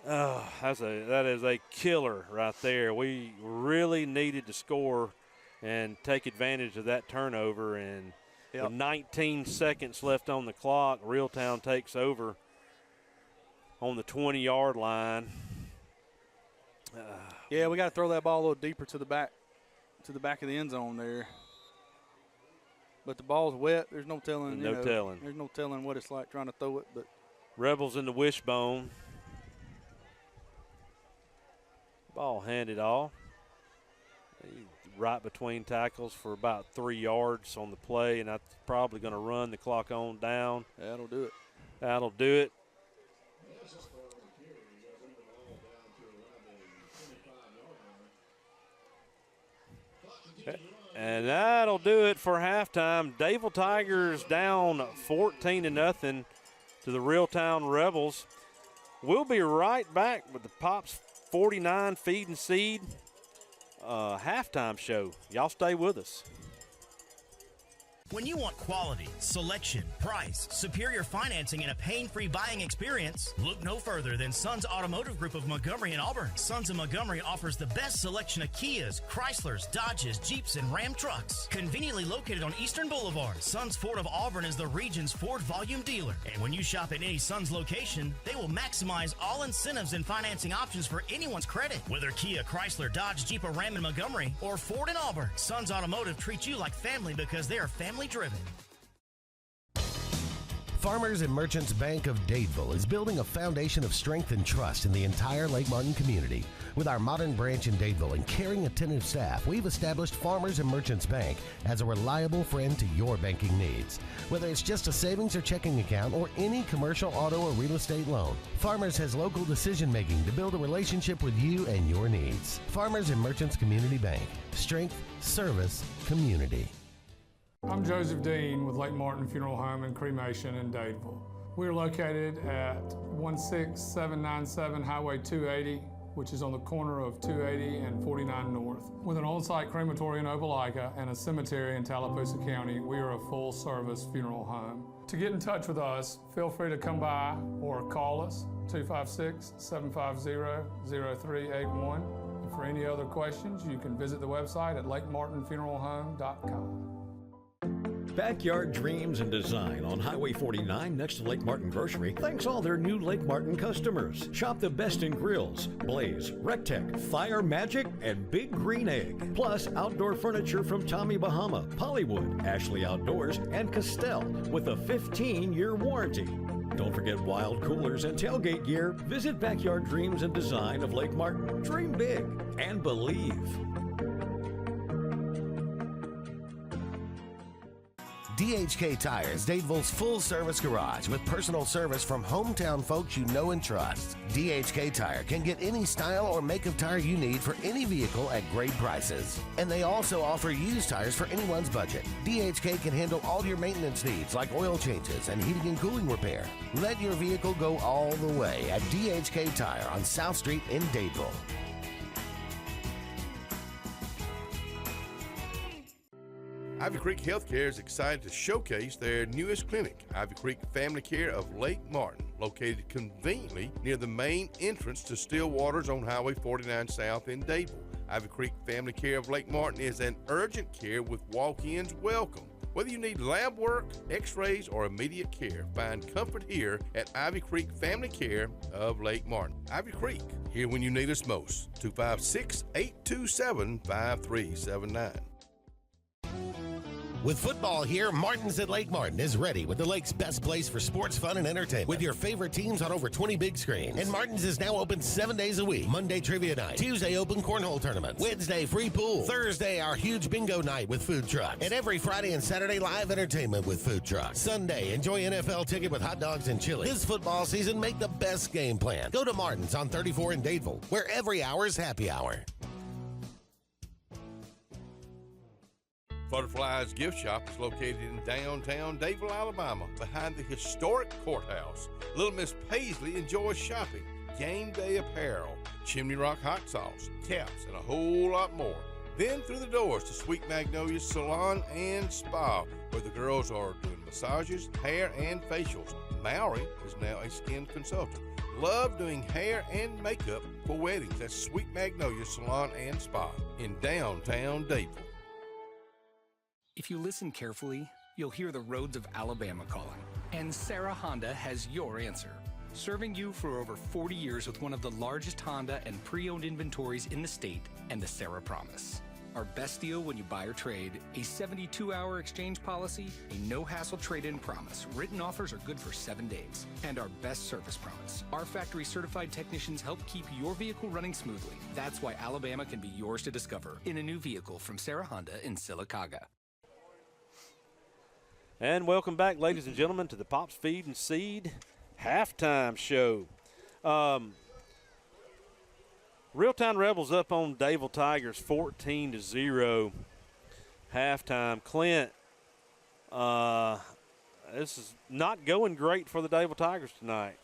That is a killer right there. We really needed to score and take advantage of that turnover. And with 19 seconds left on the clock, Reeltown takes over on the 20-yard line. Yeah, we got to throw that ball a little deeper to the back of the end zone there. But the ball's wet. There's no telling. Telling. There's no telling what it's like trying to throw it. But Rebels in the wishbone. Ball handed off. Right between tackles for about 3 yards on the play, and that's probably going to run the clock on down. That'll do it. That'll do it. And that'll do it for halftime. Dadeville Tigers down 14-0 to the Reeltown Rebels. We'll be right back with the Pops 49 Feed and Seed halftime show. Y'all stay with us. When you want quality, selection, price, superior financing, and a pain-free buying experience, look no further than Sons Automotive Group of Montgomery and Auburn. Sons of Montgomery offers the best selection of Kias, Chryslers, Dodges, Jeeps, and Ram trucks. Conveniently located on Eastern Boulevard, Sons Ford of Auburn is the region's Ford volume dealer. And when you shop at any Sons location, they will maximize all incentives and financing options for anyone's credit. Whether Kia, Chrysler, Dodge, Jeep, or Ram in Montgomery, or Ford in Auburn, Sons Automotive treats you like family because they are family driven. Farmers and Merchants Bank of Dadeville is building a foundation of strength and trust in the entire Lake Martin community. With our modern branch in Dadeville and caring, attentive staff, we've established Farmers and Merchants Bank as a reliable friend to your banking needs. Whether it's just a savings or checking account or any commercial, auto, or real estate loan, Farmers has local decision making to build a relationship with you and your needs. Farmers and Merchants Community Bank. Strength, service, community. I'm Joseph Dean with Lake Martin Funeral Home and Cremation in Dadeville. We're located at 16797 Highway 280, which is on the corner of 280 and 49 North. With an on-site crematory in Opelika and a cemetery in Tallapoosa County, we are a full-service funeral home. To get in touch with us, feel free to come by or call us, 256-750-0381. And for any other questions, you can visit the website at lakemartinfuneralhome.com. Backyard Dreams and Design on Highway 49 next to Lake Martin Grocery thanks all their new Lake Martin customers. Shop the best in grills, Blaze, Rectech, Fire Magic, and Big Green Egg. Plus outdoor furniture from Tommy Bahama, Pollywood, Ashley Outdoors, and Castell with a 15-year warranty. Don't forget wild coolers and tailgate gear. Visit Backyard Dreams and Design of Lake Martin. Dream big and believe. DHK Tires, Dadeville's full-service garage with personal service from hometown folks you know and trust. DHK Tire can get any style or make of tire you need for any vehicle at great prices. And they also offer used tires for anyone's budget. DHK can handle all your maintenance needs like oil changes and heating and cooling repair. Let your vehicle go all the way at DHK Tire on South Street in Dadeville. Ivy Creek Healthcare is excited to showcase their newest clinic, Ivy Creek Family Care of Lake Martin, located conveniently near the main entrance to Stillwater's on Highway 49 South in Dadeville. Ivy Creek Family Care of Lake Martin is an urgent care with walk-ins welcome. Whether you need lab work, x-rays, or immediate care, find comfort here at Ivy Creek Family Care of Lake Martin. Ivy Creek, here when you need us most. 256-827-5379. With football here, Martin's at Lake Martin is ready with the lake's best place for sports, fun, and entertainment. With your favorite teams on over 20 big screens. And Martin's is now open 7 days a week. Monday, trivia night. Tuesday, open cornhole tournaments. Wednesday, free pool. Thursday, our huge bingo night with food trucks. And every Friday and Saturday, live entertainment with food trucks. Sunday, enjoy NFL ticket with hot dogs and chili. This football season, make the best game plan. Go to Martin's on 34 in Dadeville, where every hour is happy hour. Butterfly's Gift Shop is located in downtown Dadeville, Alabama, behind the historic courthouse. Little Miss Paisley enjoys shopping, game day apparel, Chimney Rock hot sauce, caps, and a whole lot more. Then through the doors to Sweet Magnolia's Salon and Spa, where the girls are doing massages, hair, and facials. Maury is now a skin consultant. Love doing hair and makeup for weddings at Sweet Magnolia Salon and Spa in downtown Dadeville. If you listen carefully, you'll hear the roads of Alabama calling. And Sarah Honda has your answer. Serving you for over 40 years with one of the largest Honda and pre-owned inventories in the state and the Sarah Promise. Our best deal when you buy or trade, a 72-hour exchange policy, a no-hassle trade-in promise. Written offers are good for 7 days. And our best service promise. Our factory-certified technicians help keep your vehicle running smoothly. That's why Alabama can be yours to discover in a new vehicle from Sarah Honda in Sylacauga. And welcome back, ladies and gentlemen, to the Pops Feed and Seed halftime show. Reeltown Rebels up on Dadeville Tigers 14-0 halftime. Clint, this is not going great for the Dadeville Tigers tonight.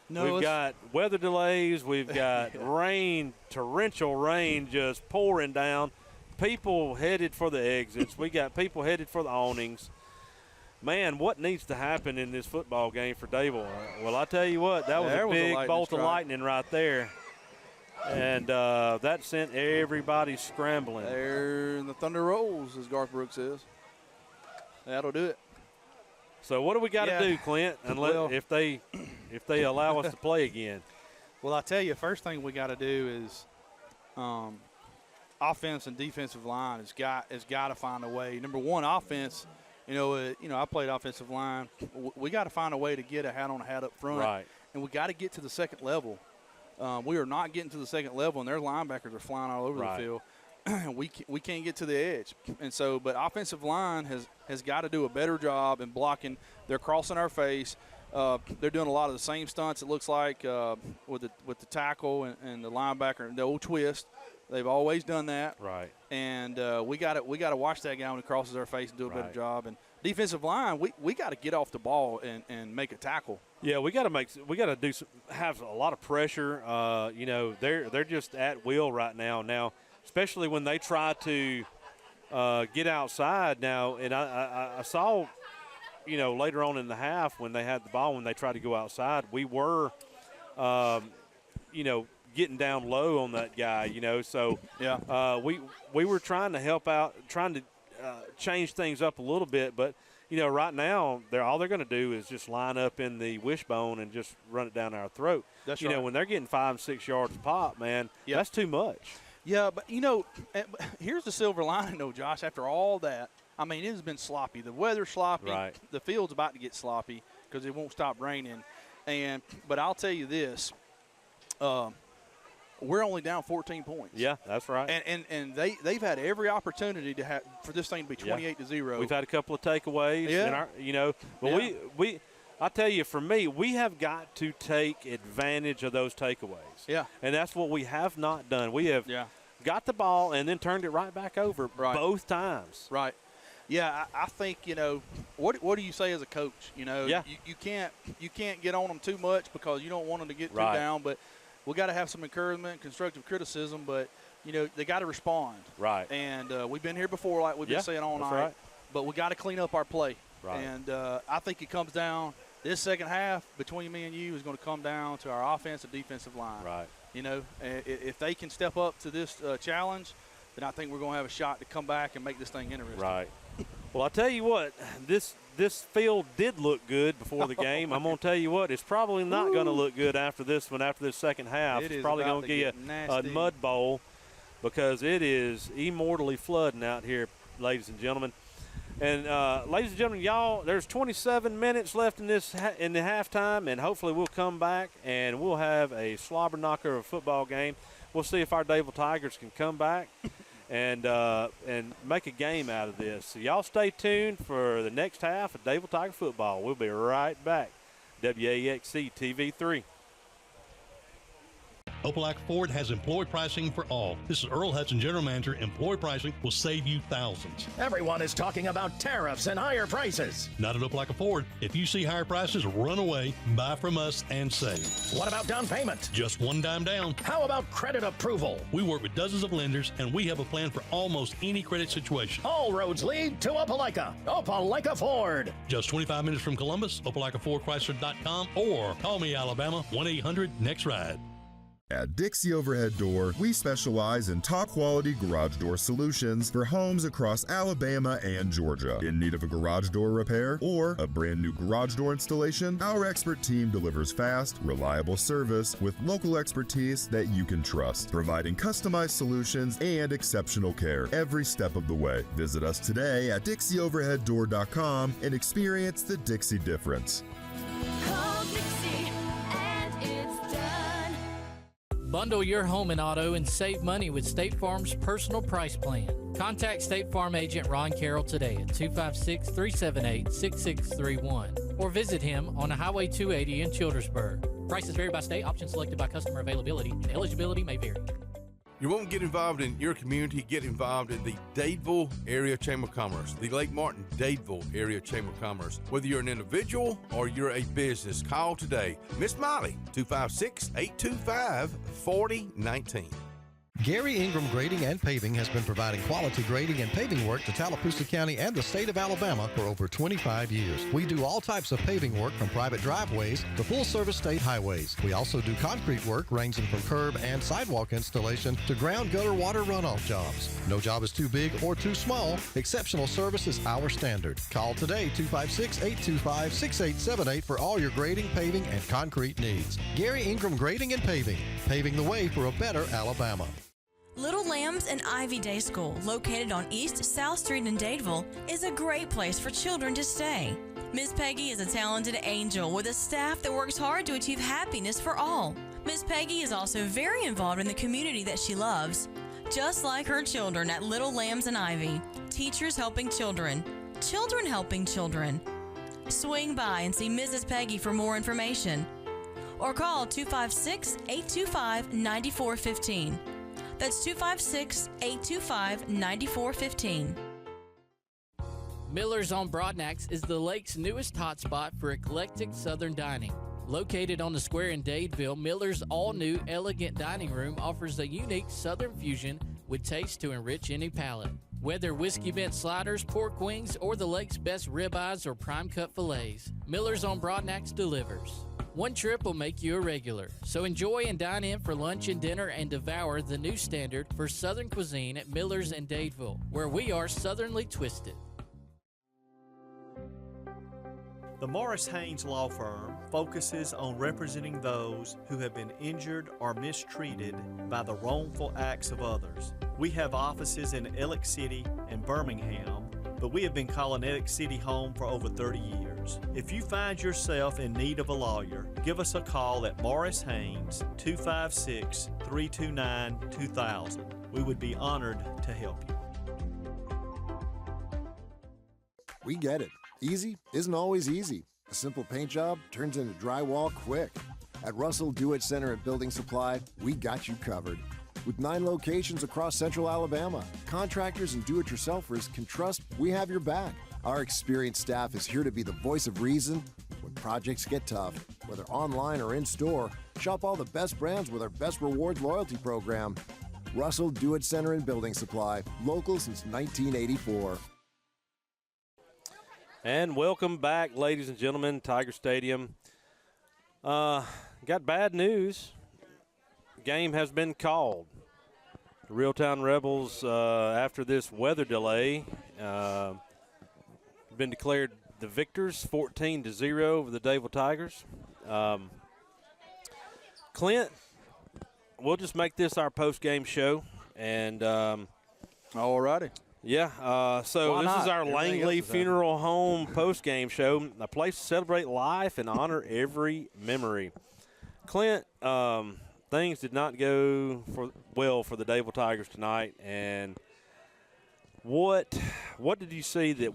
No, we've got weather delays. We've got rain, torrential rain just pouring down. People headed for the exits. We got people headed for the awnings. Man, what needs to happen in this football game for Dadeville? Well, I tell you what, that was a big bolt of lightning right there. And that sent everybody scrambling. There the thunder rolls, as Garth Brooks says. That'll do it. So what do we got to do, Clint, if they allow us to play again? Well, I tell you, first thing we got to do is offense and defensive line has got to find a way. Number one, offense. I played offensive line. We got to find a way to get a hat on a hat up front. Right. And we got to get to the second level. We are not getting to the second level, and their linebackers are flying all over the field. we can't get to the edge. And so, but offensive line has got to do a better job in blocking. They're crossing our face. They're doing a lot of the same stunts, it looks like, with the tackle and the linebacker, the old twist. They've always done that. Right. And we got to watch that guy when he crosses our face and do a better job. And defensive line, we got to get off the ball and make a tackle. Yeah, we got to have a lot of pressure. You know, they're just at will right now. Now, especially when they try to get outside now, and I saw, you know, later on in the half when they had the ball, when they tried to go outside, we were, you know, getting down low on that guy, you know. So we were trying to help out, trying to change things up a little bit, but you know, right now all they're going to do is just line up in the wishbone and just run it down our throat. That's you right. know, when they're getting 5 and 6 yards a pop, man, that's too much. Yeah, but you know, here's the silver lining though, Josh. After all that, I mean, it has been sloppy. The weather's sloppy. Right. The field's about to get sloppy because it won't stop raining. But I'll tell you this. We're only down 14 points. Yeah, that's right. And they've had every opportunity to have for this thing to be 28-0. We've had a couple of takeaways. Yeah. In our, you know, but I tell you, for me, we have got to take advantage of those takeaways. Yeah. And that's what we have not done. We have got the ball and then turned it right back over both times. Right. Yeah, I think, you know, what do you say as a coach? You know, you can't get on them too much because you don't want them to get too down, but we got to have some encouragement, constructive criticism, but, you know, they got to respond. Right. And we've been here before, like we've been saying all night. Right. But we got to clean up our play. Right. And I think it comes down, this second half between me and you is going to come down to our offensive defensive line. Right. You know, if they can step up to this challenge, then I think we're going to have a shot to come back and make this thing interesting. Right. Well, I'll tell you what, this field did look good before the game. I'm going to tell you what, it's probably not going to look good after this one, after this second half. It's probably going to get a mud bowl because it is immortally flooding out here, ladies and gentlemen. And, ladies and gentlemen, y'all, there's 27 minutes left in the halftime, and hopefully we'll come back and we'll have a slobber knocker of a football game. We'll see if our Dadeville Tigers can come back and make a game out of this. So y'all stay tuned for the next half of Dadeville Tiger football. We'll be right back. WAXC-TV 3. Opelika Ford has employee pricing for all. This is Earl Hudson, General Manager. Employee pricing will save you thousands. Everyone is talking about tariffs and higher prices. Not at Opelika Ford. If you see higher prices, run away, buy from us, and save. What about down payment? Just one dime down. How about credit approval? We work with dozens of lenders, and we have a plan for almost any credit situation. All roads lead to Opelika. Opelika Ford. Just 25 minutes from Columbus, OpelikaFordChrysler.com, or call me, Alabama, 1-800-NEXT-RIDE. At Dixie Overhead Door, we specialize in top-quality garage door solutions for homes across Alabama and Georgia. In need of a garage door repair or a brand new garage door installation, our expert team delivers fast, reliable service with local expertise that you can trust, providing customized solutions and exceptional care every step of the way. Visit us today at DixieOverheadDoor.com and experience the Dixie difference. Call Dixie and it's done. Bundle your home and auto and save money with State Farm's personal price plan. Contact State Farm agent Ron Carroll today at 256-378-6631 or visit him on Highway 280 in Childersburg. Prices vary by state, options selected by customer availability, and eligibility may vary. You won't get involved in your community, get involved in the Dadeville Area Chamber of Commerce, the Lake Martin Dadeville Area Chamber of Commerce. Whether you're an individual or you're a business, call today. Miss Molly, 256-825-4019. Gary Ingram Grading and Paving has been providing quality grading and paving work to Tallapoosa County and the state of Alabama for over 25 years. We do all types of paving work from private driveways to full-service state highways. We also do concrete work ranging from curb and sidewalk installation to ground gutter water runoff jobs. No job is too big or too small. Exceptional service is our standard. Call today, 256-825-6878 for all your grading, paving, and concrete needs. Gary Ingram Grading and Paving, paving the way for a better Alabama. Little Lambs and Ivy Day School, located on East South Street in Dadeville, is a great place for children to stay. Miss Peggy is a talented angel with a staff that works hard to achieve happiness for all. Miss Peggy is also very involved in the community that she loves. Just like her children at Little Lambs and Ivy, teachers helping children, children helping children. Swing by and see Mrs. Peggy for more information. Or call 256-825-9415. That's 256-825-9415. Miller's on Broadnax is the lake's newest hotspot for eclectic southern dining. Located on the square in Dadeville, Miller's all-new elegant dining room offers a unique southern fusion with taste to enrich any palate. Whether whiskey bent sliders, pork wings, or the lake's best ribeyes or prime cut fillets, Miller's on Broadnax delivers. One trip will make you a regular, so enjoy and dine in for lunch and dinner and devour the new standard for Southern cuisine at Miller's in Dadeville, where we are southernly twisted. The Morris Haynes Law Firm focuses on representing those who have been injured or mistreated by the wrongful acts of others. We have offices in Ellick City and Birmingham, but we have been calling Ellick City home for over 30 years. If you find yourself in need of a lawyer, give us a call at Morris Haynes, 256-329-2000. We would be honored to help you. We get it. Easy isn't always easy. A simple paint job turns into drywall quick. At Russell Do-It Center and Building Supply, we got you covered. With 9 locations across central Alabama, contractors and do-it-yourselfers can trust we have your back. Our experienced staff is here to be the voice of reason when projects get tough. Whether online or in-store, shop all the best brands with our Best Rewards loyalty program. Russell Do-It Center and Building Supply, local since 1984. And welcome back, ladies and gentlemen, Tiger Stadium. Got bad news. Game has been called. The Reeltown Rebels, after this weather delay, been declared the victors, 14-0 over the Dadeville Tigers. Clint, we'll just make this our post-game show. And all righty. Yeah, so Why this not? is our Everything Langley else is Funeral Home post-game show, a place to celebrate life and honor every memory. Clint, things did not go well for the Dadeville Tigers tonight, and what did you see that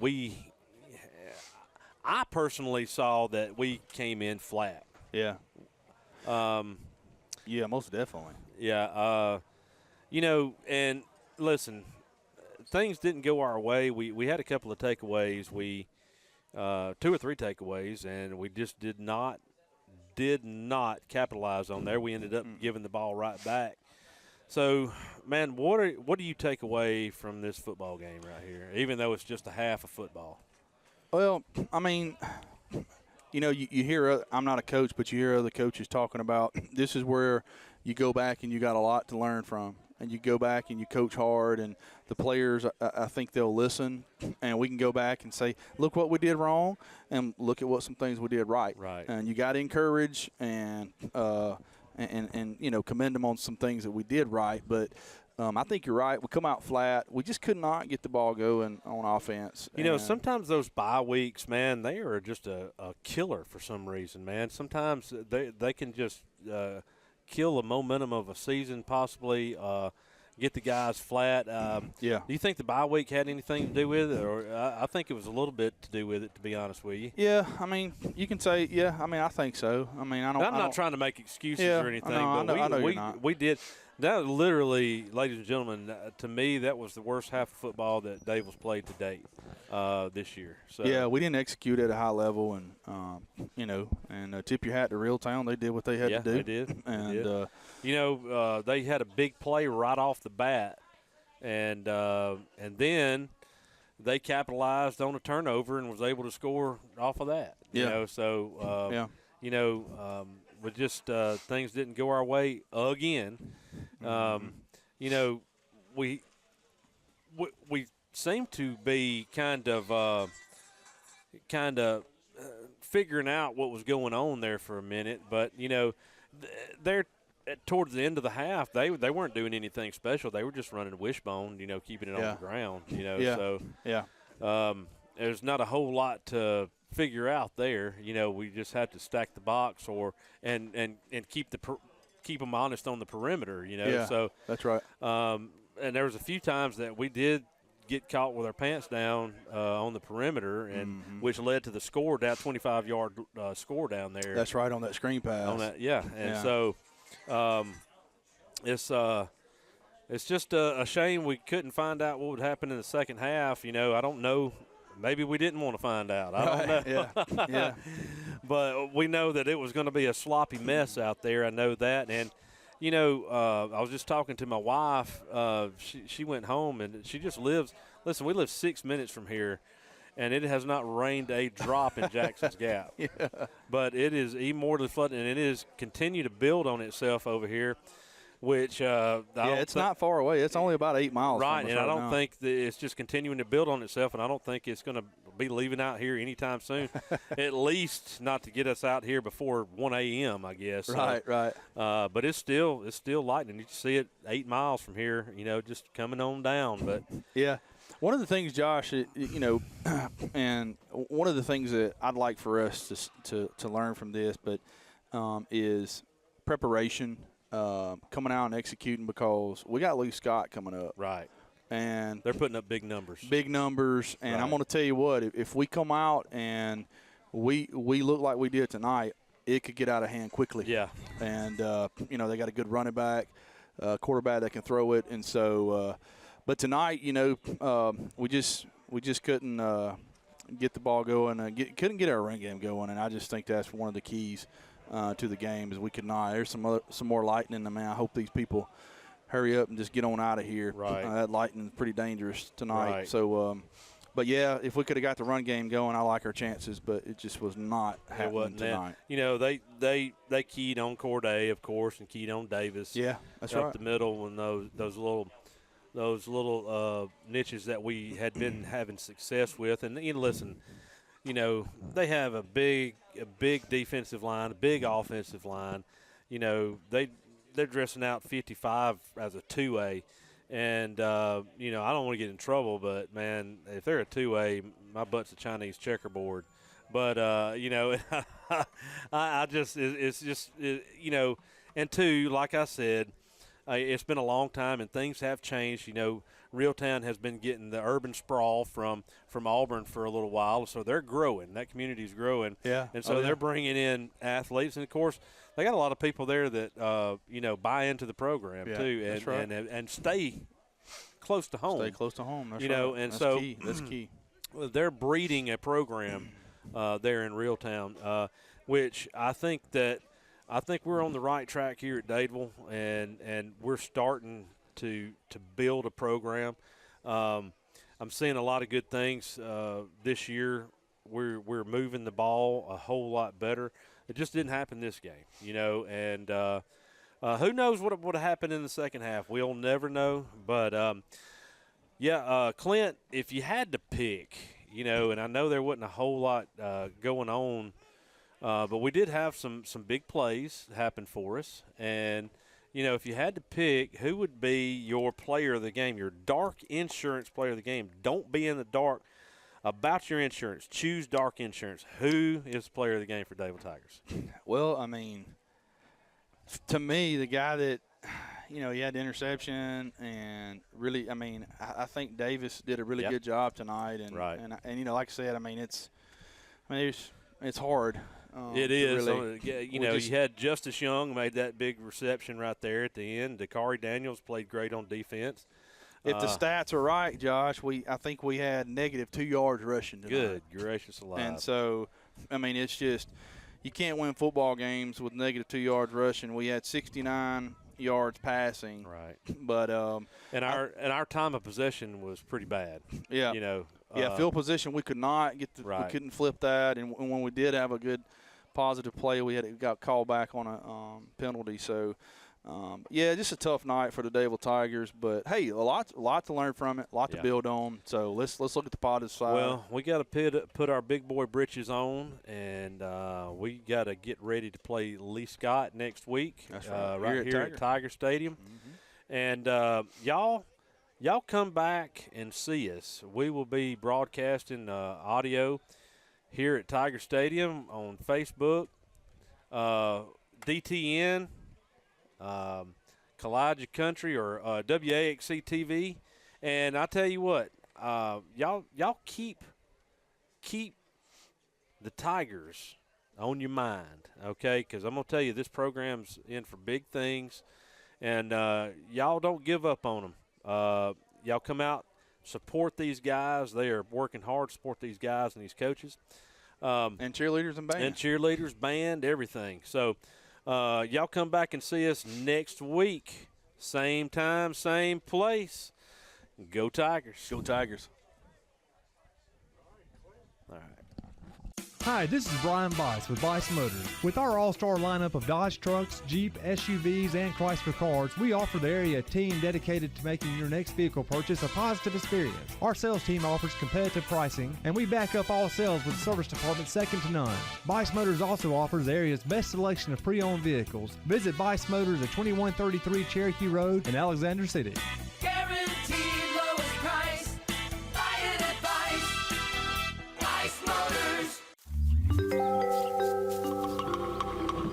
I personally saw that we came in flat. Yeah. Yeah, most definitely. Yeah, and listen, things didn't go our way. We had a couple of takeaways. 2 or 3 takeaways, and we just did not capitalize on there. We ended up giving the ball right back. So, man, what do you take away from this football game right here, even though it's just a half of football? Well, I mean, you hear, I'm not a coach, but you hear other coaches talking about this is where you go back and you got a lot to learn from. And you go back and you coach hard, and the players, I think they'll listen, and we can go back and say, look what we did wrong, and look at what some things we did right. Right. And you got to encourage and commend them on some things that we did right. But I think you're right. We come out flat. We just could not get the ball going on offense. Sometimes those bye weeks, man, they are just a killer for some reason, man. Sometimes they can just kill the momentum of a season, possibly get the guys flat. Yeah. Do you think the bye week had anything to do with it? Or I think it was a little bit to do with it, to be honest with you. Yeah, I mean, you can say, yeah, I mean, I think so. I mean, I'm not trying to make excuses or anything, I but know you're not. We did. That literally, ladies and gentlemen, to me, that was the worst half of football that Dadeville's played to date this year. So yeah, we didn't execute at a high level, and tip your hat to Reeltown. They did what they had to do. They did. And they had a big play right off the bat, and then they capitalized on a turnover and was able to score off of that. With just things didn't go our way again. We seem to be kind of figuring out what was going on there for a minute, but they're towards the end of the half, they weren't doing anything special. They were just running wishbone, keeping it on the ground. There's not a whole lot to figure out there. We just had to stack the box and keep them honest on the perimeter. So that's right. And there was a few times that we did get caught with our pants down on the perimeter, and which led to the score, that 25-yard score down there. That's right, on that screen pass. So it's just a shame we couldn't find out what would happen in the second half. I don't know maybe we didn't want to find out. I don't know. Yeah. But we know that it was going to be a sloppy mess out there. I know that. And, you know, I was just talking to my wife. She went home, and she just lives – listen, we live 6 minutes from here, and it has not rained a drop in Jackson's Gap. Yeah. But it is immortally flooded, and it is continue to build on itself over here, which it's not far away. It's only about 8 miles right, from us and I don't now. think that it's just continuing to build on itself, and I don't think it's going to be leaving out here anytime soon, at least not to get us out here before 1 a.m., I guess. Right. But it's still lightning. You can see it 8 miles from here, you know, just coming on down. But yeah. One of the things, Josh, you know, and one of the things that I'd like for us to learn from this, but is preparation, coming out and executing, because we got Lee Scott coming up. Right. And they're putting up big numbers. And I'm going to tell you what, if we come out and we look like we did tonight, it could get out of hand quickly. Yeah. And, you know, they got a good running back, quarterback that can throw it. And so, but tonight, you know, we just couldn't get the ball going, couldn't get our run game going. And I just think that's one of the keys to the game is we could not. There's some more lightning in the man. I hope these people hurry up and just get on out of here. Right. That lightning is pretty dangerous tonight. Right. So, but, yeah, if we could have got the run game going, I like our chances, but it just was not happening tonight. You know, they keyed on Corday, of course, and keyed on Davis. Yeah, that's up right. the middle, and those little niches that we had been having success with. And listen, you know, they have a big defensive line, a big offensive line. You know, they're dressing out 55 as a 2A. And, you know, I don't want to get in trouble, but, man, if they're a 2A, my butt's a Chinese checkerboard. But, you know, it's just, you know, and two, like I said, it's been a long time and things have changed. You know, Reeltown has been getting the urban sprawl from Auburn for a little while, so they're growing. That community's growing. Yeah. And so they're bringing in athletes. And, of course, they got a lot of people there that, you know, buy into the program, too, and, that's right. and stay close to home. Stay close to home. That's you right. know, and that's so key. That's key. They're breeding a program there in Reeltown, which I think we're on the right track here at Dadeville, and we're starting to build a program. I'm seeing a lot of good things this year. We're moving the ball a whole lot better. It just didn't happen this game, you know, and who knows what would have happened in the second half. We'll never know. But, Clint, if you had to pick, you know, and I know there wasn't a whole lot going on, but we did have some big plays happen for us. And, you know, if you had to pick, who would be your player of the game, your dark insurance player of the game? Don't be in the dark about your insurance. Choose dark insurance. Who is the player of the game for Dadeville Tigers? Well, I mean, to me, the guy that, you know, he had the interception and really, I mean, I think Davis did a really good job tonight. And, right. And you know, like I said, I mean, it's hard. It is. Really, you know, you had Justice Young made that big reception right there at the end. Dakari Daniels played great on defense. If the stats are right, Josh, I think we had negative 2 yards rushing tonight. Good gracious alive. And so, I mean, it's just you can't win football games with negative 2 yards rushing. We had 69 yards passing. Right. But and our time of possession was pretty bad. Yeah. You know. Field position we could not get we couldn't flip that, and when we did have a good positive play, we got called back on a penalty. So. Just a tough night for the Dadeville Tigers, but hey, a lot to learn from it, a lot to build on. So let's look at the positive side. Well, we got to put our big boy britches on, and we got to get ready to play Lee Scott next week. That's right. Right here at Tiger Stadium. Mm-hmm. And y'all come back and see us. We will be broadcasting audio here at Tiger Stadium on Facebook, DTN. Kalijah Country or WAXC-TV, and I tell you what, y'all keep the Tigers on your mind, okay? Because I'm gonna tell you this program's in for big things, and y'all don't give up on them. Y'all come out support these guys. They are working hard to support these guys and these coaches. And cheerleaders and band. And cheerleaders, band, everything. So y'all come back and see us next week. Same time, same place. Go Tigers. Go Tigers. All right. Hi, this is Brian Bice with Bice Motors. With our all-star lineup of Dodge trucks, Jeep, SUVs, and Chrysler cars, we offer the area team dedicated to making your next vehicle purchase a positive experience. Our sales team offers competitive pricing, and we back up all sales with a service department second to none. Bice Motors also offers the area's best selection of pre-owned vehicles. Visit Bice Motors at 2133 Cherokee Road in Alexander City. Guaranteed lowest price. Buy it at Bice Motors.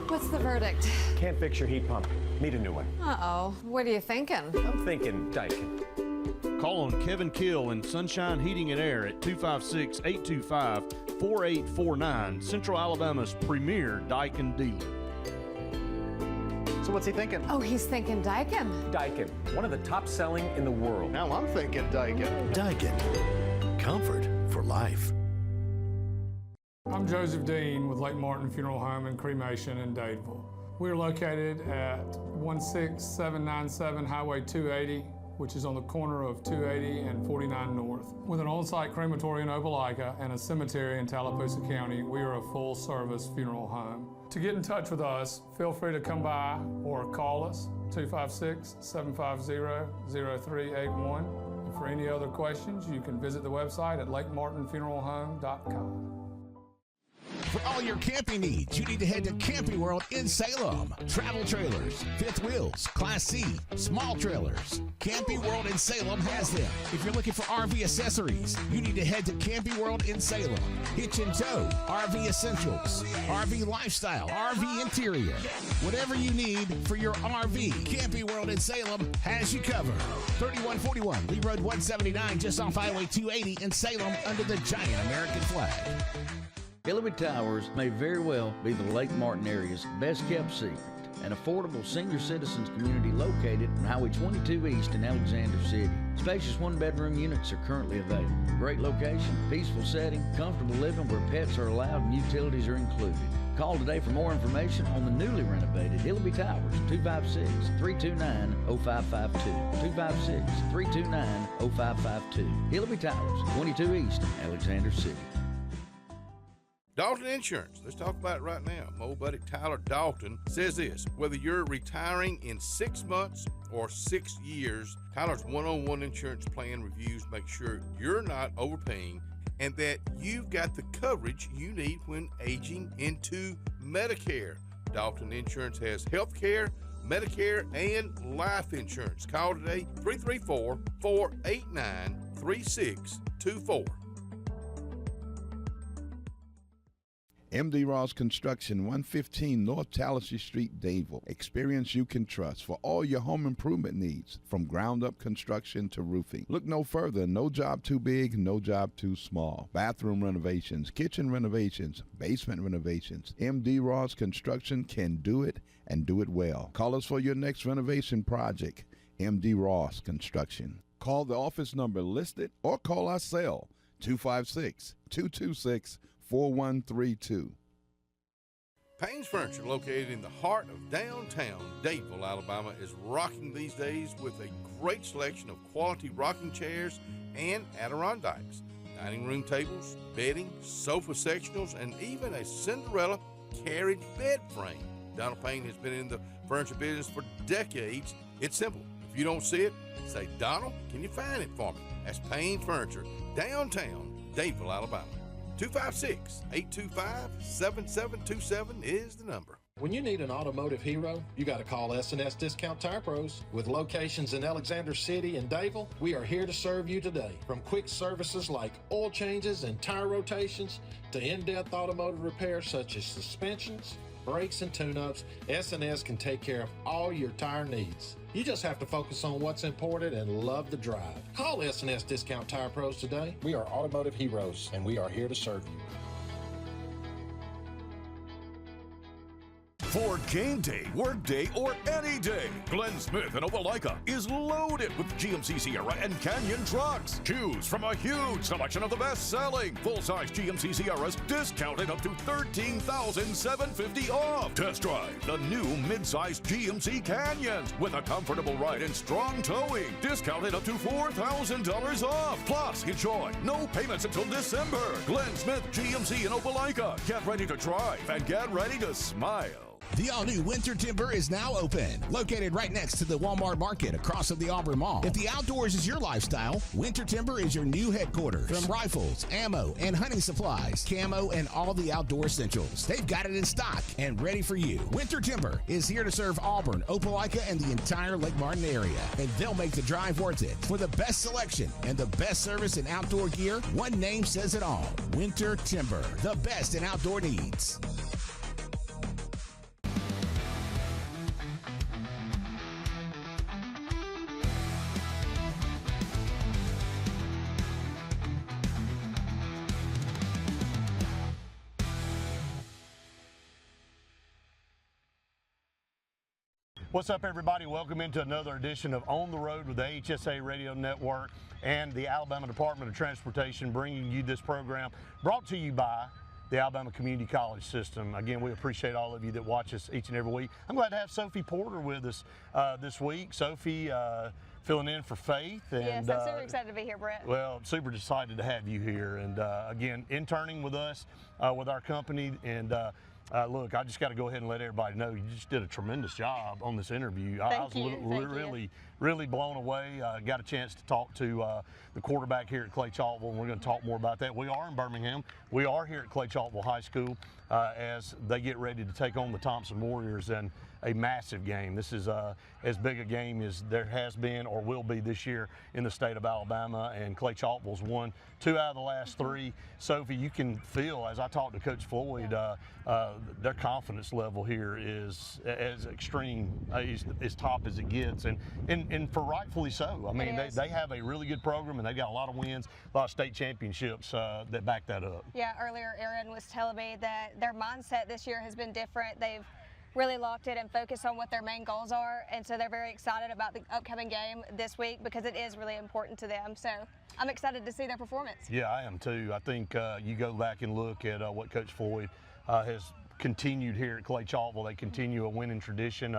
What's the verdict? Can't fix your heat pump. Need a new one. Uh-oh. What are you thinking? I'm thinking Daikin. Call on Kevin Kill in Sunshine Heating and Air at 256-825-4849, Central Alabama's premier Daikin dealer. So what's he thinking? Oh, he's thinking Daikin. Daikin, one of the top selling in the world. Now I'm thinking Daikin. Daikin. Comfort for life. I'm Joseph Dean with Lake Martin Funeral Home and Cremation in Dadeville. We are located at 16797 Highway 280, which is on the corner of 280 and 49 North. With an on-site crematory in Opelika and a cemetery in Tallapoosa County, we are a full-service funeral home. To get in touch with us, feel free to come by or call us, 256-750-0381. And for any other questions, you can visit the website at lakemartinfuneralhome.com. For all your camping needs, you need to head to Camping World in Salem. Travel trailers, fifth wheels, Class C, small trailers. Camping World in Salem has them. If you're looking for RV accessories, you need to head to Camping World in Salem. Hitch and tow, RV essentials, RV lifestyle, RV interior. Whatever you need for your RV, Camping World in Salem has you covered. 3141 Lee Road 179, just off Highway 280 in Salem under the giant American flag. Hillary Towers may very well be the Lake Martin area's best kept secret. An affordable senior citizens community located on Highway 22 East in Alexander City. Spacious one-bedroom units are currently available. Great location, peaceful setting, comfortable living where pets are allowed and utilities are included. Call today for more information on the newly renovated Hillary Towers, 256-329-0552. 256-329-0552. Hillary Towers, 22 East, Alexander City. Dalton Insurance. Let's talk about it right now. My old buddy Tyler Dalton says this: whether you're retiring in 6 months or 6 years, Tyler's one-on-one insurance plan reviews make sure you're not overpaying and that you've got the coverage you need when aging into Medicare. Dalton Insurance has health care, Medicare, and life insurance. Call today, 334-489-3624. MD Ross Construction, 115 North Tallahassee Street, Dadeville. Experience you can trust for all your home improvement needs, from ground-up construction to roofing. Look no further. No job too big, no job too small. Bathroom renovations, kitchen renovations, basement renovations. MD Ross Construction can do it and do it well. Call us for your next renovation project. MD Ross Construction. Call the office number listed or call our cell, 256-226-4132. Payne's Furniture, located in the heart of downtown Dadeville, Alabama, is rocking these days with a great selection of quality rocking chairs and Adirondacks, dining room tables, bedding, sofa sectionals, and even a Cinderella carriage bed frame. Donald Payne has been in the furniture business for decades. It's simple. If you don't see it, say, "Donald, can you find it for me?" That's Payne's Furniture, downtown Dadeville, Alabama. 256-825-7727 is the number. When you need an automotive hero, you got to call S&S Discount Tire Pros. With locations in Alexander City and Dadeville, we are here to serve you today. From quick services like oil changes and tire rotations to in-depth automotive repairs such as suspensions, brakes, and tune-ups, S&S can take care of all your tire needs. You just have to focus on what's important and love the drive. Call S&S Discount Tire Pros today. We are automotive heroes, and we are here to serve you. For game day, work day, or any day, Glenn Smith in Opelika is loaded with GMC Sierra and Canyon trucks. Choose from a huge selection of the best-selling full-size GMC Sierras, discounted up to $13,750 off. Test drive the new mid-size GMC Canyons with a comfortable ride and strong towing, discounted up to $4,000 off. Plus, enjoy no payments until December. Glenn Smith GMC in Opelika. Get ready to drive and get ready to smile. The all-new Winter Timber is now open, located right next to the Walmart Market across from the Auburn Mall. If the outdoors is your lifestyle, Winter Timber is your new headquarters. From rifles, ammo, and hunting supplies, camo, and all the outdoor essentials, they've got it in stock and ready for you. Winter Timber is here to serve Auburn, Opelika, and the entire Lake Martin area, and they'll make the drive worth it. For the best selection and the best service in outdoor gear, one name says it all: Winter Timber, the best in outdoor needs. What's up, everybody? Welcome into another edition of On the Road with the HSA Radio Network and the Alabama Department of Transportation, bringing you this program brought to you by the Alabama Community College System. Again, we appreciate all of you that watch us each and every week. I'm glad to have Sophie Porter with us this week. Sophie, filling in for Faith. And, yes, I'm super excited to be here, Brett. Well, super excited to have you here. And again, interning with us, with our company. And look, I just got to go ahead and let everybody know you just did a tremendous job on this interview. I was really blown away. Got a chance to talk to the quarterback here at Clay Chalkville, and we're going to talk more about that. We are in Birmingham. We are here at Clay Chalkville High School as they get ready to take on the Thompson Warriors in a massive game. This is as big a game as there has been or will be this year in the state of Alabama, and Clay Chalkville's won 2 out of the last 3. Sophie, you can feel, as I talked to Coach Floyd, their confidence level here is as extreme, as top as it gets, and for rightfully so. I mean, they have a really good program, and they've got a lot of wins, a lot of state championships that back that up. Yeah, earlier Aaron was telling me that their mindset this year has been different. They've really locked in and focused on what their main goals are, and so they're very excited about the upcoming game this week because it is really important to them. So I'm excited to see their performance. Yeah, I am too. I think you go back and look at what Coach Floyd has continued here at Clay Chalkville. They continue a winning tradition.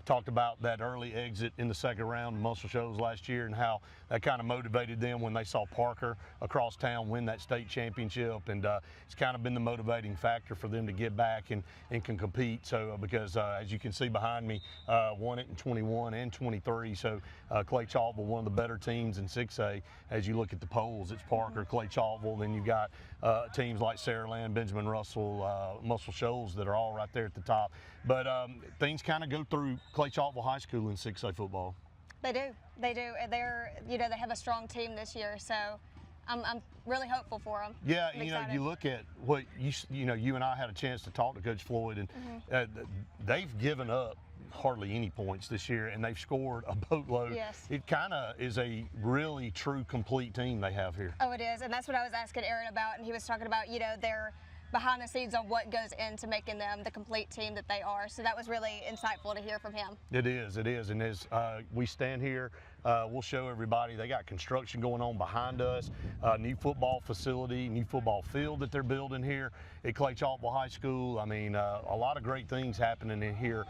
Talked about that early exit in the second round of Muscle Shoals last year and how that kind of motivated them when they saw Parker across town win that state championship, and it's kind of been the motivating factor for them to get back and can compete. So because as you can see behind me, won it in 21 and 23. So Clay Chalkville, one of the better teams in 6A. As you look at the polls, it's Parker, Clay Chalkville, then you've got teams like Saraland, Benjamin Russell, Muscle Shoals that are all right there at the top. But things kind of go through Clay Chalkville High School in 6A football. They do. They're, they have a strong team this year, so I'm really hopeful for them. Yeah, you look at what you and I had a chance to talk to Coach Floyd, and they've given up hardly any points this year, and they've scored a boatload. Yes. It kind of is a really true complete team they have here. Oh, it is, and that's what I was asking Aaron about, and he was talking about, their behind the scenes on what goes into making them the complete team that they are. So that was really insightful to hear from him. It is, and as we stand here, we'll show everybody they got construction going on behind us, new football facility, new football field that they're building here at Clay Chalkville High School. I mean, a lot of great things happening in here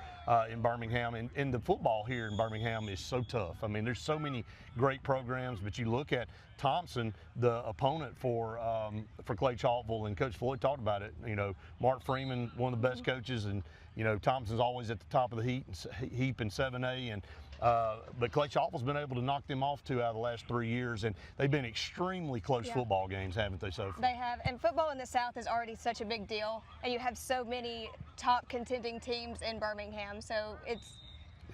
in Birmingham, and the football here in Birmingham is so tough. I mean, there's so many great programs, but you look at Thompson, the opponent for Clay Chalkville, and Coach Floyd talked about it. Mark Freeman, one of the best coaches, and Thompson's always at the top of the heap in 7A, and but Clay Chalkville's been able to knock them off 2 out of the last 3 years, and they've been extremely close football games, haven't they, Sophie? They have, and football in the South is already such a big deal, and you have so many top contending teams in Birmingham, so it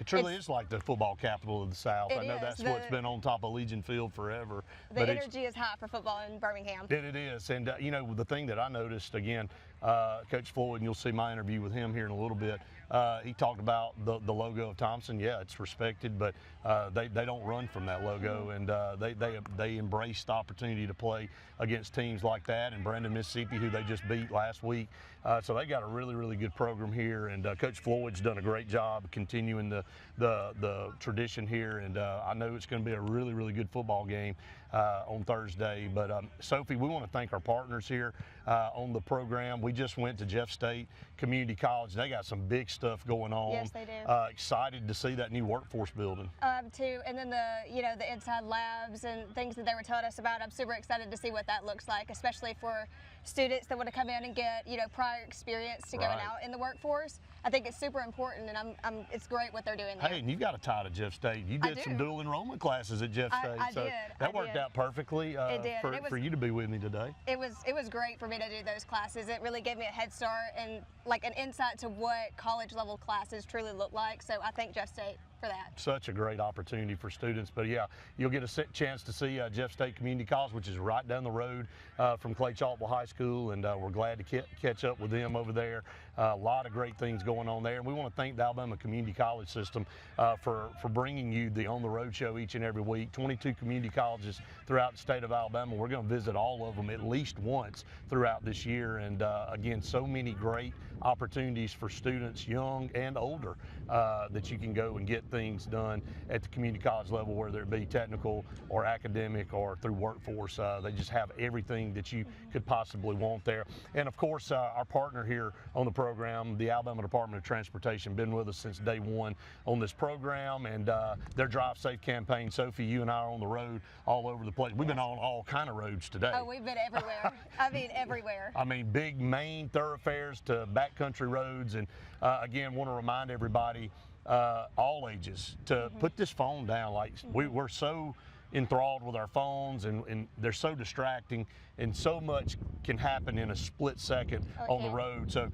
truly is like the football capital of the South. I know that's what's been on top of Legion Field forever. The energy is high for football in Birmingham. It is, and the thing that I noticed, again, Coach Floyd, and you'll see my interview with him here in a little bit. He talked about the logo of Thompson. Yeah, it's respected, but they don't run from that logo, and they embrace the opportunity to play against teams like that, and Brandon, Mississippi, who they just beat last week. So they got a really, really good program here, and Coach Floyd's done a great job continuing the tradition here, and I know it's going to be a really, really good football game on Thursday. But Sophie, we want to thank our partners here on the program. We just went to Jeff State Community College. They got some big stuff going on. Yes, they do. Excited to see that new workforce building. Too, and then the inside labs and things that they were telling us about. I'm super excited to see what that looks like, especially for students that want to come in and get prior experience to going out in the workforce. I think it's super important, and it's great what they're doing there. Hey, and you got a tie to Jeff State. You did some dual enrollment classes at Jeff State, so that worked out perfectly for you to be with me today. It was great for me to do those classes. It really gave me a head start and like an insight to what college level classes truly look like. So I thank Jeff State for that. Such a great opportunity for students. But yeah, you'll get a chance to see Jeff State Community College, which is right down the road from Clay Chalkville High School, and we're glad to catch up with them over there. A lot of great things going on there, and we want to thank the Alabama Community College System for bringing you the On the Road show each and every week. 22 community colleges throughout the state of Alabama. We're going to visit all of them at least once throughout this year, and again, so many great opportunities for students, young and older, that you can go and get things done at the community college level, whether it be technical or academic or through workforce. They just have everything that you could possibly want there. And of course, our partner here on the program, the Alabama Department of Transportation, been with us since day one on this program, and their Drive Safe campaign. Sophie, you and I are on the road all over the place. We've been on all kind of roads today. Oh, we've been everywhere. I mean, everywhere. I mean, big main thoroughfares to backcountry roads, and again, want to remind everybody, all ages, to put this phone down. Like we're so enthralled with our phones, and they're so distracting, and so much can happen in a split second on the road. So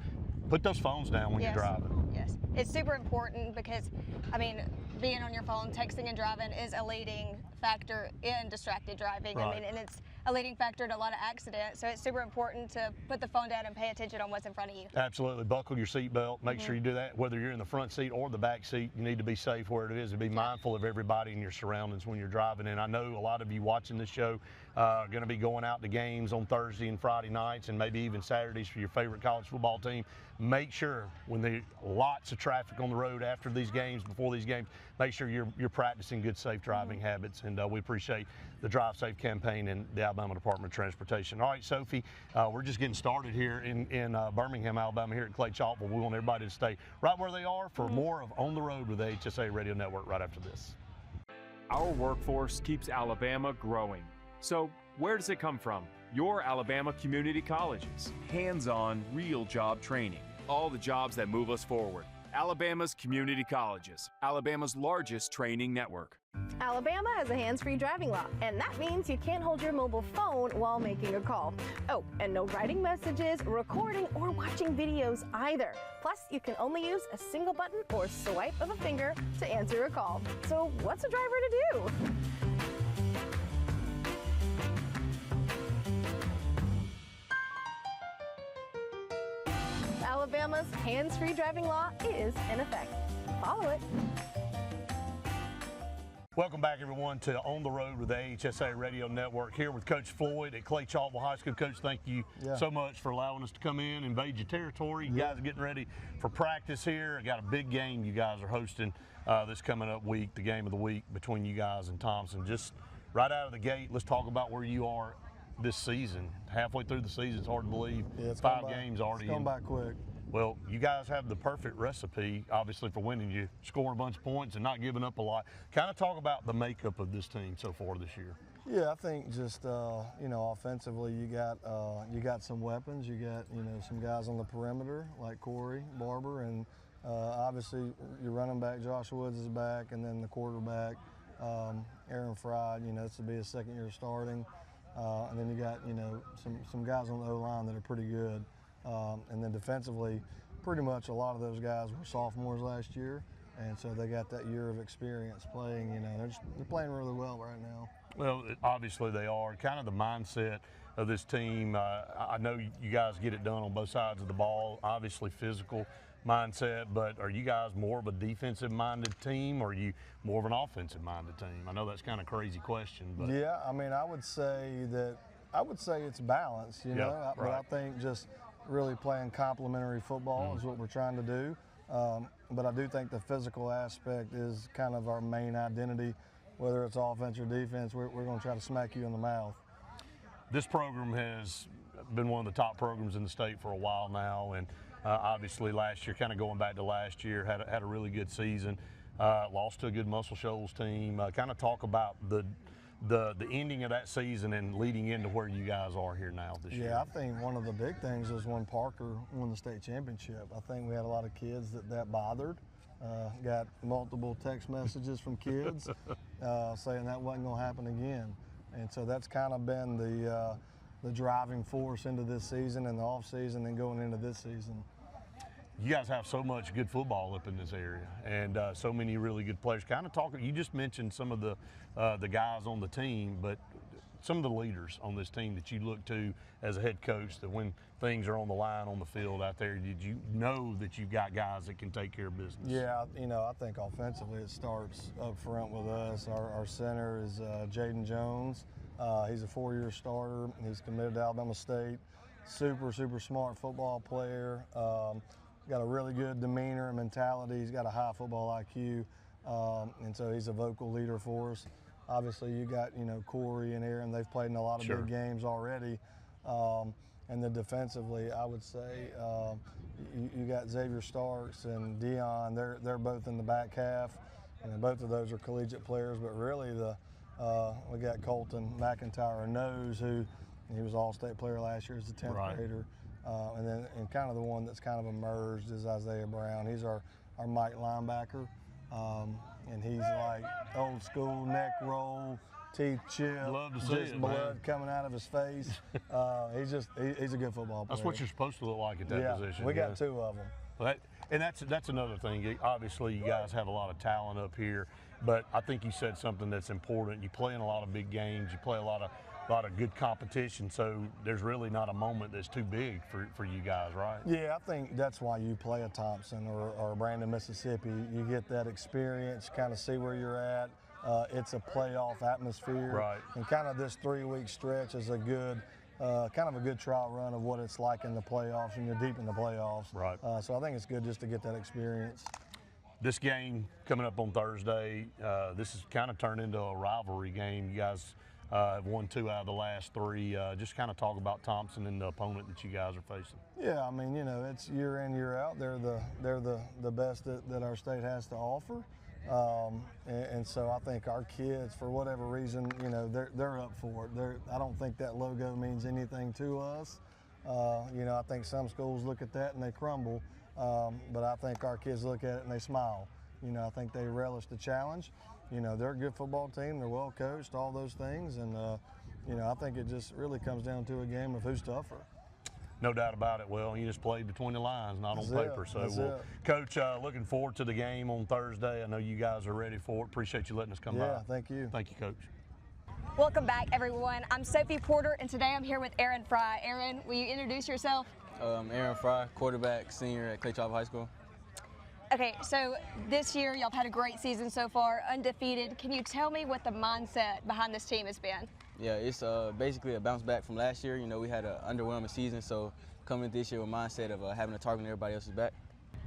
put those phones down when you're driving. Yes, it's super important because, I mean, being on your phone, texting and driving is a leading factor in distracted driving. Right. I mean, and it's a leading factor in a lot of accidents. So it's super important to put the phone down and pay attention on what's in front of you. Absolutely. Buckle your seatbelt. Make sure you do that. Whether you're in the front seat or the back seat, you need to be safe where it is and be mindful of everybody in your surroundings when you're driving. And I know a lot of you watching this show are going to be going out to games on Thursday and Friday nights, and maybe even Saturdays for your favorite college football team. Make sure when there's lots of traffic on the road after these games, before these games, make sure you're practicing good, safe driving habits. And we appreciate the Drive Safe campaign and the Alabama Department of Transportation. All right, Sophie, we're just getting started here in Birmingham, Alabama, here at Clay Chalkville. We want everybody to stay right where they are for more of On the Road with the HSA Radio Network right after this. Our workforce keeps Alabama growing. So where does it come from? Your Alabama community colleges. Hands-on, real job training. All the jobs that move us forward. Alabama's community colleges. Alabama's largest training network. Alabama has a hands-free driving law, and that means you can't hold your mobile phone while making a call. Oh, and no writing messages, recording, or watching videos either. Plus, you can only use a single button or swipe of a finger to answer a call. So what's a driver to do? Alabama's hands-free driving law is in effect. Follow it. Welcome back, everyone, to On the Road with the HSA Radio Network. Here with Coach Floyd at Clay Chalkville High School. Coach, thank you so much for allowing us to come in, invade your territory. You guys are getting ready for practice here. I got a big game you guys are hosting this coming up week, the game of the week between you guys and Thompson. Just right out of the gate, let's talk about where you are this season. Halfway through the season, it's hard to believe. Yeah, it's 5 games already. It's gone by quick. Well, you guys have the perfect recipe, obviously, for winning. You scoring a bunch of points and not giving up a lot. Kind of talk about the makeup of this team so far this year. Yeah, I think just offensively, you got some weapons. You got some guys on the perimeter like Corey Barber, and obviously your running back Josh Woods is back, and then the quarterback Aaron Fry. This will be his second year starting, and then you got some guys on the O-line that are pretty good. And then defensively, pretty much a lot of those guys were sophomores last year, and so they got that year of experience playing. They're playing really well right now. Well, obviously they are. Kind of the mindset of this team. I know you guys get it done on both sides of the ball. Obviously physical mindset, but are you guys more of a defensive-minded team, or are you more of an offensive-minded team? I know that's kind of a crazy question, but yeah, I mean, I would say it's balanced, you know. But I think just really playing complementary football is what we're trying to do. But I do think the physical aspect is kind of our main identity. Whether it's offense or defense, we're going to try to smack you in the mouth. This program has been one of the top programs in the state for a while now, and obviously last year, kind of going back to last year, had a really good season. Lost to a good Muscle Shoals team. Kind of talk about the ending of that season and leading into where you guys are here now this year. Yeah, I think one of the big things was when Parker won the state championship. I think we had a lot of kids that bothered. Got multiple text messages from kids saying that wasn't going to happen again. And so that's kind of been the driving force into this season and the off season and going into this season. You guys have so much good football up in this area, and so many really good players. Kind of talking, you just mentioned some of the guys on the team, but some of the leaders on this team that you look to as a head coach, that when things are on the line on the field out there, did you know that you've got guys that can take care of business? Yeah, you know, I think offensively it starts up front with us. Our center is Jaden Jones. He's a 4-year starter. He's committed to Alabama State. Super smart football player. Got a really good demeanor and mentality. He's got a high football IQ, and so he's a vocal leader for us. Obviously, you got, you know, Corey and Aaron. They've played in a lot of big games already. And then defensively, I would say you got Xavier Starks and Dion. They're both in the back half, and both of those are collegiate players. But really, we got Colton McIntyre Nose, who he was All-State player last year as a 10th grader. And kind of the one that's kind of emerged is Isaiah Brown. He's our Mike linebacker, and he's like old school neck roll, teeth chip, love to see just blood coming out of his face. He's a good football player. That's what you're supposed to look like at that position. We got 2 of them. Well, that's another thing. Obviously, you guys have a lot of talent up here, but I think you said something that's important. You play in a lot of big games. You play a lot of good competition, so there's really not a moment that's too big for you guys, right? Yeah, I think that's why you play a Thompson or a Brandon, Mississippi. You get that experience, kind of see where you're at. It's a playoff atmosphere. Right. And kind of this 3-week stretch is a good, kind of a good trial run of what it's like in the playoffs, and you're deep in the playoffs. Right. So I think it's good just to get that experience. This game coming up on Thursday, this has kind of turned into a rivalry game. You guys have won 2 out of the last 3. Just kind of talk about Thompson and the opponent that you guys are facing. Yeah, I mean, you know, it's year in, year out. They're the best that our state has to offer. And so I think our kids, for whatever reason, you know, they're up for it. I don't think that logo means anything to us. You know, I think some schools look at that and they crumble, but I think our kids look at it and they smile. You know, I think they relish the challenge. You know, they're a good football team. They're well coached, all those things. And, you know, I think it just really comes down to a game of who's tougher. No doubt about it. Well, you just played between the lines, not on paper. So, Coach, looking forward to the game on Thursday. I know you guys are ready for it. Appreciate you letting us come by. Yeah, thank you. Thank you, Coach. Welcome back, everyone. I'm Sophie Porter, and today I'm here with Aaron Fry. Aaron, will you introduce yourself? Aaron Fry, quarterback, senior at Clay Chapel High School. Okay, so this year y'all have had a great season so far, undefeated. Can you tell me what the mindset behind this team has been? Yeah, it's basically a bounce back from last year. You know, we had an underwhelming season, so coming this year with a mindset of having a target when everybody else is back.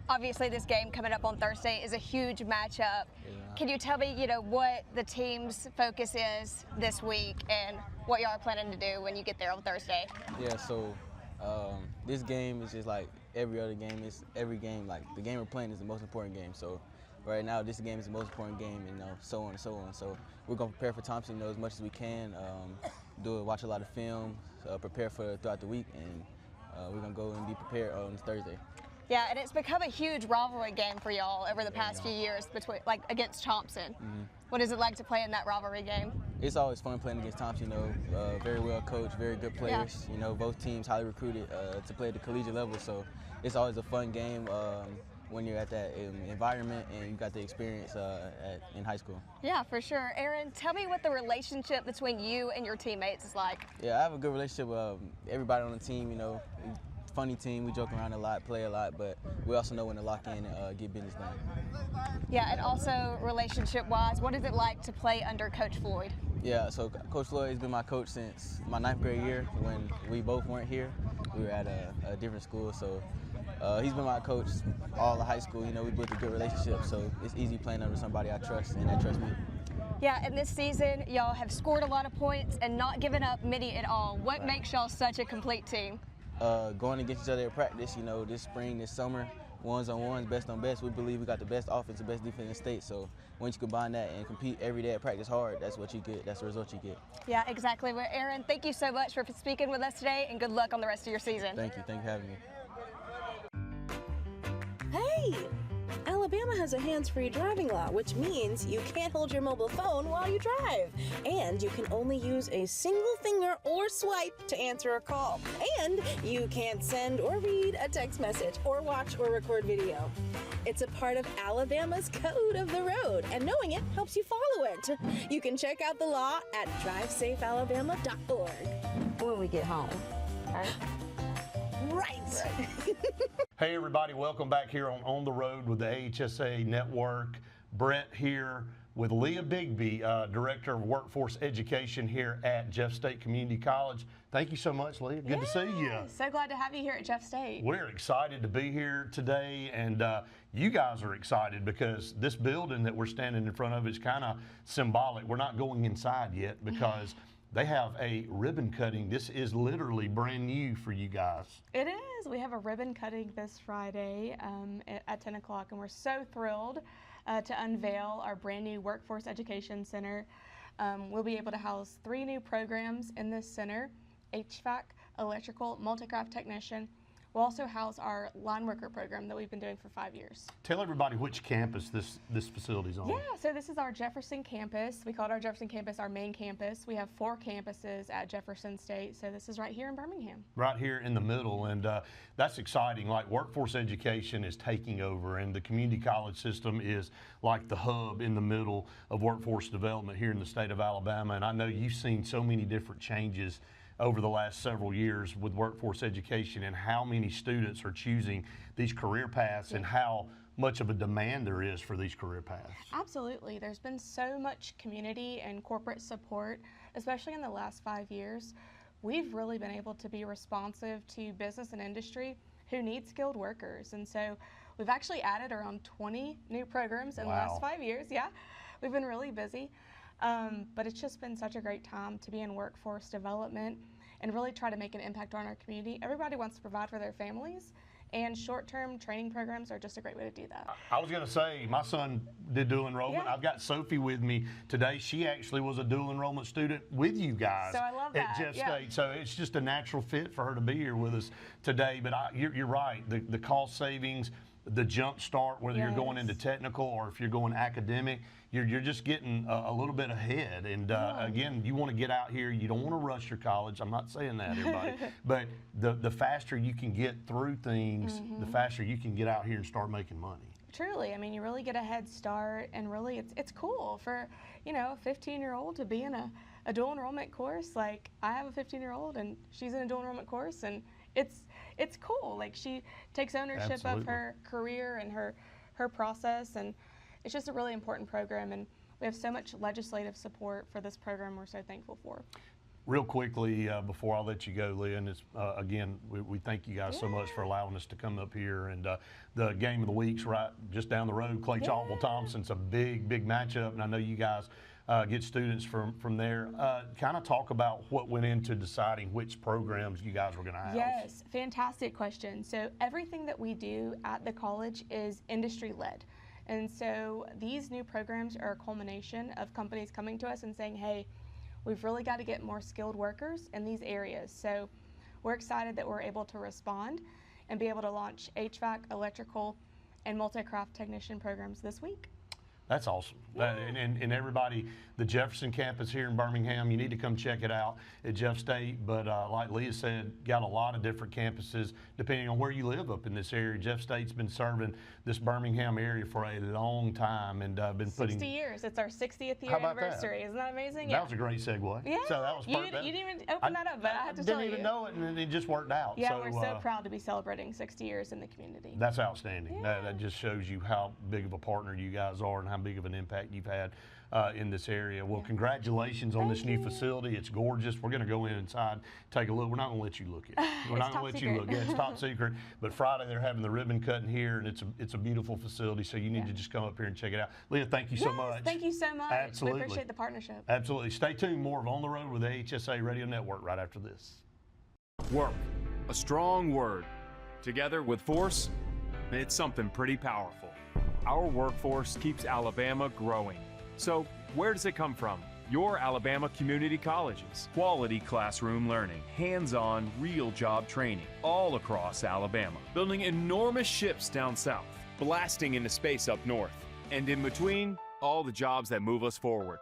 Obviously, this game coming up on Thursday is a huge matchup. Yeah. Can you tell me, you know, what the team's focus is this week and what y'all are planning to do when you get there on Thursday? Yeah, so this game is just like every other game. It's every game, like the game we're playing is the most important game. So right now, this game is the most important game, you know, so on and so on. So we're gonna prepare for Thompson, you know, as much as we can. Watch a lot of film, prepare for throughout the week, and we're gonna go and be prepared on Thursday. Yeah, and it's become a huge rivalry game for y'all over the past few years, against Thompson. Mm-hmm. What is it like to play in that rivalry game? It's always fun playing against Thompson. You know, very well coached, very good players. Yeah. You know, both teams highly recruited to play at the collegiate level, so it's always a fun game. when you're at that environment and you got the experience in high school. Yeah, for sure. Aaron, tell me what the relationship between you and your teammates is like. Yeah, I have a good relationship with everybody on the team. You know, funny team. We joke around a lot, play a lot, but we also know when to lock in and get business done. Yeah, and also relationship-wise, what is it like to play under Coach Floyd? Yeah, so Coach Floyd has been my coach since my 9th grade year when we both weren't here. We were at a different school, so he's been my coach all of high school. You know, we built a good relationship, so it's easy playing under somebody I trust and that trusts me. Yeah, and this season, y'all have scored a lot of points and not given up many at all. What makes y'all such a complete team? Going against each other at practice, you know, this spring, this summer, ones-on-ones, best on best. We believe we got the best offense, the best defense in the state. So once you combine that and compete every day at practice hard, that's what you get. That's the result you get. Yeah, exactly. Well, Aaron, thank you so much for speaking with us today, and good luck on the rest of your season. Thank you. Thank you for having me. Hey! Alabama has a hands-free driving law, which means you can't hold your mobile phone while you drive. And you can only use a single finger or swipe to answer a call. And you can't send or read a text message or watch or record video. It's a part of Alabama's Code of the Road, and knowing it helps you follow it. You can check out the law at drivesafealabama.org. When we get home. Right. Hey everybody, welcome back here on the Road with the AHSA Network. Brett here with Leah Bigby, Director of Workforce Education here at Jeff State Community College. Thank you so much, Leah. Good to see you. So glad to have you here at Jeff State. We're excited to be here today, and you guys are excited because this building that we're standing in front of is kind of symbolic. We're not going inside yet because they have a ribbon cutting. This is literally brand new for you guys. It is. We have a ribbon cutting this Friday at 10 o'clock, and we're so thrilled to unveil our brand new Workforce Education Center. We'll be able to house 3 new programs in this center: HVAC, electrical, multi-craft technician. We'll also house our line worker program that we've been doing for 5 years. Tell everybody which campus this facility's on. Yeah, so this is our Jefferson campus. We called our Jefferson campus our main campus. We have 4 campuses at Jefferson State, so this is right here in Birmingham. Right here in the middle, and that's exciting. Like, workforce education is taking over, and the community college system is like the hub in the middle of workforce development here in the state of Alabama. And I know you've seen so many different changes over the last several years with workforce education and how many students are choosing these career paths and how much of a demand there is for these career paths. Absolutely. There's been so much community and corporate support, especially in the last 5 years. We've really been able to be responsive to business and industry who need skilled workers. And so we've actually added around 20 new programs in the last 5 years. Yeah, we've been really busy. But it's just been such a great time to be in workforce development and really try to make an impact on our community. Everybody wants to provide for their families, and short-term training programs are just a great way to do that. I was going to say, my son did dual enrollment. Yeah. I've got Sophie with me today. She actually was a dual enrollment student with you guys So I love at that. Jeff Yeah. State. So it's just a natural fit for her to be here with us today. But you're right, the cost savings, the jump start, whether you're going into technical or if you're going academic, you're just getting a little bit ahead. And again, you want to get out here. You don't want to rush your college. I'm not saying that, everybody. But the faster you can get through things, the faster you can get out here and start making money. Truly, I mean, you really get a head start, and really it's cool for, you know, a 15-year-old to be in a dual enrollment course. Like, I have a 15-year-old, and she's in a dual enrollment course, and it's cool. Like, she takes ownership of her career and her process, and it's just a really important program, and we have so much legislative support for this program we're so thankful for. Real quickly, before I let you go, Leah, and it's, again, we thank you guys so much for allowing us to come up here. And the game of the week's right just down the road. Clay Chalkville Thompson's a big matchup, and I know you guys get students from there. Kind of talk about what went into deciding which programs you guys were going to have. Yes, fantastic question. So everything that we do at the college is industry-led. And so these new programs are a culmination of companies coming to us and saying, hey, we've really got to get more skilled workers in these areas. So we're excited that we're able to respond and be able to launch HVAC, electrical, and multi-craft technician programs this week. That's awesome. And everybody, the Jefferson campus here in Birmingham, you need to come check it out at Jeff State. But like Leah said, got a lot of different campuses depending on where you live up in this area. Jeff State's been serving this Birmingham area for a long time and been putting 60 years. It's our 60th year anniversary. Isn't that amazing? That was a great segue. Yeah. So that was perfect. You didn't even open that up, but I had to tell you. Didn't even know it, and it just worked out. Yeah, we're so proud to be celebrating 60 years in the community. That's outstanding. That just shows you how big of a partner you guys are and how big of an impact you've had in this area. Well, congratulations on this new facility. It's gorgeous. We're going to go inside, take a look. We're not going to let you look at it. We're not going to let you look. Yeah, it's top secret. But Friday they're having the ribbon cutting here, and it's a beautiful facility. So you need to just come up here and check it out. Leah, thank you so much. Thank you so much. Absolutely. We appreciate the partnership. Absolutely. Stay tuned. More of On the Road with the HSA Radio Network right after this. Work, a strong word. Together with force, it's something pretty powerful. Our workforce keeps Alabama growing. So where does it come from? Your Alabama community colleges. Quality classroom learning, hands-on, real job training, all across Alabama. Building enormous ships down south, blasting into space up north. And in between, all the jobs that move us forward.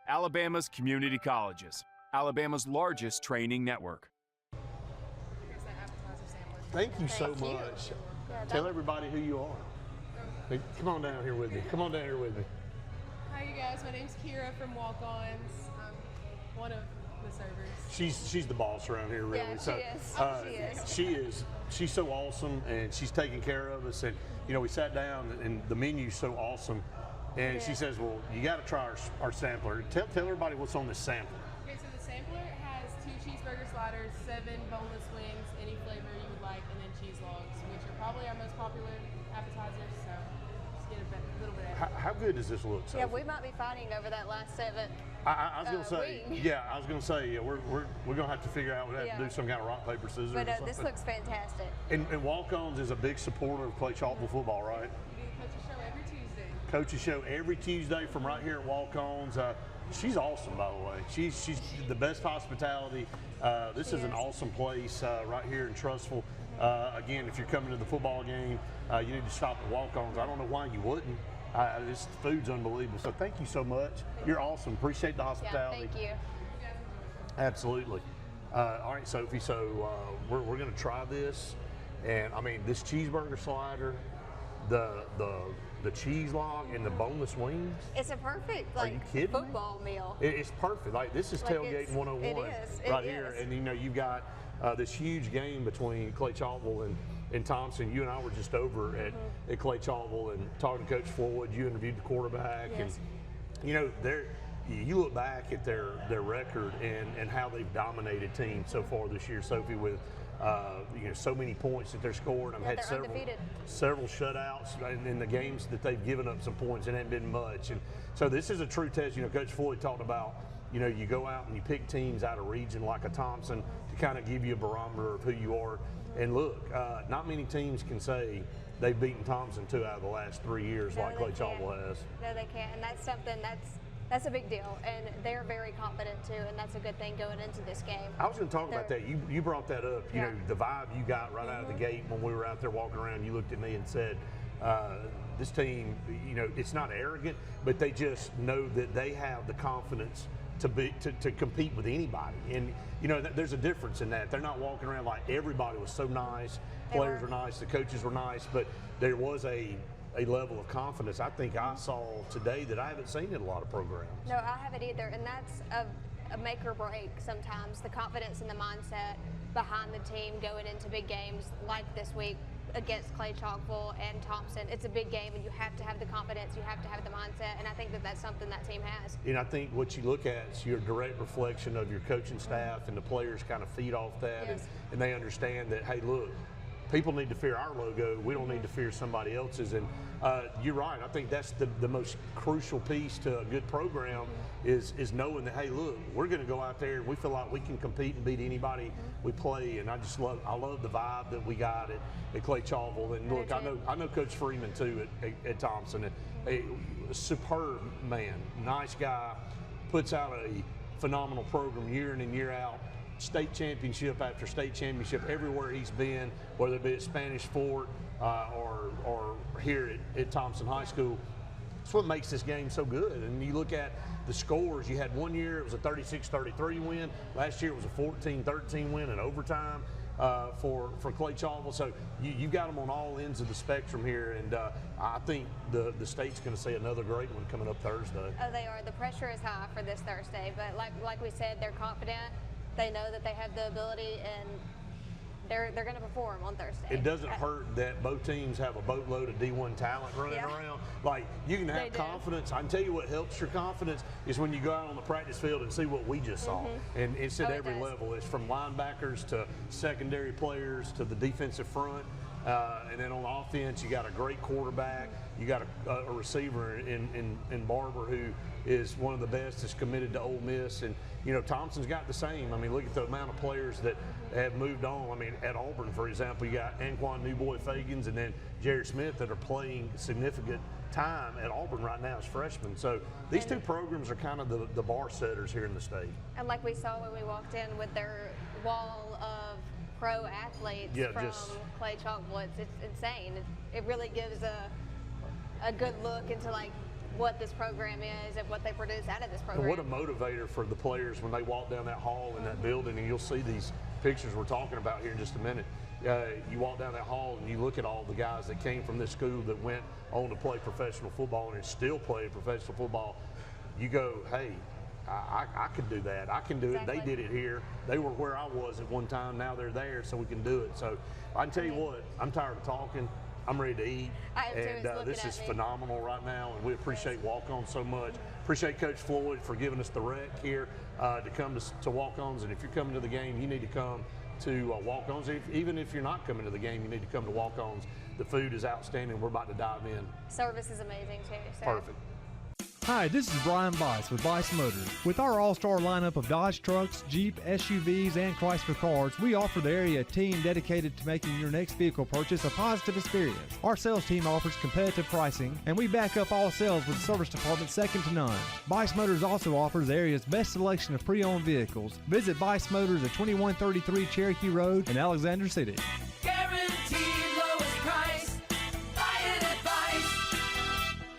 Alabama's community colleges. Alabama's largest training network. Thank you so much. Tell everybody who you are. Hey, come on down here with me. Come on down here with me. Hi, you guys. My name's Kira from Walk-Ons. I'm one of the servers. She's the boss around here, really. Yeah, so, she is. She's so awesome, and she's taking care of us. And you know, we sat down, and the menu's so awesome. And she says, "Well, you got to try our sampler. Tell everybody what's on this sampler." Okay, so the sampler has 2 cheeseburger sliders, 7 boneless wings, any flavor you would like, and then cheese logs, which are probably our most popular appetizers. So just get a little bit of How good does this look, Sophie? Yeah, we might be fighting over that last 7. I was going to say, we're going to have to figure out, we have to do some kind of rock, paper, scissors. But or something. this looks fantastic. And Walk-Ons is a big supporter of Clay Chalkville football, right? We do Coach's Show every Tuesday. Coach's Show every Tuesday from right here at Walk-Ons. She's awesome, by the way. She's the best hospitality. This is an awesome place right here in Trussville. Again, if you're coming to the football game, you need to stop at Walk-Ons. I don't know why you wouldn't. This food's unbelievable. So thank you so much. You're awesome. Appreciate the hospitality. Yeah, thank you. Absolutely. All right, Sophie. So we're going to try this, and I mean this cheeseburger slider, the cheese log, and the boneless wings. It's a perfect Are you kidding football meal. It's perfect. Like this is tailgating 101 right here, and you know you've got this huge game between Clay Chalkville and Thompson. You and I were just over at Clay Chalkville and talking to Coach Floyd. You interviewed the quarterback, and you know you look back at their record and how they've dominated teams so far this year, Sophie, with so many points that they're scoring. I've had several shutouts in the games that they've given up some points. It hasn't been much, and so this is a true test. You know, Coach Floyd talked about. You know, you go out and you pick teams out of region like a Thompson to kind of give you a barometer of who you are. And look, not many teams can say they've beaten Thompson 2 out of the last 3 years like Clay Chalkville has. No, they can't, and that's something that's a big deal, and they're very confident too, and that's a good thing going into this game. I was going to talk about that. You brought that up. You know, the vibe you got right out of the gate when we were out there walking around. You looked at me and said, "This team, you know, it's not arrogant, but they just know that they have the confidence." To compete with anybody, and you know there's a difference in that. They're not walking around like everybody was so nice, players were nice, the coaches were nice, but there was a level of confidence I think I saw today that I haven't seen in a lot of programs. No, I haven't either, and that's a make or break sometimes, the confidence and the mindset behind the team going into big games like this week against Clay Chalkville and Thompson. It's a big game, and you have to have the confidence, you have to have the mindset, and I think that that's something that team has. And I think what you look at is your direct reflection of your coaching staff, and the players kind of feed off that, and they understand that, hey, look, people need to fear our logo. We don't need to fear somebody else's. And you're right. I think that's the most crucial piece to a good program is knowing that, hey, look, we're going to go out there and we feel like we can compete and beat anybody we play. And I love the vibe that we got at Clay Chalkville. And look, I know Coach Freeman too at Thompson. A superb man, nice guy, puts out a phenomenal program year in and year out. State championship after state championship everywhere he's been, whether it be at Spanish Fort or here at Thompson High School. That's what makes this game so good. And you look at the scores, you had one year it was a 36-33 win. Last year it was a 14-13 win in overtime for Clay Chalville. So you got them on all ends of the spectrum here, and I think the state's going to see another great one coming up Thursday. Oh, they are. The pressure is high for this Thursday, but like we said, they're confident. They know that they have the ability, and they're going to perform on Thursday. It doesn't hurt that both teams have a boatload of D1 talent running around. Like, you can have confidence. I can tell you what helps your confidence is when you go out on the practice field and see what we just saw. And it's at every level. It's from linebackers to secondary players to the defensive front. And then on offense, you got a great quarterback. You got a receiver in Barber who is one of the best that's committed to Ole Miss. And, you know, Thompson's got the same. I mean, look at the amount of players that have moved on. I mean, at Auburn, for example, you got Anquan Newboy Fagans and then Jared Smith that are playing significant time at Auburn right now as freshmen. So these two programs are kind of the bar setters here in the state. And like we saw when we walked in with their wall of pro athletes from Clay Chalville, it's insane. It really gives a good look into like what this program is and what they produce out of this program. And what a motivator for the players when they walk down that hall in that building, and you'll see these pictures we're talking about here in just a minute. You walk down that hall and you look at all the guys that came from this school that went on to play professional football and still play professional football. You go, hey, I could do that. I can do it. They did it here. They were where I was at one time. Now they're there, so we can do it. So I can tell you what, I'm tired of talking. I'm ready to eat. And this is phenomenal right now, and we appreciate Walk-On so much. Appreciate Coach Floyd for giving us the rec here to come to Walk-Ons. And if you're coming to the game, you need to come to Walk-Ons. Even if you're not coming to the game, you need to come to Walk-Ons. The food is outstanding. We're about to dive in. Service is amazing too. So. Perfect. Hi, this is Brian Bice with Bice Motors. With our all-star lineup of Dodge trucks, Jeep, SUVs, and Chrysler cars, we offer the area a team dedicated to making your next vehicle purchase a positive experience. Our sales team offers competitive pricing, and we back up all sales with a service department second to none. Bice Motors also offers the area's best selection of pre-owned vehicles. Visit Bice Motors at 2133 Cherokee Road in Alexander City. Guaranteed lowest price. Buy it at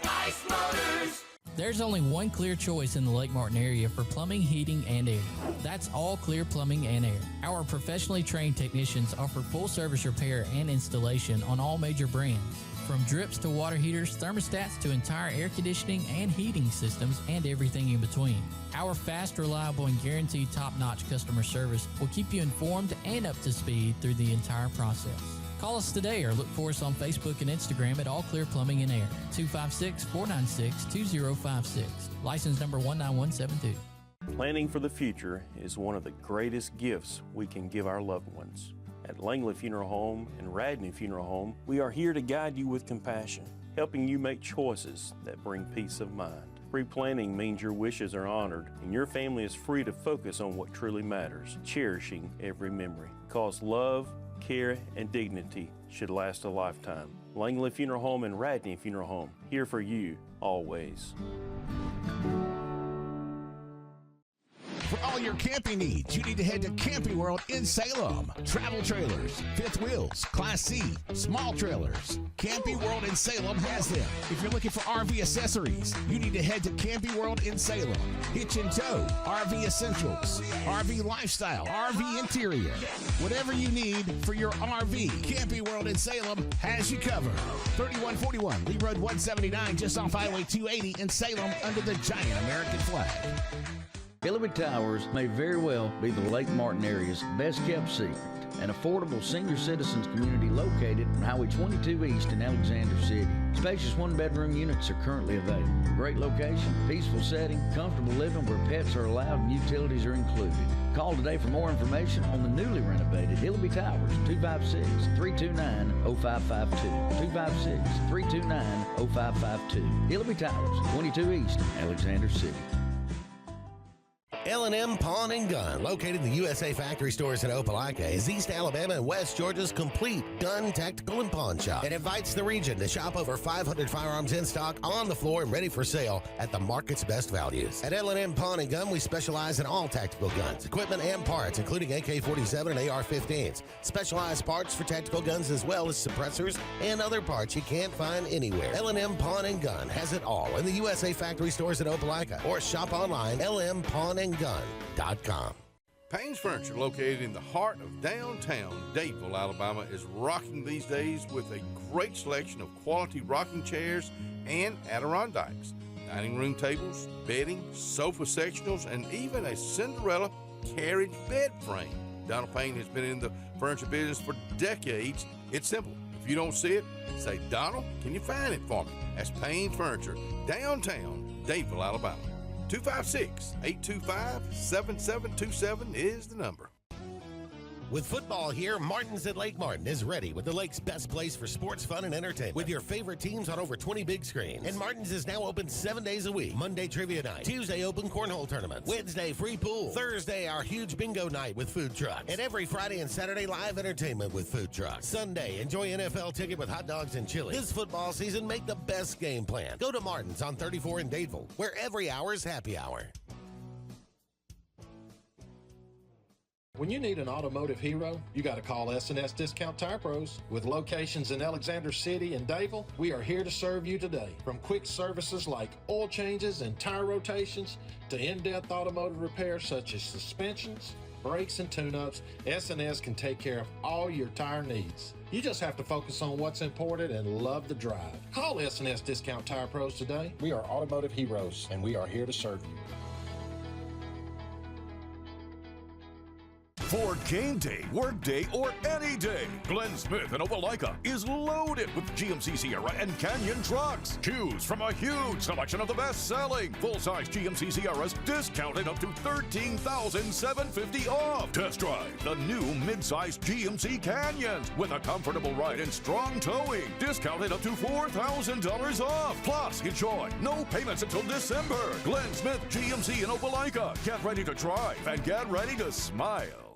Bice Motors. There's only one clear choice in the Lake Martin area for plumbing, heating, and air. That's All Clear Plumbing and Air. Our professionally trained technicians offer full service repair and installation on all major brands. From drips to water heaters, thermostats to entire air conditioning and heating systems, and everything in between. Our fast, reliable, and guaranteed top-notch customer service will keep you informed and up to speed through the entire process. Call us today or look for us on Facebook and Instagram at All Clear Plumbing and Air, 256-496-2056. License number 19172. Planning for the future is one of the greatest gifts we can give our loved ones. At Langley Funeral Home and Radney Funeral Home, we are here to guide you with compassion, helping you make choices that bring peace of mind. Pre-planning means your wishes are honored and your family is free to focus on what truly matters, cherishing every memory. Because love, care, and dignity should last a lifetime. Langley Funeral Home and Radney Funeral Home, here for you, always. For all your camping needs, you need to head to Camping World in Salem. Travel trailers, fifth wheels, Class C, small trailers. Camping World in Salem has them. If you're looking for RV accessories, you need to head to Camping World in Salem. Hitch and tow, RV essentials, RV lifestyle, RV interior. Whatever you need for your RV, Camping World in Salem has you covered. 3141 Lee Road 179, just off Highway 280 in Salem under the giant American flag. Hillary Towers may very well be the Lake Martin area's best kept secret. An affordable senior citizens community located on Highway 22 East in Alexander City. Spacious one-bedroom units are currently available. Great location, peaceful setting, comfortable living where pets are allowed and utilities are included. Call today for more information on the newly renovated Hillary Towers, 256-329-0552. 256-329-0552. Hillary Towers, 22 East, Alexander City. L&M Pawn and Gun, located in the USA Factory Stores in Opelika, is East Alabama and West Georgia's complete gun, tactical, and pawn shop. It invites the region to shop over 500 firearms in stock, on the floor, and ready for sale at the market's best values. At L&M Pawn and Gun, we specialize in all tactical guns, equipment, and parts, including AK-47 and AR-15s. Specialized parts for tactical guns as well as suppressors and other parts you can't find anywhere. L&M Pawn and Gun has it all in the USA Factory Stores in Opelika, or shop online lmpawnandgun.com. Payne's Furniture, located in the heart of downtown Dadeville, Alabama, is rocking these days with a great selection of quality rocking chairs and Adirondacks, dining room tables, bedding, sofa sectionals, and even a Cinderella carriage bed frame. Donald Payne has been in the furniture business for decades. It's simple. If you don't see it, say, Donald, can you find it for me? That's Payne's Furniture, downtown Dadeville, Alabama. 256-825-7727 is the number. With football here, Martin's at Lake Martin is ready with the lake's best place for sports, fun, and entertainment. With your favorite teams on over 20 big screens. And Martin's is now open 7 days a week. Monday, trivia night. Tuesday, open cornhole tournaments. Wednesday, free pool. Thursday, our huge bingo night with food trucks. And every Friday and Saturday, live entertainment with food trucks. Sunday, enjoy NFL ticket with hot dogs and chili. This football season, make the best game plan. Go to Martin's on 34 in Dadeville, where every hour is happy hour. When you need an automotive hero, you got to call S&S Discount Tire Pros. With locations in Alexander City and Dadeville, we are here to serve you today. From quick services like oil changes and tire rotations to in-depth automotive repairs such as suspensions, brakes, and tune-ups, S&S can take care of all your tire needs. You just have to focus on what's important and love the drive. Call S&S Discount Tire Pros today. We are automotive heroes, and we are here to serve you. For game day, work day, or any day, Glenn Smith in Opelika is loaded with GMC Sierra and Canyon trucks. Choose from a huge selection of the best-selling full-size GMC Sierras, discounted up to $13,750 off. Test drive the new mid-size GMC Canyons with a comfortable ride and strong towing, discounted up to $4,000 off. Plus, enjoy no payments until December. Glenn Smith GMC in Opelika. Get ready to drive and get ready to smile.